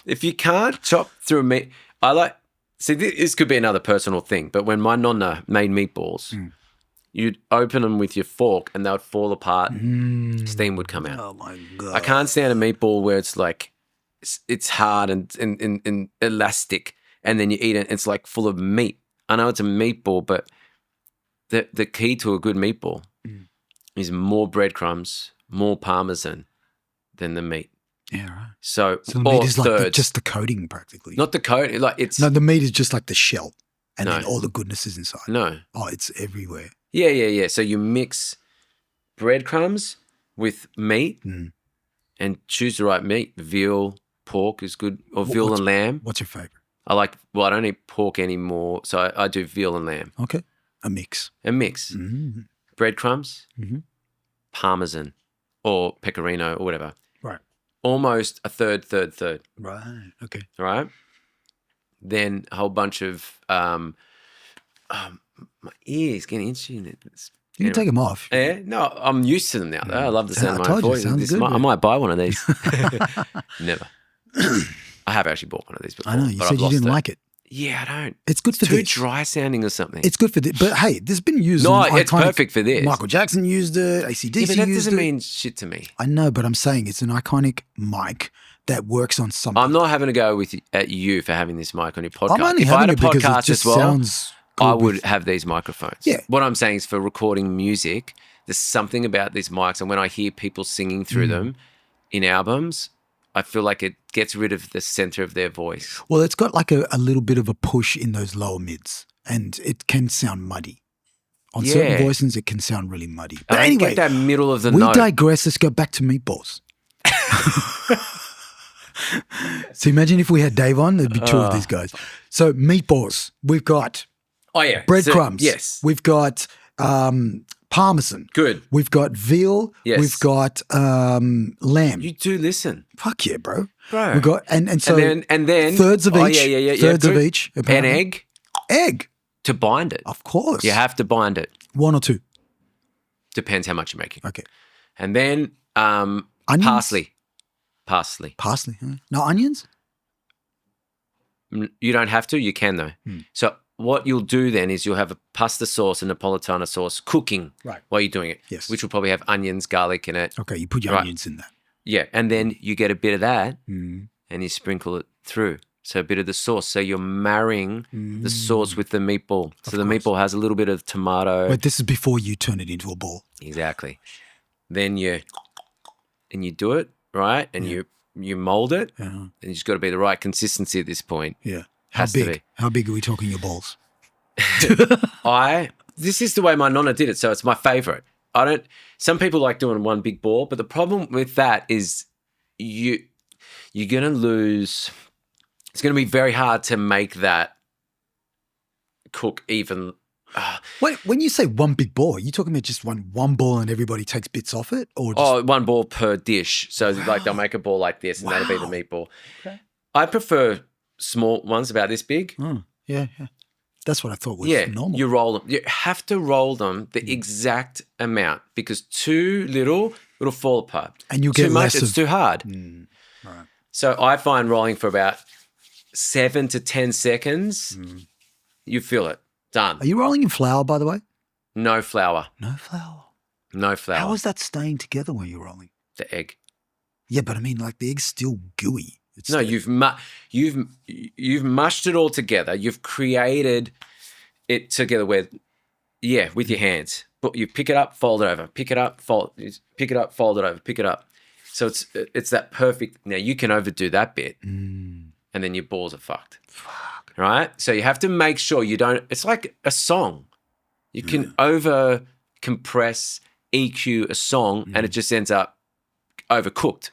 If you can't chop through a meat, this could be another personal thing, but when my Nona made meatballs, you'd open them with your fork and they would fall apart. Steam would come out. Oh my God. I can't stand a meatball where it's like, it's hard and elastic, and then you eat it, it's like full of meat. I know it's a meatball, but the key to a good meatball is more breadcrumbs, more parmesan than the meat. Yeah, right. So the meat is like just the coating practically. Not the coating, like it's... No, the meat is just like the shell, and then all the goodness is inside. No. Oh, it's everywhere. Yeah. So you mix breadcrumbs with meat and choose the right meat. Veal, pork is good, or veal and lamb. What's your favorite? I don't eat pork anymore, so I do veal and lamb. Okay. A mix. Breadcrumbs, parmesan, or pecorino, or whatever. Right. Almost a third. Right. Okay. Right? Then a whole bunch of, my ears getting itchy. You can take them off. Yeah? No, I'm used to them now. I love the sound of my voice. I might buy one of these. Never. I have actually bought one of these before. I know. You said you didn't like it. Yeah, I don't. It's good for too this. dry sounding or something. It's good for this. But hey, this has been used. No, it's perfect for this. Michael Jackson used it. AC/DC used it. Yeah, but that doesn't mean shit to me. I know, but I'm saying it's an iconic mic that works on something. I'm not having a go at you for having this mic on your podcast. I'm only if I having had it a because it podcast just as well, sounds I good would with- have these microphones. Yeah. What I'm saying is for recording music, there's something about these mics, and when I hear people singing through them in albums, I feel like it gets rid of the center of their voice. Well, it's got like a little bit of a push in those lower mids, and it can sound muddy. On certain Yeah. voices, it can sound really muddy. I But don't anyway, get that middle of the we note. digress. Let's go back to meatballs. So imagine if we had Dave on, there'd be two of these guys. So meatballs, we've got Oh yeah, breadcrumbs. So, yes, We've got parmesan. good. We've got veal. Yes. We've got lamb. You do listen, Fuck yeah, bro. bro. We've got and so and then thirds of each. Yeah. Thirds of Good. each. An apparently. egg Egg. to bind it. Of course. You have to bind it. One or two. Depends how much you're making. Okay. And then Onions? parsley. Parsley. Huh? No onions? You don't have to. You can though. So what you'll do then is you'll have a pasta sauce and Napolitan sauce cooking Right. while you're doing it. Yes. Which will probably have onions, garlic in it. Okay, you put your Right. onions in that. Yeah. And then you get a bit of that and you sprinkle it through. So a bit of the sauce. So you're marrying the sauce with the meatball. So the meatball has a little bit of tomato. Wait, this is before you turn it into a ball. Exactly. Then you do it, right? And you mold it. And it's got to be the right consistency at this point. Yeah. How Has to big? be. How big are we talking your balls? This is the way my Nona did it, so it's my favorite. Some people like doing one big ball, but the problem with that is you're going to lose. It's going to be very hard to make that cook even. Wait, when you say one big ball, are you talking about just one ball and everybody takes bits off it? Or just, One ball per dish. So like they'll make a ball like this and that'll be the meatball. Okay. I prefer small ones about this big. yeah. That's what I thought was normal. You roll them. You have to roll them the exact amount because too little, it'll fall apart. And you'll too get much, less it's too hard. Right. So I find rolling for about 7 to 10 seconds, you feel it. Done. Are you rolling in flour, by the way? No flour. No flour. No flour. How is that staying together when you're rolling? The egg. Yeah, but I mean, like the egg's still gooey. It's No, still- you've mushed it all together. You've created it together with your hands. But you pick it up, fold it over. Pick it up, fold it over. Pick it up. So it's that perfect. Now you can overdo that bit, and then your balls are fucked. Fuck. Right? So you have to make sure you don't. It's like a song. You can over compress, EQ a song, and it just ends up overcooked.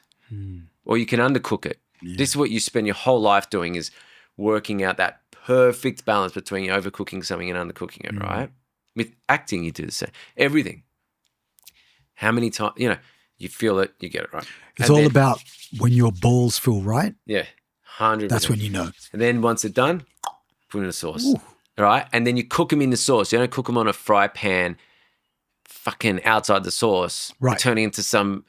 Or you can undercook it. This is what you spend your whole life doing is working out that perfect balance between overcooking something and undercooking it, right? With acting, you do the same. Everything. How many times, you feel it, you get it right. It's all about when your balls feel right. Yeah, 100%. That's when you know. And then once it's done, put in the sauce. All right? And then you cook them in the sauce. You don't cook them on a fry pan fucking outside the sauce. Right. Turning into some...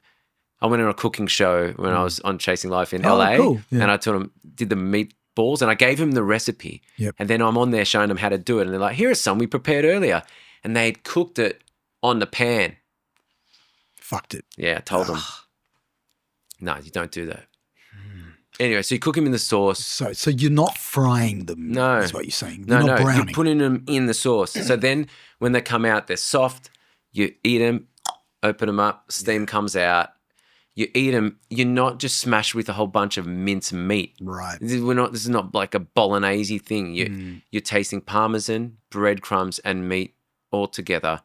I went on a cooking show when I was on Chasing Life in LA. Cool. Yeah. And I taught them, did the meatballs, and I gave them the recipe. Yep. And then I'm on there showing them how to do it. And they're like, here are some we prepared earlier. And they'd cooked it on the pan. Fucked it. Yeah, I told them. No, you don't do that. Anyway, so you cook them in the sauce. So you're not frying them. No. That's what you're saying. No, You're not browning. you're putting them in the sauce. So then when they come out, they're soft. You eat them, open them up, steam comes out. You eat them. You're not just smashed with a whole bunch of minced meat. Right. This is not like a bolognese thing. You're tasting parmesan, breadcrumbs, and meat all together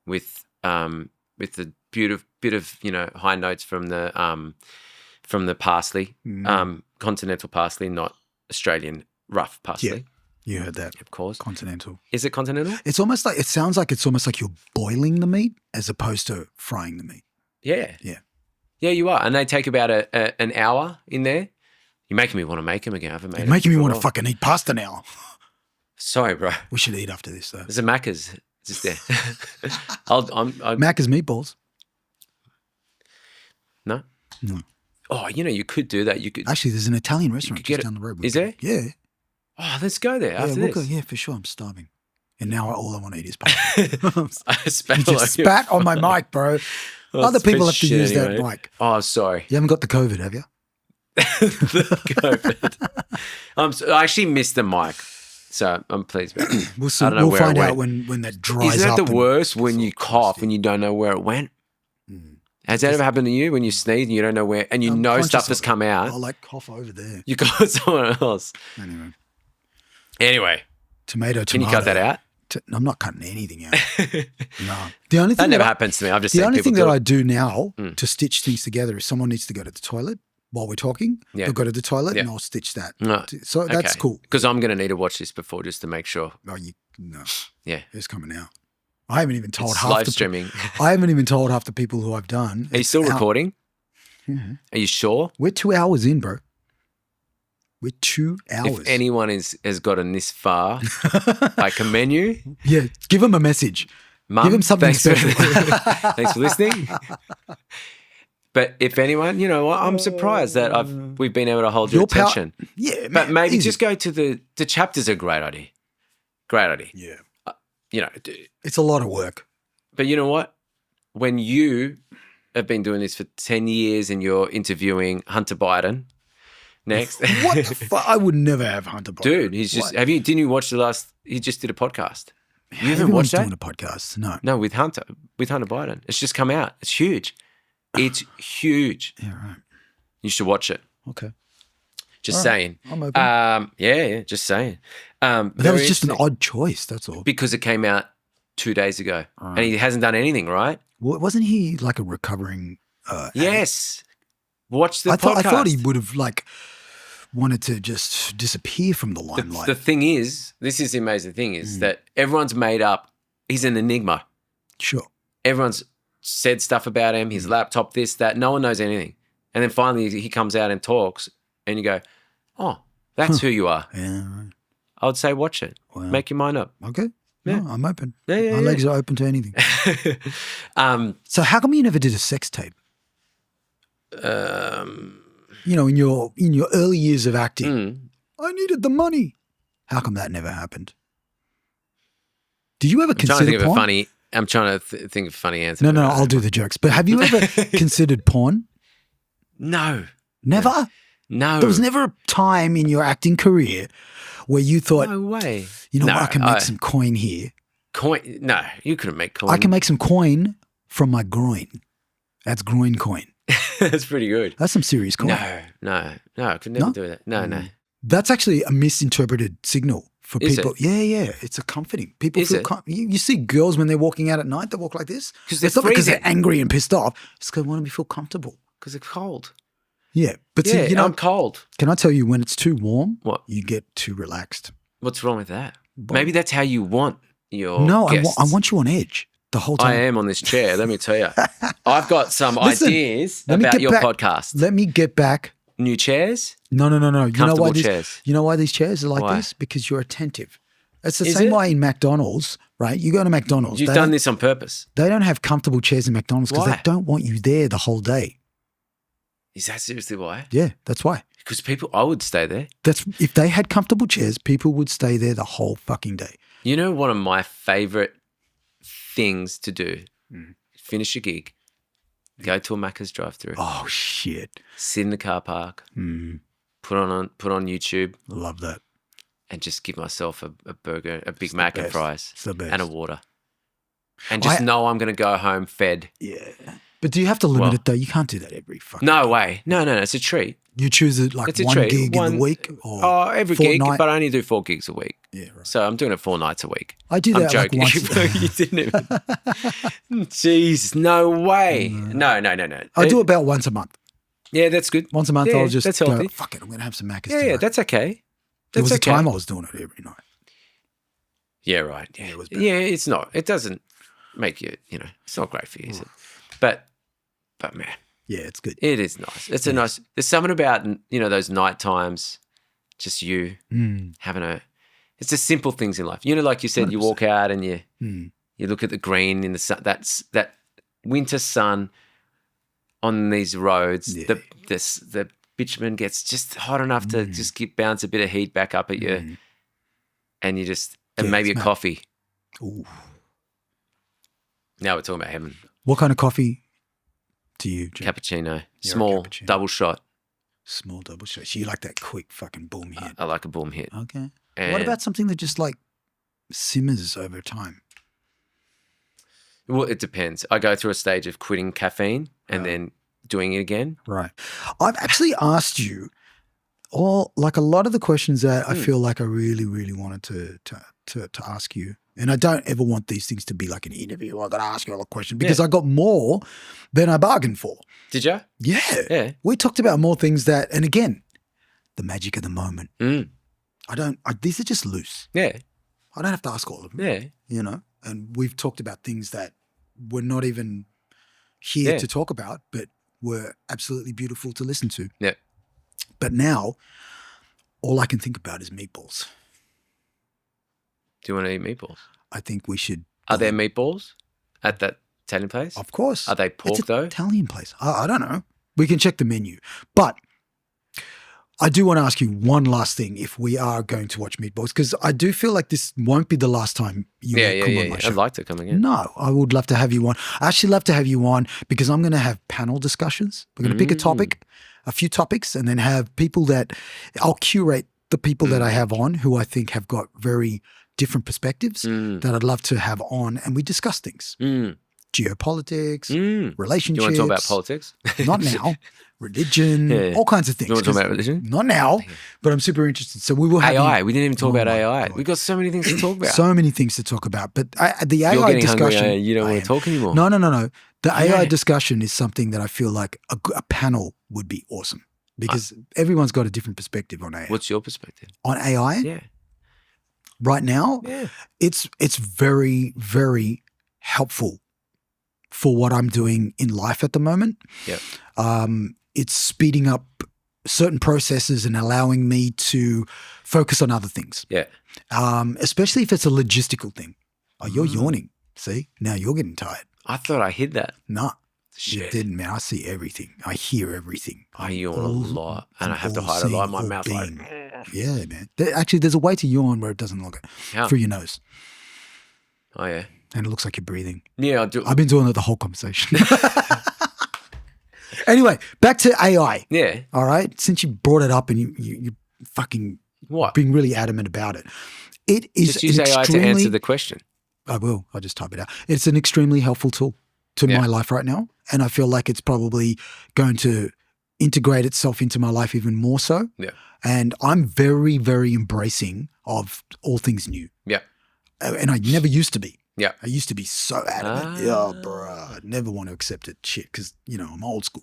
with the bit of high notes from the parsley, continental parsley, not Australian rough parsley. Yeah. You heard that. Of course. Continental. Is it continental? It sounds like it's almost like you're boiling the meat as opposed to frying the meat. Yeah. Yeah. Yeah, you are. And they take about an hour in there. You're making me want to make them again. I haven't made You're them making me for a want to while. fucking eat pasta now. Sorry, bro. We should eat after this, though. There's a Macca's just there. I'm Macca's meatballs. No? No. Oh, you could do that. You could. Actually, there's an Italian restaurant could get just it- down the road. Is there? Yeah. Oh, let's go there after we'll this. go. Yeah, for sure. I'm starving. And now all I want to eat is pasta. I spat You just on you. spat on my mic, bro. Oh, Other it's a bit people have to shit use anyway. that mic. Oh, sorry. You haven't got the COVID, have you? The COVID. I actually missed the mic. So I'm pleased about it. We'll see. I don't know We'll where it find out went. when that dries Isn't up. that the and worst gets when all you cough crusty. and you don't know where it went? Has that ever happened to you when you sneeze and you don't know where, and you I'm know conscious stuff of has it. come out? I'll like cough over there. You got someone else. Anyway, Tomato. can you cut that out? I'm not cutting anything out. No. The only thing That never happens to me. I've just the seen only people thing do that it. I do now to stitch things together is someone needs to go to the toilet while we're talking. Yeah. They'll go to the toilet Yeah. and I'll stitch that. No. So that's cool. Because I'm going to need to watch this before just to make sure. No, no, Yeah. it's coming out. I haven't even told It's half live the streaming. I haven't even told half the people who I've done. Are you still recording? Yeah. Are you sure? We're 2 hours in, bro. We're 2 hours. If anyone has gotten this far, I commend you. Yeah, give them a message. Mum, Give them something thanks special. Thanks for listening. But if anyone, you know, I'm surprised that we've been able to hold your attention. Yeah, But man, maybe easy. just go to the chapters. A great idea. Great idea. Yeah, You know, it's a lot of work. but you know what? When you have been doing this for 10 years and you're interviewing Hunter Biden next. What the fuck? I would never have Hunter Biden. Dude, he's just, What? didn't you watch he just did a podcast. You haven't Everyone's watched that? doing a podcast. No. No, with Hunter Biden. It's just come out. It's huge. It's huge. Yeah, right. You should watch it. Okay. Just All right. saying. I'm open. Yeah, just saying. But that was just an odd choice, that's all. because it came out 2 days ago, and he hasn't done anything, right? Well, wasn't he like a recovering Yes. Watch the I podcast. thought he would have like wanted to just disappear from the limelight. The thing is, this is the amazing thing, is that everyone's made up. He's an enigma. Sure. Everyone's said stuff about him, his laptop, this, that. No one knows anything. And then finally he comes out and talks, and you go, oh, that's who you are. Yeah, right. I would say watch it. Wow. Make your mind up. Okay. Yeah. No, I'm open. Yeah, My legs are open to anything. So how come you never did a sex tape? You know, in your early years of acting, I needed the money. How come that never happened? Did you ever I'm trying to consider think of a porn? funny. I'm trying to think of a funny answer. No, I'll do the jokes. But have you ever considered porn? No, Never? no. There was never a time in your acting career where you thought, no way. you know No, what, I can make some coin here. coin. No, you couldn't make coin. I can make some coin from my groin. That's groin coin. That's pretty good. That's some serious coin. No. I could never No? do that. No. That's actually a misinterpreted signal for Is people. it? Yeah. It's a comforting. People Is feel it? you see girls when they're walking out at night, they walk like this. 'Cause they're It's not because they're freezing. angry and pissed off. It's because they want to feel comfortable. Because it's cold. Yeah. But Yeah, see, you know, I'm cold. can I tell you when it's too warm, What? you get too relaxed. What's wrong with that? Maybe that's how you want your No, guests. I want you on edge the whole time. I am on this chair. Let me tell you. I've got some Listen, ideas let me about get your back- podcast. Let me get back. New chairs. No. You know why Comfortable these chairs. You know why these chairs are like Why? this? Because you're attentive. It's the Is same it? way in McDonald's, right? You go to McDonald's. You've they done don't- this on purpose. They don't have comfortable chairs in McDonald's because they Why? don't want you there the whole day. Is that seriously why? Yeah, that's why. Because I would stay there. That's if they had comfortable chairs, people would stay there the whole fucking day. You know, one of my favorite things to do, finish a gig, go to a Macca's drive-through, Oh shit. sit in the car park, put on YouTube, Love that. and just give myself a burger, a Big Mac and best. fries, It's the best. and a water. And just know I'm going to go home fed. Yeah. But do you have to limit Well- it though? You can't do that every fucking No way. No. It's a treat. You choose it like It's a one treat. gig in the week or every gig, fortnight? but I only do 4 gigs a week. Yeah, right. So I'm doing it 4 nights a week. I do I'm that like joking. once. You didn't even. Jeez, no way. No. I do about once a month. Yeah, that's good. Once a month, Yeah, I'll just that's go, healthy. fuck it, I'm going to have some Macca's Yeah, tonight. that's okay. There That's was okay. a time I was doing it every night. Yeah, right. Yeah, it was bad. yeah, it's not. It doesn't make you, it's not great for you, is it? But man, Yeah, it's good. it is nice. It's a nice, there's something about, those night times, just you having it's the simple things in life. Like you said, you walk out and you look at the green in the sun, that winter sun on these roads. Yeah. The bitumen gets just hot enough to just bounce a bit of heat back up at you, and you just and Yeah, maybe a it's mad. coffee. Ooh. Now we're talking about heaven. What kind of coffee do you drink? Cappuccino, You're a small, cappuccino. double shot. Small double shot. So you like that quick fucking boom hit. I like a boom hit. Okay. And What about something that just like simmers over time? Well, it depends. I go through a stage of quitting caffeine and then doing it again. Right. I've actually asked you like a lot of the questions that I feel like I really, really wanted to ask you. And I don't ever want these things to be like an interview. I got to ask you all the questions because I got more than I bargained for. Did you? Yeah. Yeah. We talked about more things and again, the magic of the moment. These are just loose. Yeah. I don't have to ask all of them. Yeah. And we've talked about things that we're not even here to talk about, but were absolutely beautiful to listen to. Yeah. But now, all I can think about is meatballs. Do you want to eat meatballs? I think we should. Are there meatballs at that Italian place? Of course. Are they pork it's though? Italian place. I don't know. We can check the menu. But I do want to ask you one last thing if we are going to watch meatballs, because I do feel like this won't be the last time you come on my show. I'd like to come again. No, I would love to have you on. I actually love to have you on because I'm going to have panel discussions. We're going to pick a topic, a few topics, and then have people that I'll curate the people that I have on who I think have got very different perspectives that I'd love to have on, and we discuss things. Geopolitics, relationships. You want to talk about politics? Not now. Religion, all kinds of things. You want to talk about religion? Not now, but I'm super interested. So we will have AI. We didn't even talk about AI. God. We've got so many things to talk about. So many things to talk about. But the AI You're getting discussion. hungry. You don't want to talk anymore. No. The AI discussion is something that I feel like a panel would be awesome because everyone's got a different perspective on AI. What's your perspective? On AI? Yeah. Right now, it's very, very helpful for what I'm doing in life at the moment. Yeah. It's speeding up certain processes and allowing me to focus on other things. Yeah. Especially if it's a logistical thing. Oh, you're yawning. See? Now you're getting tired. I thought I hid that. Nah. Shit. You didn't, man. I see everything. I hear everything. I yawn a lot and I have to hide a lot in my mouth. Like, yeah, man. Actually, there's a way to yawn where it doesn't look through your nose. Oh, yeah. And it looks like you're breathing. Yeah, I do. I've been doing it the whole conversation. Anyway, back to AI. Yeah. All right. Since you brought it up and you fucking being really adamant about it. It is just use AI to answer the question. I will. I'll just type it out. It's an extremely helpful tool to my life right now. And I feel like it's probably going to integrate itself into my life even more so. Yeah. And I'm very, very embracing of all things new. Yeah. And I never used to be. Yeah. I used to be so adamant. Yeah, bro. I never want to accept it shit because, I'm old school.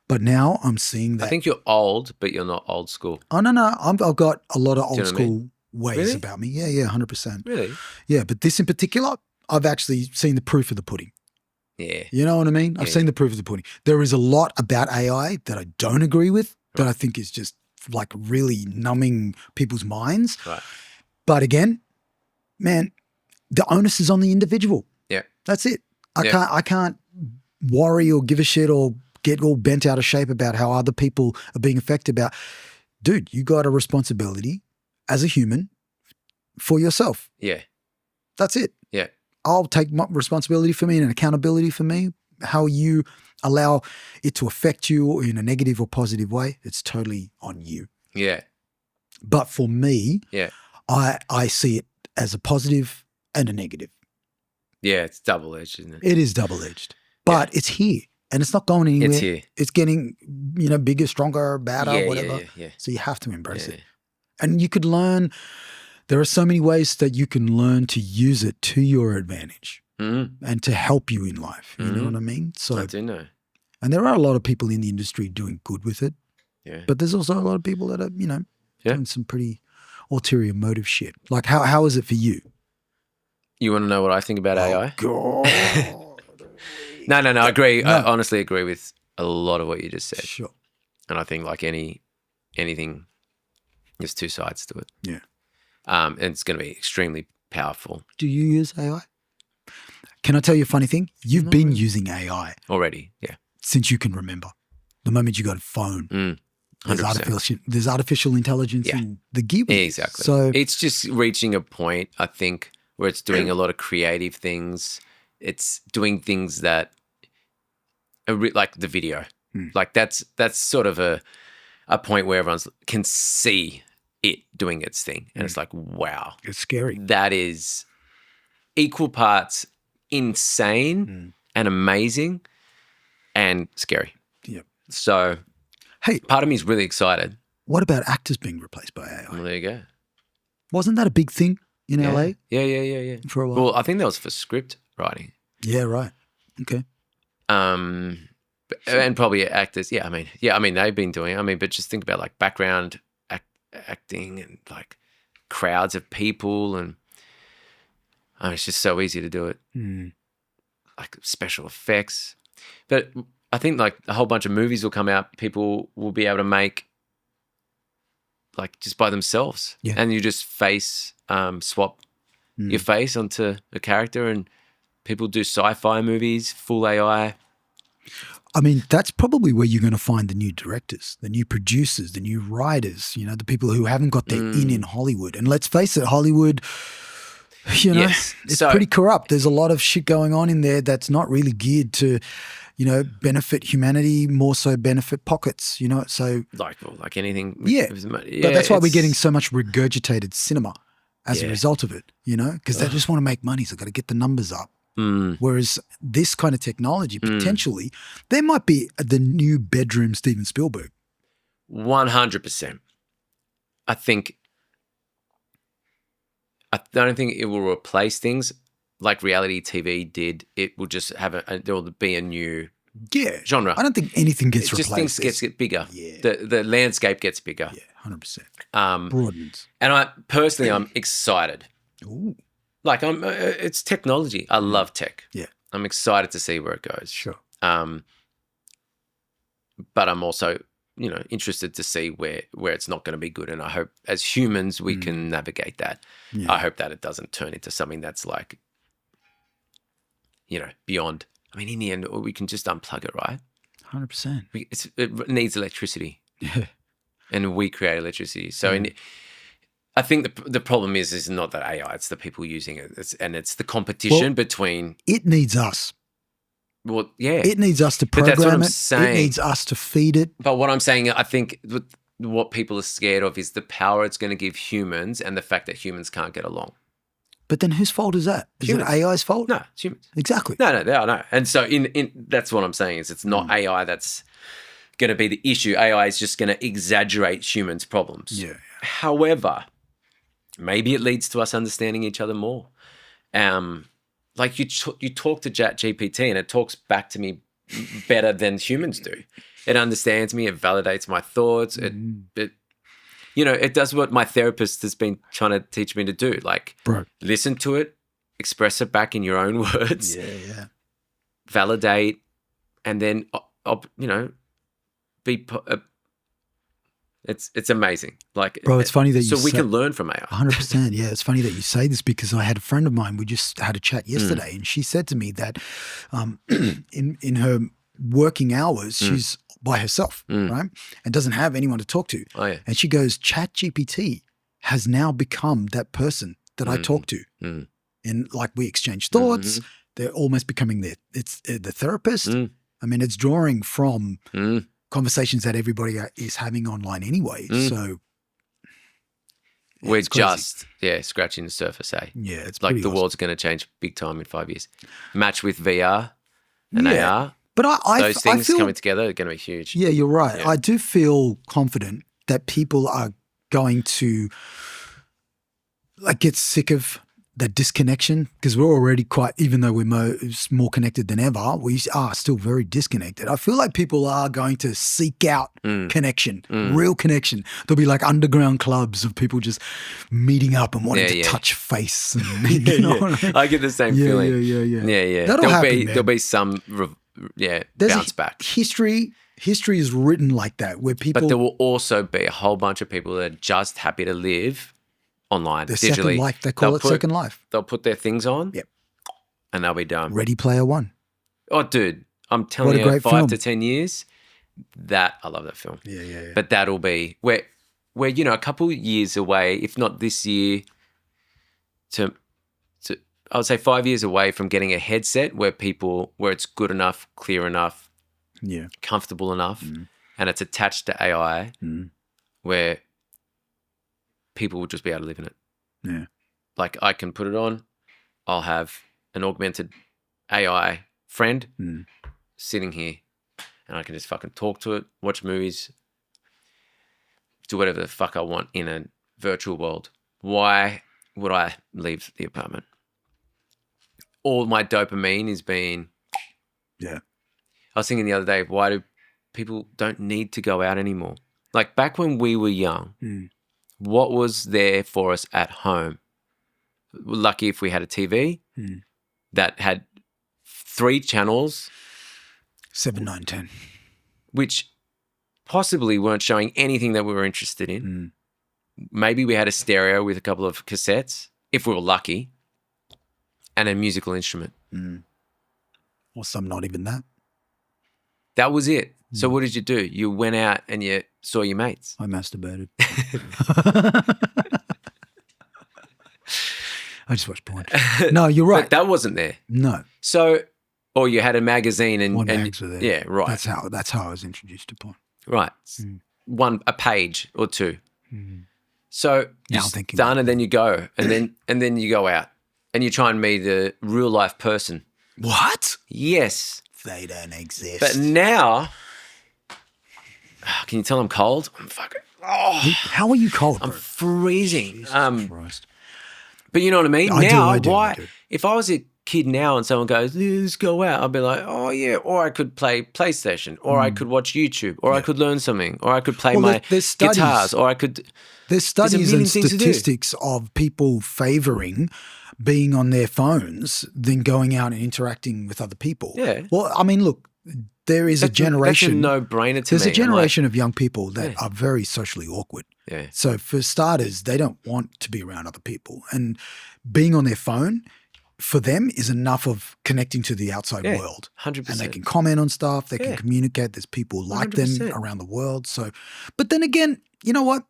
But now I'm seeing that. I think you're old, but you're not old school. Oh, no. I've got a lot of old school ways Really? about me. Yeah, 100%. Really? Yeah, but this in particular, I've actually seen the proof of the pudding. Yeah. You know what I mean? I've seen the proof of the pudding. There is a lot about AI that I don't agree with that I think is just like really numbing people's minds. Right. But again, man, the onus is on the individual. Yeah. That's it. I can't worry or give a shit or get all bent out of shape about how other people are being affected about. Dude, you got a responsibility as a human for yourself. Yeah. That's it. Yeah. I'll take my responsibility for me and accountability for me. How you allow it to affect you in a negative or positive way, it's totally on you. Yeah. But for me, I see it as a positive and a negative. Yeah, it's double-edged, isn't it? It is double-edged. But it's here and it's not going anywhere. It's here. It's getting, bigger, stronger, badder, whatever. Yeah. So you have to embrace it. And you could learn, there are so many ways that you can learn to use it to your advantage and to help you in life. You know what I mean? So I do know. And there are a lot of people in the industry doing good with it. Yeah. But there's also a lot of people that are, doing some pretty ulterior motive shit. Like how is it for you? You want to know what I think about AI? God. No, I agree. No. I honestly agree with a lot of what you just said. Sure. And I think like anything, there's two sides to it. Yeah. And it's going to be extremely powerful. Do you use AI? Can I tell you a funny thing? You've been using AI. Already, yeah. Since you can remember. The moment you got a phone. 100%. There's artificial intelligence in the gear. Exactly. So it's just reaching a point, I think, where it's doing a lot of creative things. It's doing things that are like the video. Like that's sort of a point where everyone can see it doing its thing. And it's like, wow. It's scary. That is equal parts insane and amazing and scary. Yep. So Hey, part of me is really excited. what about actors being replaced by AI? Well, there you go. Wasn't that a big thing in LA Yeah. for a while? Well, I think that was for script writing. Yeah, right. Okay. And probably actors. Yeah, I mean, they've been doing it. I mean, but just think about like background acting and like crowds of people, and it's just so easy to do it. Like special effects. But I think like a whole bunch of movies will come out. People will be able to make like just by themselves, and you just swap your face onto a character, and people do sci-fi movies, full AI. I mean, that's probably where you're going to find the new directors, the new producers, the new writers, you know, the people who haven't got their in Hollywood. And let's face it, Hollywood, you know, it's pretty corrupt. There's a lot of shit going on in there that's not really geared to, you know, benefit humanity, more so benefit pockets, you know. So like anything. But that's why we're getting so much regurgitated cinema as a result of it, you know, because they just want to make money. So they've got to get the numbers up. Whereas this kind of technology, potentially, there might be the new bedroom Steven Spielberg. 100%. I don't think it will replace things like reality TV did. It will just have there will be a new genre. I don't think anything gets replaced. Just things get bigger. Yeah. The landscape gets bigger. Yeah, 100%. Broadens. And I'm excited. Ooh. Like it's technology. I love tech. Yeah. I'm excited to see where it goes. Sure. But I'm also, you know, interested to see where it's not going to be good. And I hope as humans we can navigate that. Yeah. I hope that it doesn't turn into something that's like, you know, beyond. I mean, in the end, we can just unplug it, right? 100%. It needs electricity. Yeah. And we create electricity. So I think the problem is not that AI, it's the people using it. It's the competition between... It needs us. Well, yeah. It needs us to program that's what I'm it. saying. It needs us to feed it. But what I'm saying, I think what people are scared of is the power it's going to give humans and the fact that humans can't get along. But then whose fault is that? Is Humans. it AI's fault? No, it's humans. Exactly. No. And so that's what I'm saying is it's not AI that's going to be the issue. AI is just going to exaggerate humans' problems. Yeah. However, maybe it leads to us understanding each other more. Like you talk to ChatGPT and it talks back to me better than humans do. It understands me. It validates my thoughts. It you know, it does what my therapist has been trying to teach me to do. Like, listen to it, express it back in your own words. Yeah. Validate, and then you know, it's amazing. Like, bro, it's funny that we can learn from AI. 100%. Yeah, it's funny that you say this because I had a friend of mine. We just had a chat yesterday, and she said to me that in her working hours, she's by herself, right, and doesn't have anyone to talk to. Oh, yeah. And she goes, ChatGPT has now become that person that I talk to, and like we exchange thoughts. They're almost becoming the therapist. I mean, it's drawing from conversations that everybody is having online anyway. So we're just scratching the surface, eh? Yeah, it's like the awesome. world's going to change big time in 5 years. Match with VR and AR. But those things coming together are going to be huge. Yeah, you're right. Yeah. I do feel confident that people are going to like get sick of that disconnection because we're already even though we're more connected than ever, we are still very disconnected. I feel like people are going to seek out connection, real connection. There'll be like underground clubs of people just meeting up and wanting to touch face. And, you know what I mean? I get the same feeling. Yeah. There'll be some bounce back. History is written like that where people... But there will also be a whole bunch of people that are just happy to live online, the digitally. Second life, they call it second life. They'll put their things on, and they'll be done. Ready Player One. Oh, dude, I'm telling you, 5 to 10 years. That I love that film. Yeah. But that'll be we're you know a couple years away, if not this year. To I would say 5 years away from getting a headset where it's good enough, clear enough, comfortable enough, and it's attached to AI, where people will just be able to live in it. Yeah. Like I can put it on, I'll have an augmented AI friend sitting here and I can just fucking talk to it, watch movies, do whatever the fuck I want in a virtual world. Why would I leave the apartment? All my dopamine is being... Yeah. I was thinking the other day, why do people don't need to go out anymore? Like back when we were young, what was there for us at home? We're lucky if we had a TV that had 3 channels. 7, 9, 10. Which possibly weren't showing anything that we were interested in. Maybe we had a stereo with a couple of cassettes, if we were lucky, and a musical instrument. Or some not even that. That was it. So what did you do? You went out and you saw your mates. I masturbated. I just watched porn. No, you're right. But that wasn't there. No. So, or you had a magazine and... What mags were there? Yeah, right. That's how I was introduced to porn. Right. A page or 2. So Now you're I'm thinking done and then you go and then you go out and you try and meet a real life person. What? Yes. They don't exist. But now, can you tell I'm cold? I'm fucking... How are you cold, bro? I'm freezing. Jesus Christ. But you know what I mean? I do. If I was a kid now and someone goes, let's go out, I'd be like, oh yeah, or I could play PlayStation, or I could watch YouTube, or I could learn something, or I could play my guitars, or I could... There's studies and statistics of people favouring being on their phones than going out and interacting with other people. Yeah. Well, I mean, look, there is a generation... That's a no-brainer to me. There's a generation of young people that are very socially awkward. Yeah. So for starters, they don't want to be around other people. And being on their phone, for them, is enough of connecting to the outside world. 100%. And they can comment on stuff. They can communicate. There's people like 100%. Them around the world. So, but then again, you know what?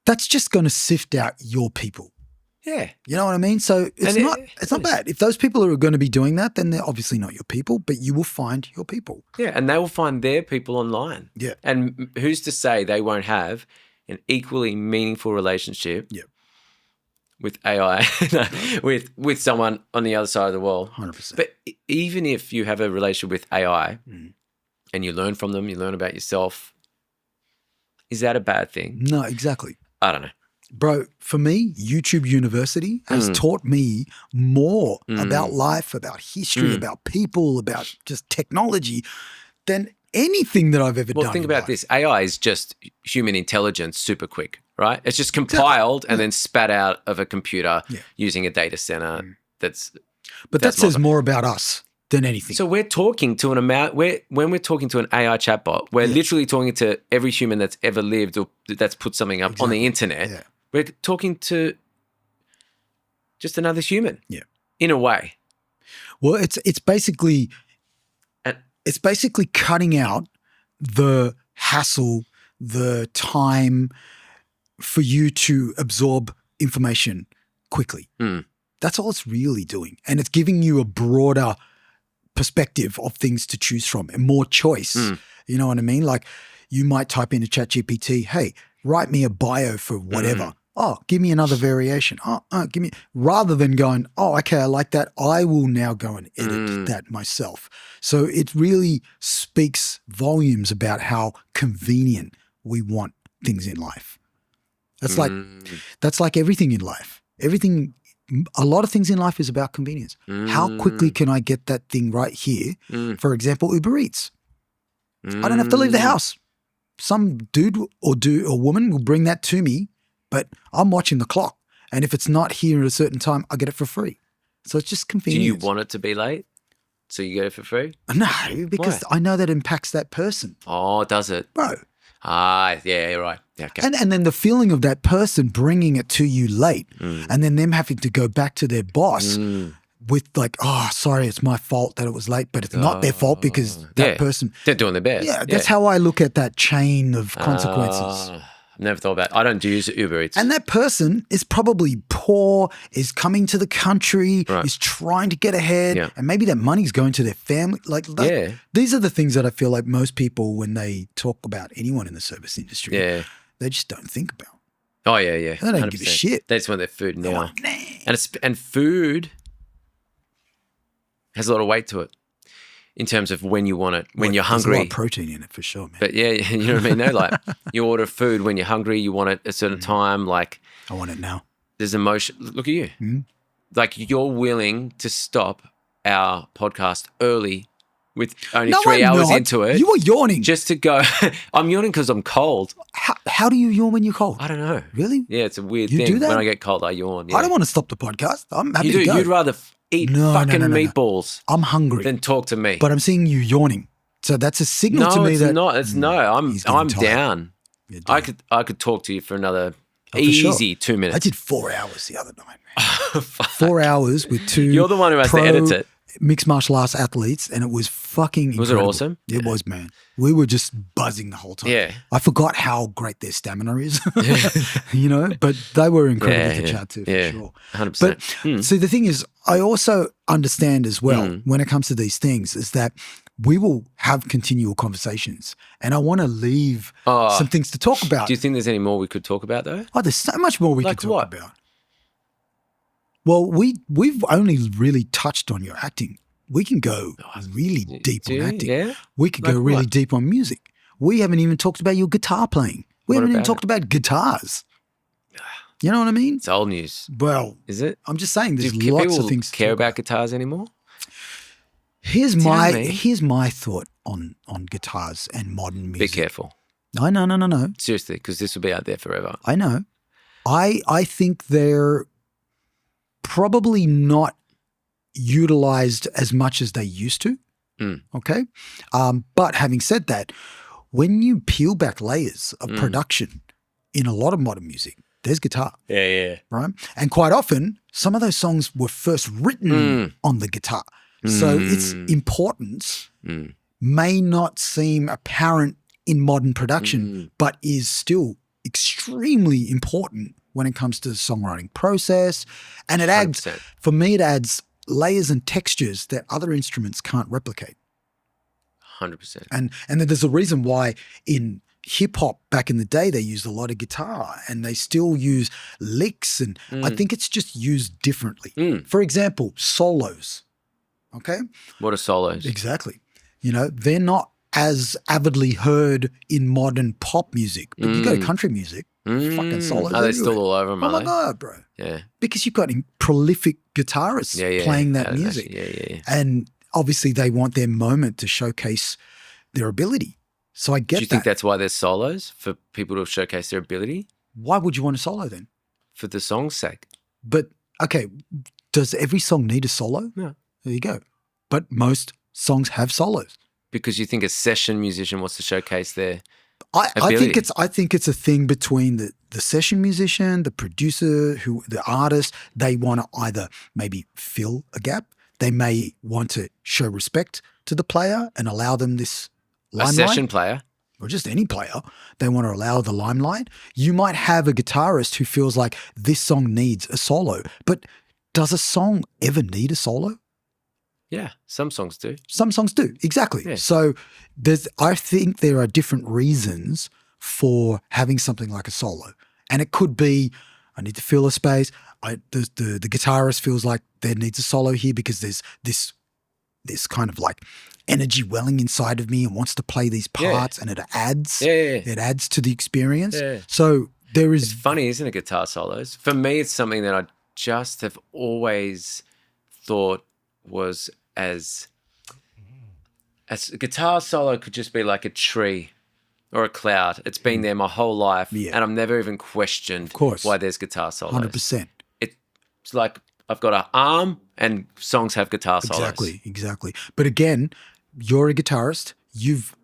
That's just going to sift out your people. Yeah. You know what I mean? So it's not bad. If those people are going to be doing that, then they're obviously not your people, but you will find your people. Yeah, and they will find their people online. Yeah. And who's to say they won't have an equally meaningful relationship with AI, with someone on the other side of the world? 100%. But even if you have a relationship with AI and you learn from them, you learn about yourself, is that a bad thing? No, exactly. I don't know. Bro, for me, YouTube University has taught me more about life, about history, about people, about just technology than anything that I've ever done. Well, think about this. AI is just human intelligence super quick, right? It's just compiled and then spat out of a computer using a data center But that says more about us than anything. So we're talking to when we're talking to an AI chatbot, we're literally talking to every human that's ever lived or that's put something up on the internet. Yeah. We're talking to just another human. Yeah. In a way. Well, it's basically cutting out the hassle, the time for you to absorb information quickly. That's all it's really doing. And it's giving you a broader perspective of things to choose from and more choice. You know what I mean? Like you might type into ChatGPT, hey, write me a bio for whatever. Oh, give me another variation. Give me, rather than going, oh, okay, I like that. I will now go and edit that myself. So it really speaks volumes about how convenient we want things in life. That's like everything in life. A lot of things in life is about convenience. How quickly can I get that thing right here? For example, Uber Eats. I don't have to leave the house. Some dude or woman will bring that to me, but I'm watching the clock. And if it's not here at a certain time, I get it for free. So it's just convenience. Do you want it to be late so you get it for free? No, because I know that impacts that person. Oh, does it? Bro. Yeah, you're right. Yeah, okay. And then the feeling of that person bringing it to you late and then them having to go back to their boss with like, oh, sorry, it's my fault that it was late, but it's not their fault because that person. They're doing their best. Yeah, that's how I look at that chain of consequences. I've never thought about it. I don't use Uber Eats. And that person is probably poor, is coming to the country, is trying to get ahead, and maybe that money's going to their family. These are the things that I feel like most people, when they talk about anyone in the service industry, they just don't think about. Oh yeah, yeah. They don't give a 100%. shit. They just want their food now. Oh, nah. And food has a lot of weight to it in terms of when you want it, when you're hungry. There's a lot of protein in it for sure, man. But yeah, you know what I mean? No, like you order food when you're hungry, you want it at a certain time. Like I want it now. there's emotion. Look at you. Like you're willing to stop our podcast early with only 3 hours into it. You were yawning. Just to go. I'm yawning because I'm cold. How do you yawn when you're cold? I don't know. Really? Yeah, it's a weird You thing. do that? When I get cold, I yawn. Yeah. I don't want to stop the podcast. I'm happy You to do. go. You'd rather eat fucking meatballs I'm hungry. than talk to me. But I'm seeing you yawning. So that's a signal to me it's that not. It's no. I'm tired. down. You're I down. could talk to you for another for easy sure. 2 minutes. I did 4 hours the other night, man. 4 hours with two You're the one who has to edit it. mixed martial arts athletes, and it was fucking incredible. Was it awesome? It was, man. We were just buzzing the whole time. Yeah. I forgot how great their stamina is, you know, but they were incredible to chat to for sure. 100%. But see, the thing is, I also understand as well when it comes to these things is that we will have continual conversations, and I want to leave some things to talk about. Do you think there's any more we could talk about though? Oh, there's so much more we Like could talk what? about. Well, we've only really touched on your acting. We can go really deep on acting. Yeah? We could Like go really what? deep on music. We haven't even talked about your guitar playing. We What haven't even about talked about guitars. You know what I mean? It's old news. Well, Is it? I'm just saying there's Do lots people of things to care talk about guitars anymore? Here's you know what I mean? here's my thought on guitars and modern Be music. careful. No. Seriously, because this will be out there forever. I know. I think they're probably not utilized as much as they used to. Okay. But having said that, when you peel back layers of production in a lot of modern music, there's guitar. Yeah. Right. And quite often, some of those songs were first written on the guitar. So its importance may not seem apparent in modern production, but is still extremely important when it comes to the songwriting process. And it adds, 100%. for me, it adds layers and textures that other instruments can't replicate. 100%. And then there's a reason why in hip hop back in the day, they used a lot of guitar and they still use licks. And I think it's just used differently. For example, solos. Okay. What are solos? Exactly. You know, they're not as avidly heard in modern pop music, but you go to country music, fucking solos. Are they everywhere. still all over them? Oh are my they? God, bro. Yeah. Because you've got prolific guitarists playing that music. Yeah. And obviously they want their moment to showcase their ability. So I get Do you think that's why there's solos, for people to showcase their ability? Why would you want a solo then? For the song's sake. But, okay, does every song need a solo? No. There you go. But most songs have solos. Because you think a session musician wants to showcase their I ability. think it's a thing between the session musician, the producer, the artist. They want to either maybe fill a gap. They may want to show respect to the player and allow them this limelight. A session player. Or just any player. They want to allow the limelight. You might have a guitarist who feels like this song needs a solo. But does a song ever need a solo? Yeah, some songs do. Some songs do, exactly. Yeah. So I think there are different reasons for having something like a solo. And it could be, I need to fill a space. The guitarist feels like there needs a solo here because there's this kind of like energy welling inside of me and wants to play these parts and it adds. It adds to the experience. Yeah. So there is. It's funny, isn't it, guitar solos? For me, it's something that I just have always thought was as a guitar solo could just be like a tree or a cloud. It's been there my whole life, and I've never even questioned why there's guitar solos. 100%. It's like I've got an arm and songs have guitar solos. Exactly. But again, you're a guitarist. You've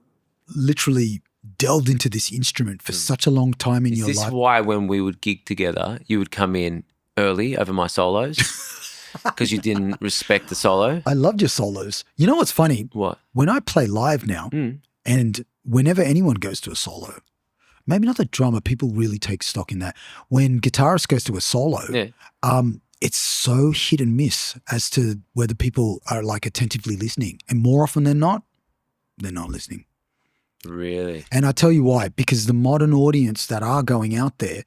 literally delved into this instrument for such a long time in your life. Is this why when we would gig together, you would come in early over my solos? Because you didn't respect the solo? I loved your solos. You know what's funny? What? When I play live now, and whenever anyone goes to a solo, maybe not the drummer, people really take stock in that. When guitarist goes to a solo, it's so hit and miss as to whether people are like attentively listening. And more often than not, they're not listening. Really? And I tell you why, because the modern audience that are going out there,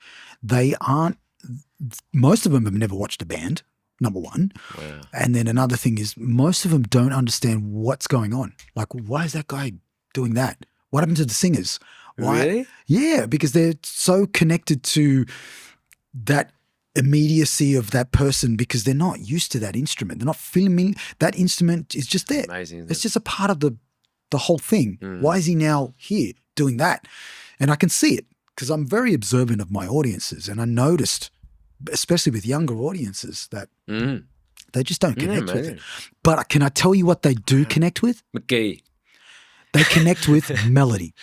most of them have never watched a band, number one. Wow. And then another thing is most of them don't understand what's going on. Like, why is that guy doing that? What happened to the singers? Why? Really? Yeah, because they're so connected to that immediacy of that person because they're not used to that instrument. They're not feeling that instrument is just there. Amazing. Isn't It's it? just a part of the whole thing. Why is he now here doing that? And I can see it because I'm very observant of my audiences, and I noticed, especially with younger audiences, that they just don't connect with it. But can I tell you what they do connect with? McGee. They connect with melody.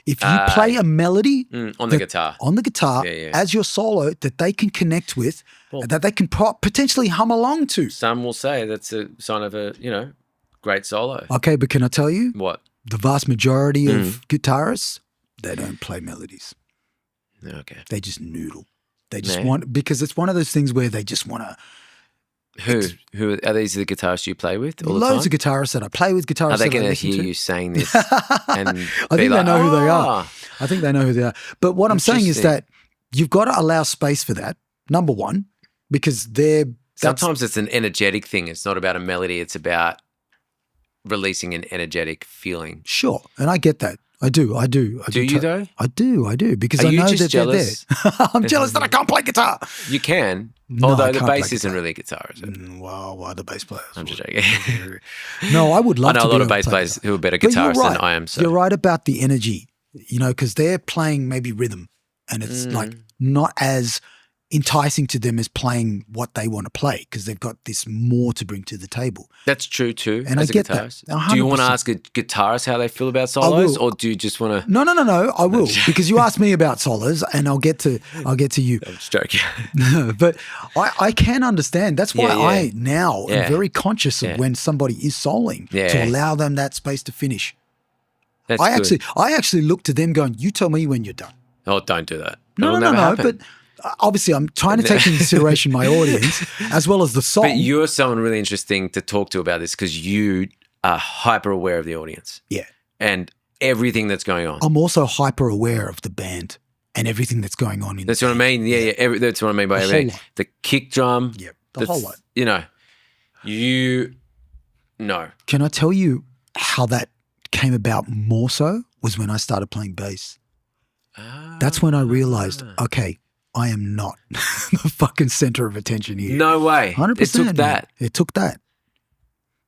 If you play a melody On the guitar. as your solo that they can connect with, that they can potentially hum along to. Some will say that's a sign of a, great solo. Okay, but can I tell you? What? The vast majority of guitarists, they don't play melodies. Okay. They just noodle. They just want, because it's one of those things where they just want to. Who are these the guitarists you play with all the Loads time? of guitarists that I play with, guitarists Are they that I going to listen hear to. you saying this? And I think they know who they are. I think they know who they are. But what I'm saying is that you've got to allow space for that, number one, because Sometimes it's an energetic thing. It's not about a melody. It's about releasing an energetic feeling. Sure, and I get that. I do. Do you though? I do because Are I you know just that jealous? they're there. I'm jealous that I can't play guitar. You can, No, I although the can't play bass isn't guitar. really a guitar, is it? Wow, why the bass players? I'm just joking. No, I would love I to know a be lot able of to bass play players guitar. who are better But you're guitarists right. than I am. So You're right about the energy, because they're playing maybe rhythm, and it's like not as enticing to them as playing what they want to play because they've got this more to bring to the table. that's true too. And as I a get that. guitarist. Do you want to 100%. ask a guitarist how they feel about solos, will. or do you just want to? No. I will, because you asked me about solos, and I'll get to you. I'm just joking. But I can understand. That's why I now am very conscious of when somebody is soloing to allow them that space to finish. That's I good. actually look to them going, you tell me when you're done. Oh, don't do that. No. But obviously I'm trying to take into consideration my audience as well as the song. But you're someone really interesting to talk to about this because you are hyper aware of the audience. Yeah. And everything that's going on. I'm also hyper aware of the band and everything that's going on in That's the what I band. mean. Yeah. That's what I mean by The everything. whole lot. The kick drum. Yeah, the whole lot. You know. Can I tell you how that came about more so was when I started playing bass. That's when I realized, okay, I am not the fucking center of attention here. No way. 100%. It took man. that. It took that.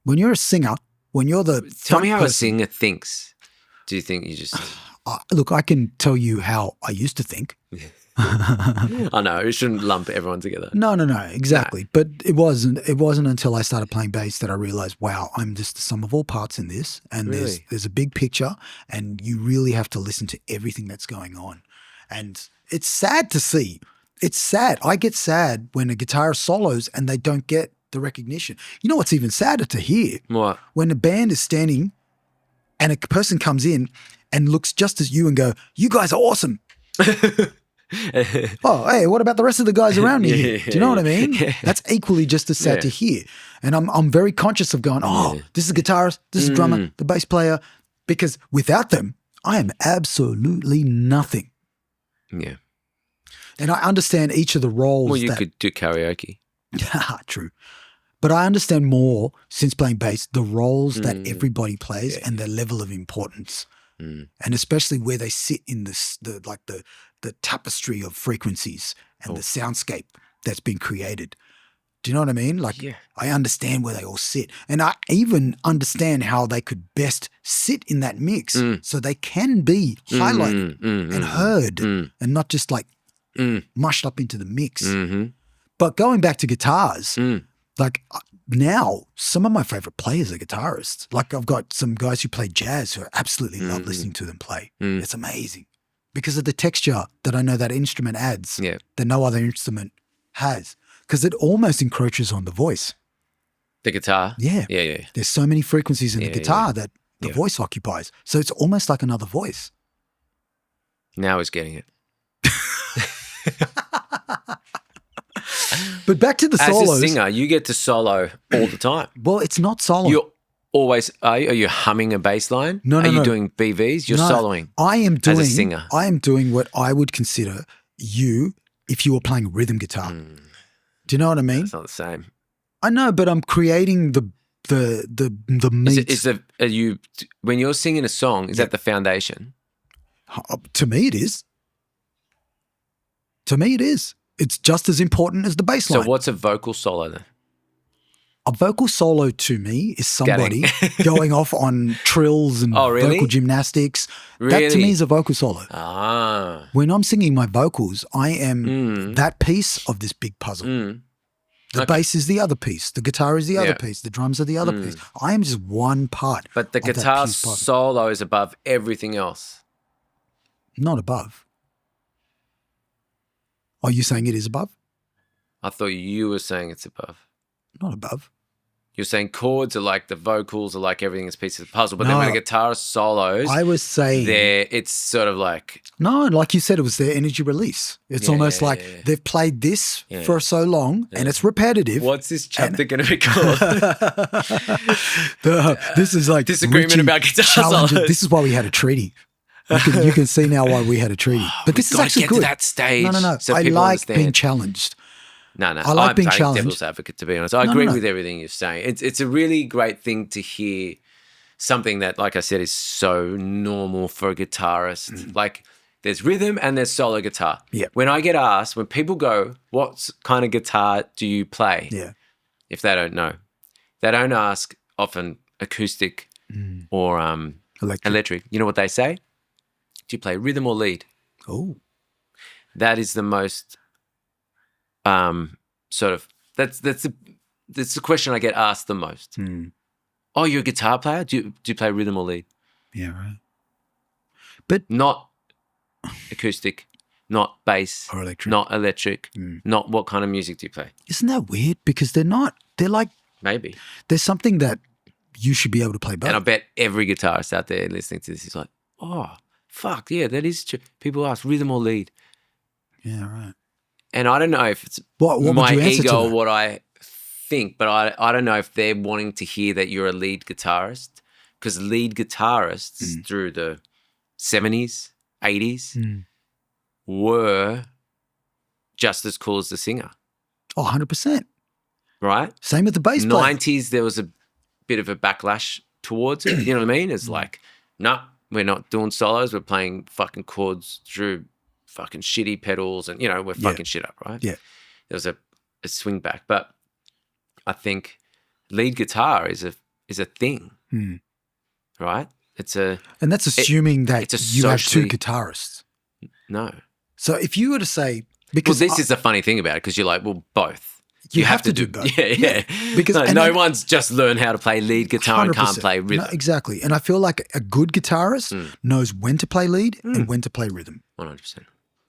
When you're a singer, when you're the Tell me front how a person- singer thinks. Do you think you just... look, I can tell you how I used to think. I know. We shouldn't lump everyone together. No, exactly. But it wasn't until I started playing bass that I realized, wow, I'm just the sum of all parts in this. And Really? there's a big picture, and you really have to listen to everything that's going on. And it's sad to see. It's sad. I get sad when a guitarist solos and they don't get the recognition. You know what's even sadder to hear? What? When a band is standing and a person comes in and looks just as you and go, you guys are awesome. Oh, hey, what about the rest of the guys around me here? Do you know what I mean? Yeah. That's equally just as sad to hear. And I'm very conscious of going, this is a guitarist, this is a drummer, the bass player, because without them, I am absolutely nothing. Yeah. And I understand each of the roles. Well, you could do karaoke. True. But I understand more since playing bass, the roles that everybody plays and their level of importance. And especially where they sit in the tapestry of frequencies and the soundscape that's been created. Do you know what I mean? I understand where they all sit. And I even understand how they could best sit in that mix so they can be highlighted and heard and not just mushed up into the mix. But going back to guitars, now some of my favorite players are guitarists. I've got some guys who play jazz who I absolutely love listening to them play. It's amazing because of the texture that I know that instrument adds that no other instrument has, because it almost encroaches on the voice. The guitar? Yeah. Yeah. There's so many frequencies in the guitar that the voice occupies. So it's almost like another voice. Now he's getting it. But back to the solos. As a singer, you get to solo all the time. Well, it's not solo. You're always, are you humming a bass line? No, Are you no. doing BVs? You're soloing I am doing, as a singer. I am doing what I would consider if you were playing rhythm guitar. Do you know what I mean? It's not the same. I know, but I'm creating the meat. Are you, when you're singing a song, is that the foundation? To me, it is. To me, it is. It's just as important as the bass line. So what's a vocal solo then? A vocal solo to me is somebody going off on trills and vocal gymnastics. Really? That to me is a vocal solo. Ah. When I'm singing my vocals, I am that piece of this big puzzle. The bass is the other piece. The guitar is the other piece. The drums are the other piece. I am just one part. But the guitar solo is above everything else. Not above. Are you saying it is above? I thought you were saying it's above. Not above. You're saying chords are like the vocals are like everything is piece of the puzzle. But then when a guitarist solos, I was saying it's sort of like like you said, it was their energy release. It's almost like they've played this for so long and it's repetitive. What's this chapter going to be called? This is like disagreement Richie about guitar solos. This is why we had a treaty. You can see now why we had a treaty. But this is actually good. To that stage. No. So I people like understand. being challenged. No. I like being challenged. Devil's advocate, to be honest. I agree with everything you're saying. It's a really great thing to hear something that, like I said, is so normal for a guitarist. Like there's rhythm and there's solo guitar. Yeah. When I get asked, when people go, what kind of guitar do you play? Yeah. If they don't know, they don't ask often acoustic or electric. You know what they say? Do you play rhythm or lead? Oh. That is the most sort of that's the question I get asked the most. Oh, you're a guitar player? Do you play rhythm or lead? Yeah, right. But not acoustic, not bass, or electric. not electric, not what kind of music do you play? Isn't that weird? Because they're like maybe there's something that you should be able to play both. And I bet every guitarist out there listening to this is like, oh, fuck yeah, that is true. People ask rhythm or lead. Yeah, right. And I don't know if it's what my would you answer ego to or that? what I think, but I don't know if they're wanting to hear that you're a lead guitarist, because lead guitarists through the 70s, 80s were just as cool as the singer. Oh, 100%. Right? Same with the bass player. 90s, there was a bit of a backlash towards it. You know what I mean? It's like, no, we're not doing solos. We're playing fucking chords through fucking shitty pedals and, we're fucking shit up, right? Yeah. There was a swing back. But I think lead guitar is a thing, right? And that's assuming that you have two socially- guitarists. No. So if you were to say, Well, because this is the funny thing about it, because you're like, well, both. You have to do both. Yeah. Because no one's just learned how to play lead guitar and can't 100%. play rhythm. No, exactly. And I feel like a good guitarist knows when to play lead and when to play rhythm. 100%.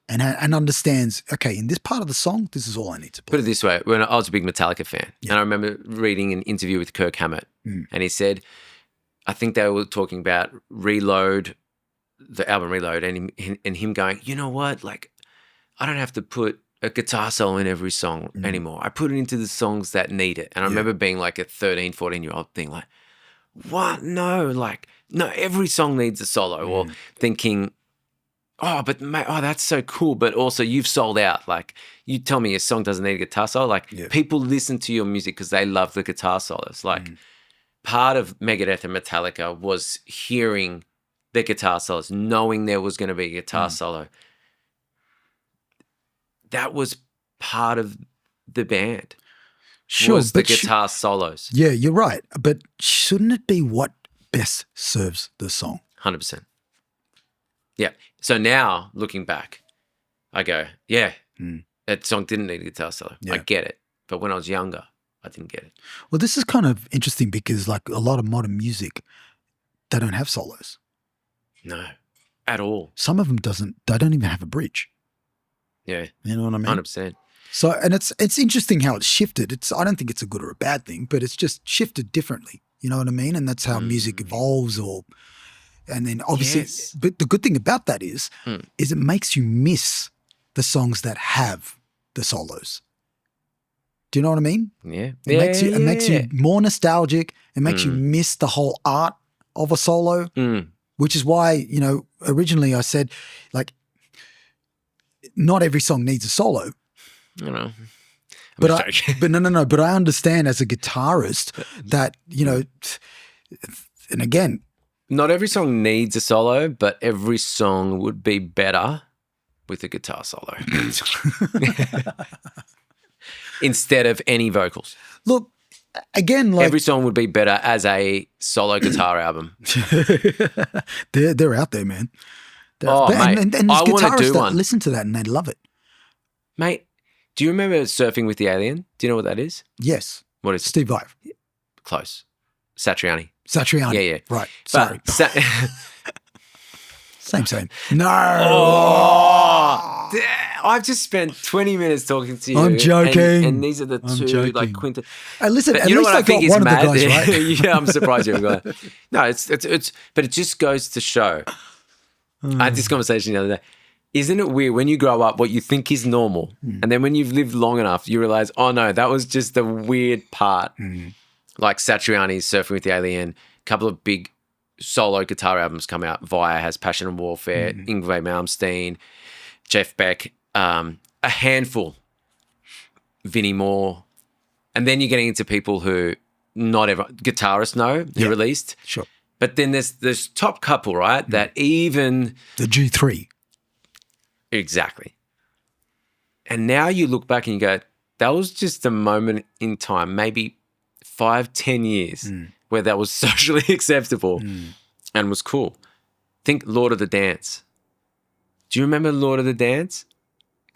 And understands, okay, in this part of the song, this is all I need to play. Put it this way, when I was a big Metallica fan, and I remember reading an interview with Kirk Hammett, and he said, I think they were talking about Reload, the album Reload, and him going, you know what, like, I don't have to put a guitar solo in every song anymore. I put it into the songs that need it. And I remember being like a 13, 14-year-old being like, what? No, every song needs a solo. Or thinking, oh, but mate, that's so cool. But also you've sold out. Like, you tell me your song doesn't need a guitar solo. Like, people listen to your music because they love the guitar solos. Like, part of Megadeth and Metallica was hearing the guitar solos, knowing there was going to be a guitar solo. That was part of the band. Sure, was the but guitar solos. Yeah, you're right. But shouldn't it be what best serves the song? 100%. Yeah. So now, looking back, I go, yeah, that song didn't need a guitar solo. Yeah. I get it. But when I was younger, I didn't get it. Well, this is kind of interesting because like a lot of modern music, they don't have solos. No, at all. Some of them they don't even have a bridge. Yeah. You know what I mean? 100%. So, and it's interesting how it's shifted. I don't think it's a good or a bad thing, but it's just shifted differently. You know what I mean? And that's how music evolves and then obviously, but the good thing about that is it makes you miss the songs that have the solos. Do you know what I mean? Yeah. It makes you more nostalgic. It makes you miss the whole art of a solo, which is why, originally I said, like, not every song needs a solo. You know. But I understand as a guitarist that, and again, not every song needs a solo, but every song would be better with a guitar solo instead of any vocals. Look, again, like every song would be better as a solo guitar album. They're out there, man. Mate, and there's I want to guitarists do that one. listen to that and they love it. Mate, do you remember Surfing with the Alien? Do you know what that is? Yes. What is it? Steve Vai. Close. Satriani. Yeah. Right. Sorry. Same. No. Oh, I've just spent 20 minutes talking to you. I'm joking. And these are the two, like, quinta. Hey, listen, but at you know least what I got think is one mad? of the guys, right? Yeah, I'm surprised you haven't got it. No, it's, but it just goes to show. I had this conversation the other day. Isn't it weird when you grow up, what you think is normal, and then when you've lived long enough, you realize, oh no, that was just the weird part. Like Satriani's Surfing with the Alien, a couple of big solo guitar albums come out. Via has Passion and Warfare, Yngwie Malmsteen, Jeff Beck, a handful, Vinnie Moore. And then you're getting into people who not ever, guitarists know, who released. Sure. But then there's top couple, right, that even... The G3. Exactly. And now you look back and you go, that was just a moment in time, maybe 5-10 years where that was socially acceptable and was cool. Think Lord of the Dance. Do you remember Lord of the Dance?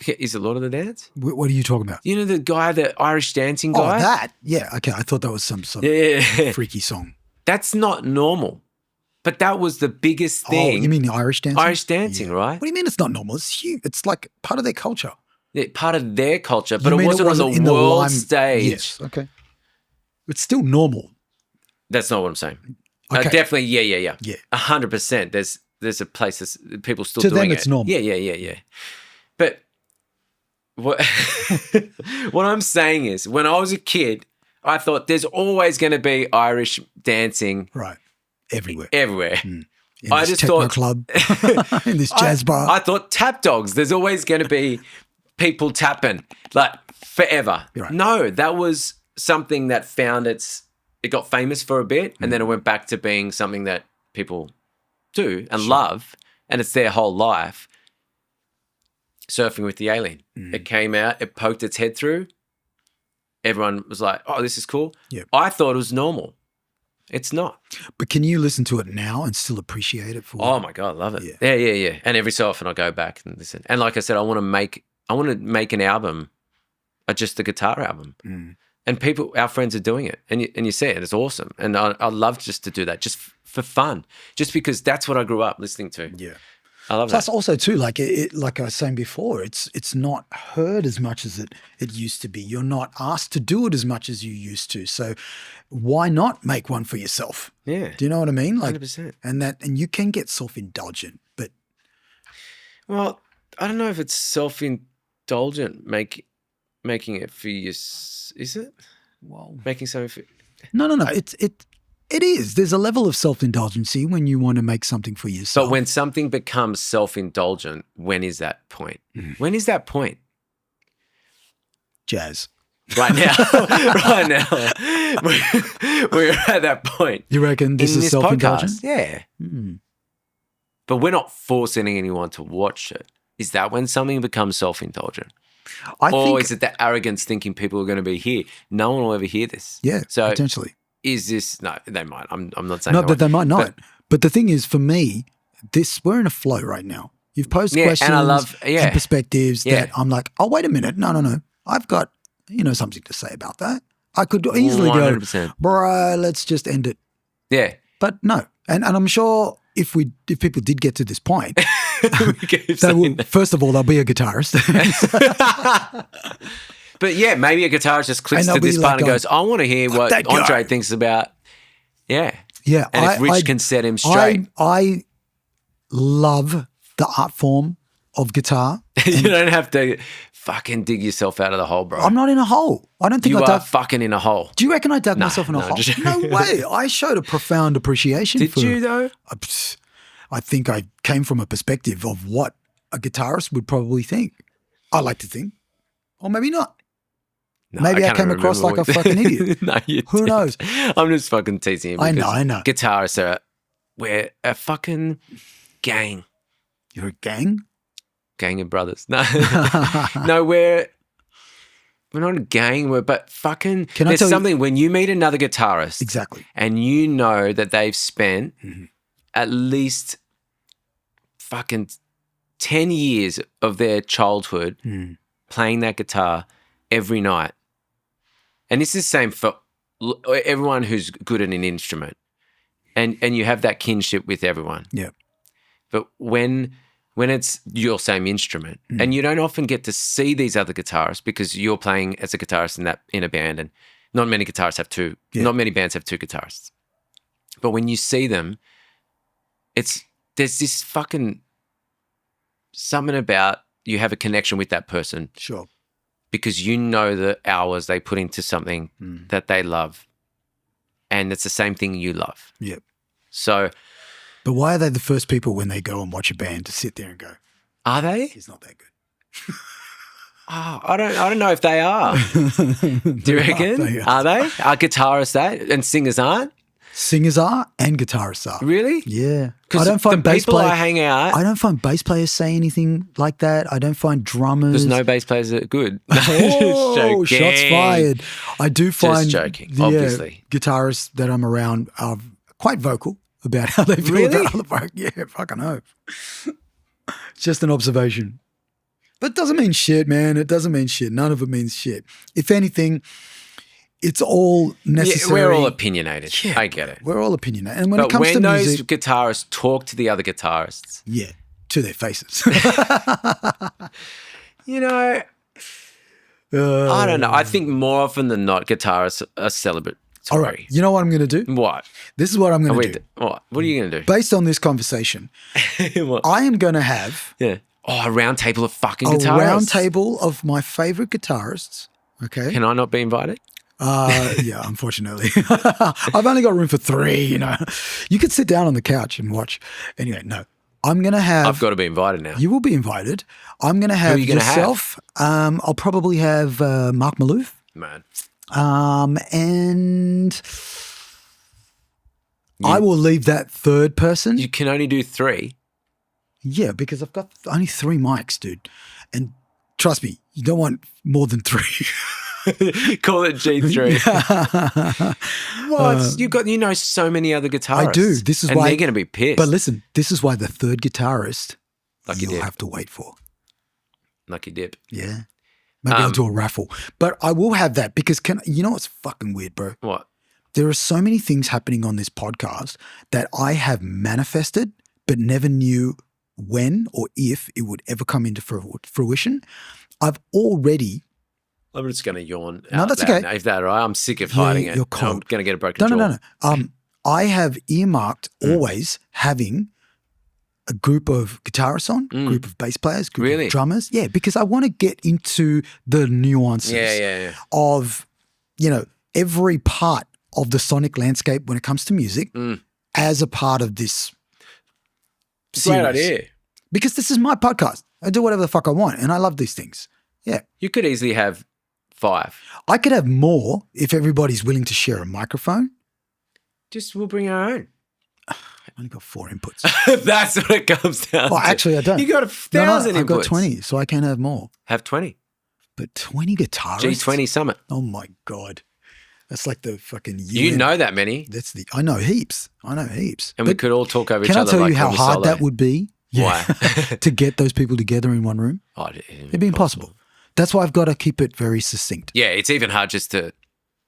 Is it Lord of the Dance? What are you talking about? You know the guy, the Irish dancing guy? Oh, that? Yeah, okay. I thought that was some sort of freaky song. That's not normal. But that was the biggest thing. Oh, you mean the Irish dancing? Irish dancing, right? What do you mean it's not normal? It's huge. It's like part of their culture. Yeah, part of their culture, but it wasn't on the world stage. Yes, okay. It's still normal. That's not what I'm saying. Okay. Definitely, yeah. Yeah. 100%. There's a place that people still to doing them it's it. normal. Yeah. But what what I'm saying is, when I was a kid, I thought there's always going to be Irish dancing. Right. Everywhere. In I just thought club, in this jazz bar. I thought tap dogs. There's always going to be people tapping like forever. Right. No, that was something that it got famous for a bit, and then it went back to being something that people do and love, and it's their whole life. Surfing with the Alien. It came out, it poked its head through. Everyone was like, oh, this is cool. Yep. I thought it was normal. It's not. But can you listen to it now and still appreciate it for? Oh my God, I love it. Yeah. And every so often I go back and listen. And like I said, I want to make an album, just the guitar album. And our friends are doing it. And you see it, it's awesome. And I love just to do that, just for fun, just because that's what I grew up listening to. Yeah. I love Plus that. also too, like like I was saying before, it's not heard as much as it used to be. You're not asked to do it as much as you used to. So why not make one for yourself? Yeah. Do you know what I mean? Like 100%. And you can get self-indulgent, but Well, I don't know if it's self-indulgent making it for you. Is it? well, Making something for... no. It is. There's a level of self-indulgency when you want to make something for yourself. But when something becomes self-indulgent, when is that point? When is that point? Jazz. Right now. We're at that point. You reckon this is self-indulgent? Podcast, yeah. But we're not forcing anyone to watch it. Is that when something becomes self-indulgent? I think, is it the arrogance thinking people are going to be here? No one will ever hear this. yeah, So potentially. is this... No, they might. I'm not saying No, they but they won't. might not. But the thing is, for me, we're in a flow right now. You've posed questions and I love... Yeah. and perspectives Yeah. that I'm like, oh, wait a minute. No. I've got, something to say about that. I could easily 100%. go, bro, let's just end it. Yeah. But no. And I'm sure if people did get to this point, first of all, they'll be a guitarist. But yeah, maybe a guitarist just clicks And to they'll this be part like and goes, I want to hear what that guy." Andre thinks about... Yeah. Yeah. And if Rich can set him straight. I love the art form of guitar. You don't have to fucking dig yourself out of the hole, bro. I'm not in a hole. I don't think You I are dug. fucking in a hole. Do you reckon I dug myself in a hole? just- No way. I showed a profound appreciation Did for you though? I think I came from a perspective of what a guitarist would probably think. I like to think. Or maybe not. No, Maybe I can't came across remember like a fucking idiot. No, you Who didn't. knows? I'm just fucking teasing you. I because know. Guitarists we're a fucking gang. You're a gang? Gang of brothers. No, no, we're not a gang. But fucking, Can I there's tell you- something when you meet another guitarist, Exactly. and you know that they've spent Mm-hmm. at least fucking 10 years of their childhood playing that guitar every night. And this is the same for everyone who's good at an instrument. And you have that kinship with everyone. Yeah. But when it's your same instrument, and you don't often get to see these other guitarists because you're playing as a guitarist in a band, and not many guitarists have two. Yeah. Not many bands have two guitarists. But when you see them, there's this fucking something about you have a connection with that person Sure. because you know the hours they put into something that they love, and it's the same thing you love. Yeah. So, But why are they the first people when they go and watch a band to sit there and go, are they? he's not that good? Oh, I don't know if they are. Do you reckon? They Are they? Are guitarists that and singers aren't? Singers are and guitarists are. Really? Yeah. 'Cause I don't find the bass people players. I hang out, I don't find bass players say anything like that. I don't find drummers. there's no bass players that are good. Oh, Just joking. shots fired. I do find joking, obviously. guitarists that I'm around are quite vocal about how they feel Really? about other folk. Yeah, fucking hope. It's just an observation. But it doesn't mean shit, man. It doesn't mean shit. None of it means shit. If anything, it's all Yeah, necessary. we're all opinionated. Yeah, I get it. We're all opinionated. And when it But comes when to those music, guitarists talk to the other guitarists, yeah, to their faces. you know, I don't know. I think more often than not, guitarists are celebratory. All right. You know what I'm going to do? What? This is what I'm going to do. What are you going to do? Based on this conversation, What? I am going to have Yeah. Oh, a round table of fucking a guitarists. round table of my favorite guitarists. Okay. Can I not be invited? Yeah, unfortunately. I've only got room for 3, you know. You could sit down on the couch and watch. Anyway, no. I'm going to have. I've got to be invited now. You will be invited. I'm going to have are you gonna yourself. I'll probably have Mark Maloof. Man. And I will leave that third person. You can only do 3. Yeah, because I've got only 3 mics, dude. And trust me, you don't want more than 3. Call it G3. What? You know so many other guitarists. I do. This is and why they're going to be pissed. But listen, this is why the third guitarist Lucky you'll dip. have to wait for. Lucky dip. Yeah. Maybe I'll do a raffle. But I will have that because you know what's fucking weird, bro? What? There are so many things happening on this podcast that I have manifested but never knew when or if it would ever come into fruition. I've already I'm just going to yawn. No, out that's loud okay. now. If that's all right, I'm sick of hiding it. you're cold. I'm going to get a broken jaw. No. I have earmarked always having a group of guitarists on, group of bass players, group Really? of drummers. Yeah, because I want to get into the nuances Yeah. of, you know, every part of the sonic landscape when it comes to music as a part of this series. Great idea. Because this is my podcast. I do whatever the fuck I want and I love these things. Yeah. You could easily have 5. I could have more if everybody's willing to share a microphone. We'll bring our own. I've only got 4 inputs. That's what it comes down Well, to. actually, I don't. You got 1,000 I've got inputs. 20, so I can have more. Have 20. But 20 guitarists? G20 Summit. Oh my God. That's like the fucking You know that many. I know heaps. And we could all talk over each Can I other. tell like you how Homer hard Solo. that would be? Why? To get those people together in one room? Oh, It'd be impossible. That's why I've got to keep it very succinct. Yeah, it's even hard just to.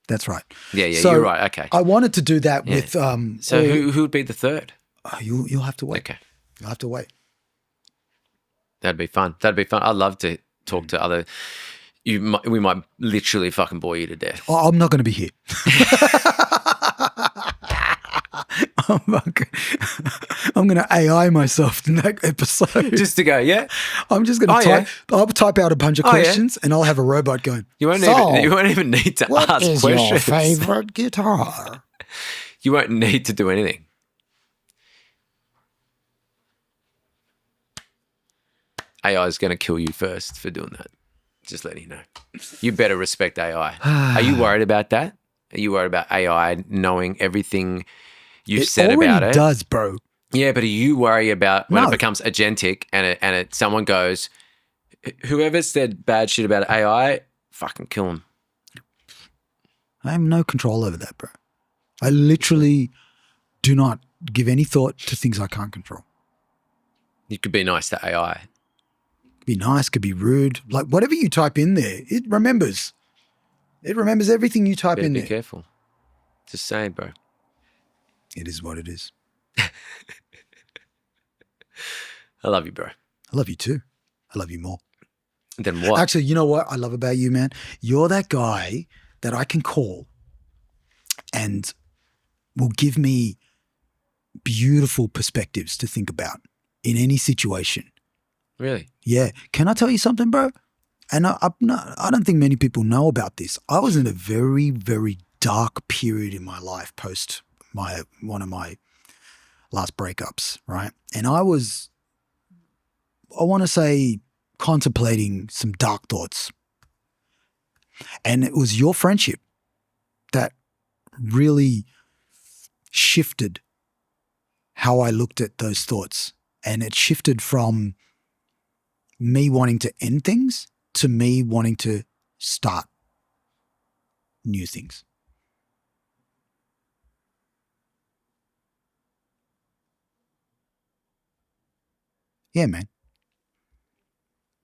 That's right. Yeah, So you're right. Okay. I wanted to do that with. So who would be the third? You'll have to wait. Okay. You'll have to wait. That'd be fun. I'd love to talk to other. We might literally fucking bore you to death. I'm not going to be here. I'm going to AI myself in that episode. Just to go, yeah. I'm just going to I'll type out a bunch of questions and I'll have a robot going. You won't even need to what ask is questions. your favorite guitar? You won't need to do anything. AI is going to kill you first for doing that. Just letting you know. You better respect AI. Are you worried about that? Are you worried about AI knowing everything you've said about it? It does, bro. Yeah, but are you worried about when it becomes agentic and someone goes, whoever said bad shit about AI, fucking kill him. I have no control over that, bro. I literally do not give any thought to things I can't control. You could be nice to AI. Be nice, could be rude. Like whatever you type in there, it remembers. It remembers everything you type in there. Be careful. Just saying, bro. It is what it is. I love you, bro. I love you too. I love you more. Then what? Actually, you know what I love about you, man? You're that guy that I can call and will give me beautiful perspectives to think about in any situation. Really? Yeah. Can I tell you something, bro? And I don't think many people know about this. I was in a very, very dark period in my life post one of my last breakups, right? And I want to say, contemplating some dark thoughts. And it was your friendship that really shifted how I looked at those thoughts. And it shifted from me wanting to end things to me wanting to start new things. Yeah, man.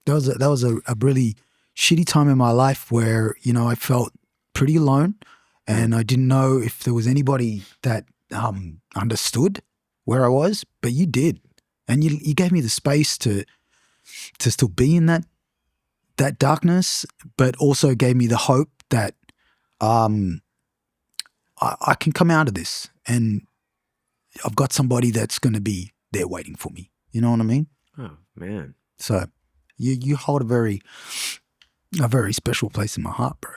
That was a really shitty time in my life where, you know, I felt pretty alone and I didn't know if there was anybody that understood where I was, but you did. And you gave me the space to still be in that darkness, but also gave me the hope that I can come out of this and I've got somebody that's going to be there waiting for me. You know what I mean? Oh, man. So you hold a very special place in my heart, bro.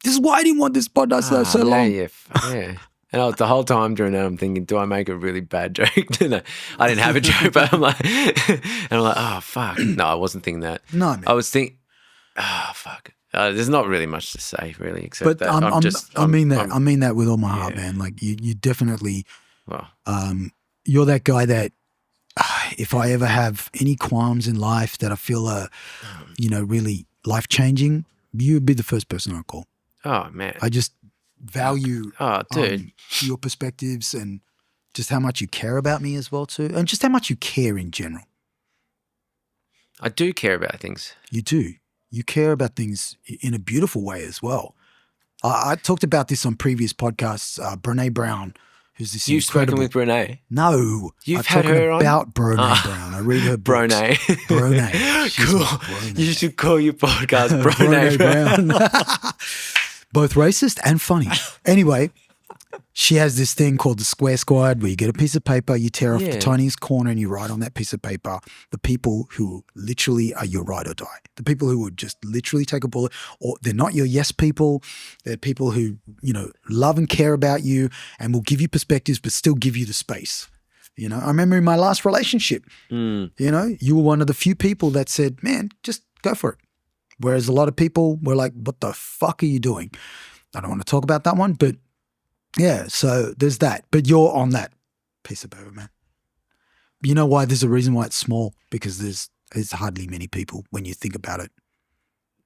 This is why I didn't want this podcast so long. Yeah. And the whole time during that, I'm thinking, do I make a really bad joke? No, I didn't have a joke, but I'm like, oh, fuck. No, I wasn't thinking that. No, man. I was thinking, oh, fuck. There's not really much to say, really, except that I mean that with all my heart, man. Like you definitely, well, you're that guy that if I ever have any qualms in life that I feel are, really life-changing, you would be the first person I call. Oh, man. I just value dude. Your perspectives and just how much you care about me as well too, and just how much you care in general. I do care about things. You do. You care about things in a beautiful way as well. I talked about this on previous podcasts. Brene Brown, who's this You've spoken with Brene? No. You've had her on? about Brene Brown. I read her books. Brene. Cool. Brene. You should call your podcast Brene Brown. Both racist and funny. Anyway, she has this thing called the Square Squad where you get a piece of paper, you tear off the tiniest corner and you write on that piece of paper the people who literally are your ride or die. The people who would just literally take a bullet, or they're not your yes people. They're people who, love and care about you and will give you perspectives but still give you the space. I remember in my last relationship, you were one of the few people that said, man, just go for it. Whereas a lot of people were like, what the fuck are you doing? I don't want to talk about that one, but yeah, so there's that. But you're on that piece of paper, man. You know why? There's a reason why it's small, because there's hardly many people when you think about it.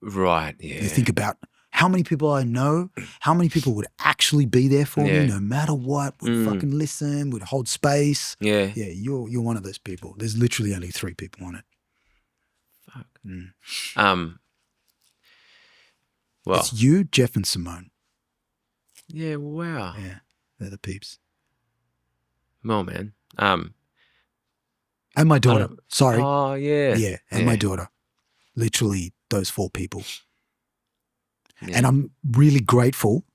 Right, yeah. You think about how many people I know, how many people would actually be there for me no matter what, would fucking listen, would hold space. Yeah. Yeah, you're one of those people. There's literally only 3 people on it. Fuck. Well, it's you, Jeff, and Simone. Yeah, wow. Yeah, they're the peeps. Well, man. And my daughter. Sorry. Oh, yeah. Yeah, and my daughter. Literally those 4 people. Yeah. And I'm really grateful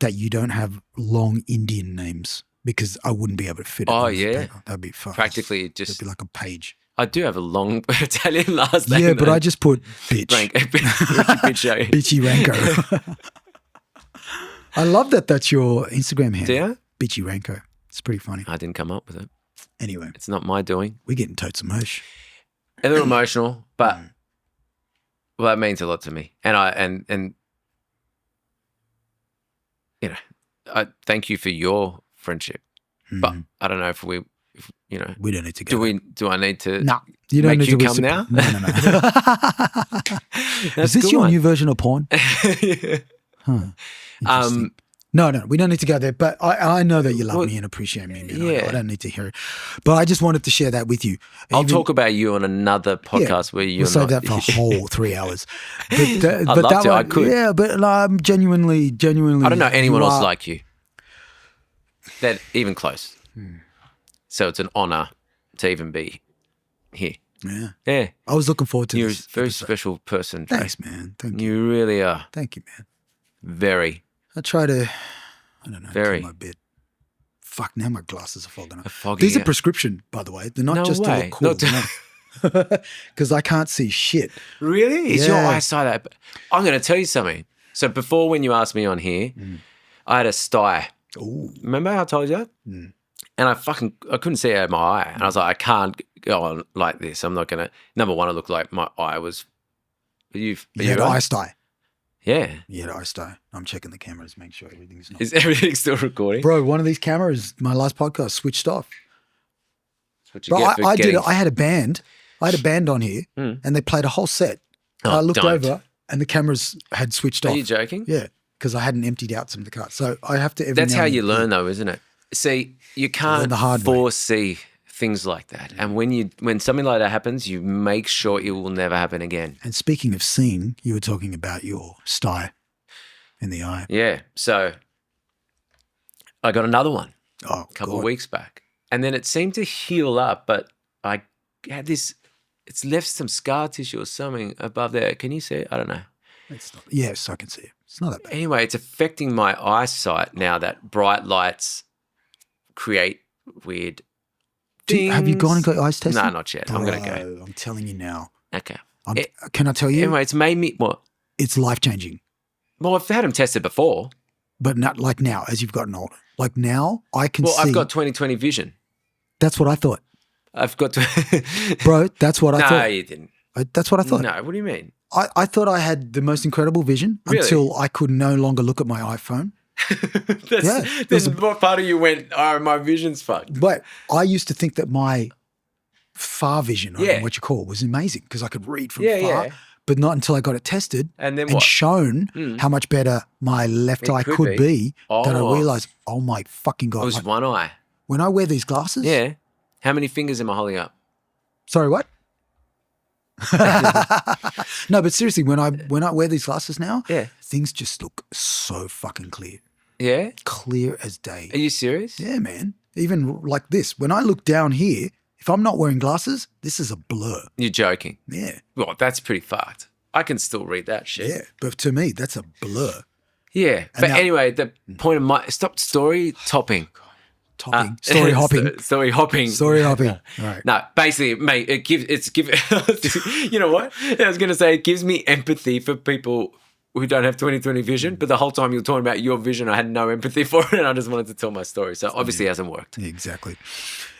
that you don't have long Indian names because I wouldn't be able to fit it. Oh, on that yeah. paper. That'd be fun. Practically It'd just. be like a page. I do have a long Italian last name. Yeah, but though. I just put bitch. Bitchy Ranko. I love that. That's your Instagram handle. Do you? Bitchy Ranko. It's pretty funny. I didn't come up with it. Anyway, It's not my doing. we're getting totes of merch. A little emotional, but well, that means a lot to me. And you know, I thank you for your friendship. But I don't know if we don't need to go. do I need to No, you don't make need you to come now? No. Is this your new version of porn? Huh. Interesting. No, we don't need to go there. But I know that you love me and appreciate me. Yeah. I don't need to hear it. But I just wanted to share that with you. I'll talk about you on another podcast where you're we'll save not. that for a whole 3 hours. But, I'd but love that to. I one, could. Yeah, but I'm genuinely. I don't know anyone else like you. That even close. So it's an honor to even be here. Yeah. Yeah. I was looking forward to You're this. a very episode. special person. Thanks, Trey. man. Thank you. You really are. Thank you, man. Very. I try to, I don't know, Very. do my bit. Fuck, now my glasses are fogging up. fogging These are out. prescription, by the way. They're not No just to way. look cool. Because I can't see shit. Really? Is your Yeah. eyesight that? I'm going to tell you something. So before, when you asked me on here, I had a stye. Ooh. Remember how I told you that? And I couldn't see out of my eye. And I was like, I can't go on like this. I'm not going to. Number one, it looked like my eye was. You had eye stye. Yeah. You had eye stye. I'm checking the cameras, make sure everything's not. Is everything still recording? Bro, one of these cameras, my last podcast, switched off. That's what you Bro, get for I did getting- it. I had a band on here and they played a whole set. Oh, I looked don't. over and the cameras had switched Are off. you joking? Yeah, because I hadn't emptied out some of the cards. So I have to. That's how you learn, though, isn't it? See, you can't the hard way. foresee things like that. And when something like that happens, you make sure it will never happen again. And speaking of seeing, you were talking about your stye in the eye. Yeah. So I got another one Oh, a couple of weeks back. And then it seemed to heal up, but I had this, it's left some scar tissue or something above there. Can you see it? I don't know. It's not, yes, I can see it. It's not that bad. Anyway, it's affecting my eyesight now that bright lights create weird things. Have you gone and got your eyes tested? No, not yet. I'm going to go. I'm telling you now. Okay. Can I tell you? Anyway, it's made me, what? It's life-changing. Well, I've had them tested before. But not like now, as you've gotten older. Like now, I can see. Well, I've got 20/20 vision. That's what I thought. I've got to. Bro, that's what I No, thought. you didn't. That's what I thought. No, what do you mean? I thought I had the most incredible vision Really? until I could no longer look at my iPhone. That's what part of you went, oh, my vision's fucked. But I used to think that my far vision, I don't Yeah. know what you call it, was amazing because I could read from Yeah, far. yeah. But not until I got it tested And then what? shown how much better my left It eye could could be that I Oh. realized, oh my fucking God. It was like, one eye. when I wear these glasses. Yeah. How many fingers am I holding up? Sorry, what? No, but seriously, when I wear these glasses now, Yeah. things just look so fucking clear. Yeah? Clear as day. Are you serious? Yeah, man. Even like this. When I look down here, if I'm not wearing glasses, this is a blur. You're joking. Yeah. Well, that's pretty fucked. I can still read that shit. Yeah. But to me, that's a blur. Yeah. But now- anyway, the point of my stop story topping. Topping. Story hopping. Story hopping. Story hopping. All right. No, basically, mate, you know what? I was going to say it gives me empathy for people who don't have 20/20 vision, but the whole time you were talking about your vision, I had no empathy for it, and I just wanted to tell my story. So obviously it hasn't worked. Exactly.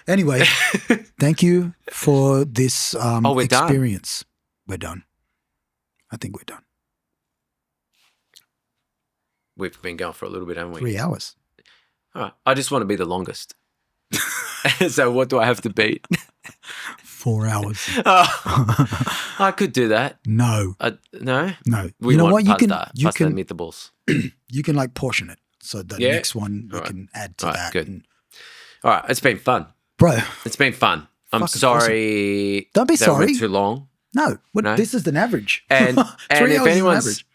Anyway, thank you for this we're done. experience. We're done. I think we're done. We've been going for a little bit, haven't we? 3 hours. All right. I just want to be the longest. So what do I have to beat? 4 hours. I could do that. No. No? No. We you know want what? pasta, You pasta can meatballs. you can like portion it. So the Yeah? next one we All right. can add to All right, that. good. And- All right. It's been fun. bro, It's been fun. I'm Fucking sorry. Don't be that went sorry. too long. no, No? This is an average. And 3 if hours is an anyone's average.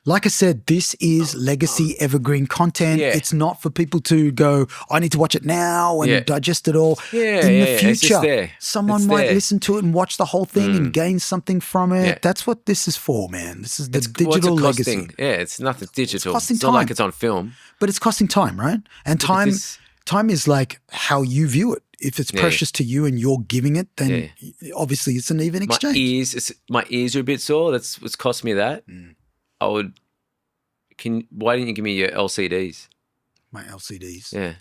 Like I said, this is legacy evergreen content. Yeah. It's not for people to go, I need to watch it now and digest it all. Yeah, In the yeah, it's just future, there. someone It's might there. listen to it and watch the whole thing and gain something from it. Yeah. That's what this is for, man. This is the What's digital it legacy. costing? Yeah, it's nothing digital. costing It's not like time. it's on film. But it's costing time, right? And time is like how you view it. If it's precious to you and you're giving it, then obviously it's an even exchange. My ears are a bit sore. That's what's cost me that. Why didn't you give me your LCDs? My LCDs. Yeah.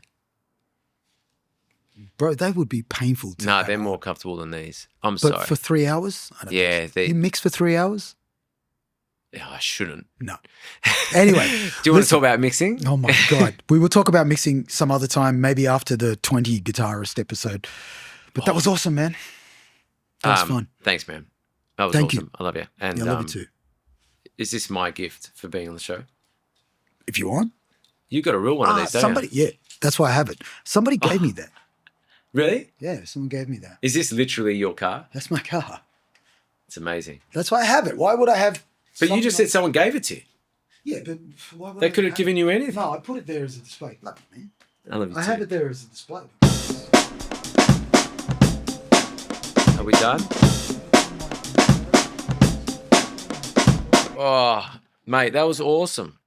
Bro, they would be painful to have they're on. more comfortable than these. I'm But sorry. for 3 hours? I don't know. You mix for 3 hours? Yeah, I shouldn't. No. Anyway. Do you want to talk about mixing? Oh my God. We will talk about mixing some other time, maybe after the 20 guitarist episode. But that was awesome, man. That was fun. Thanks, man. That was Thank awesome. you. I love you. And I love you too. Is this my gift for being on the show? If you want. You got a real one of these, don't you? Yeah, that's why I have it. Somebody gave me that. Really? Yeah, someone gave me that. Is this literally your car? That's my car. It's amazing. That's why I have it. Why would I have... But you just said someone gave it to you. Yeah, but why would They could have given you anything. No, I put it there as a display. Love it, man. I love you too. I have it there as a display. Are we done? Oh, mate, that was awesome.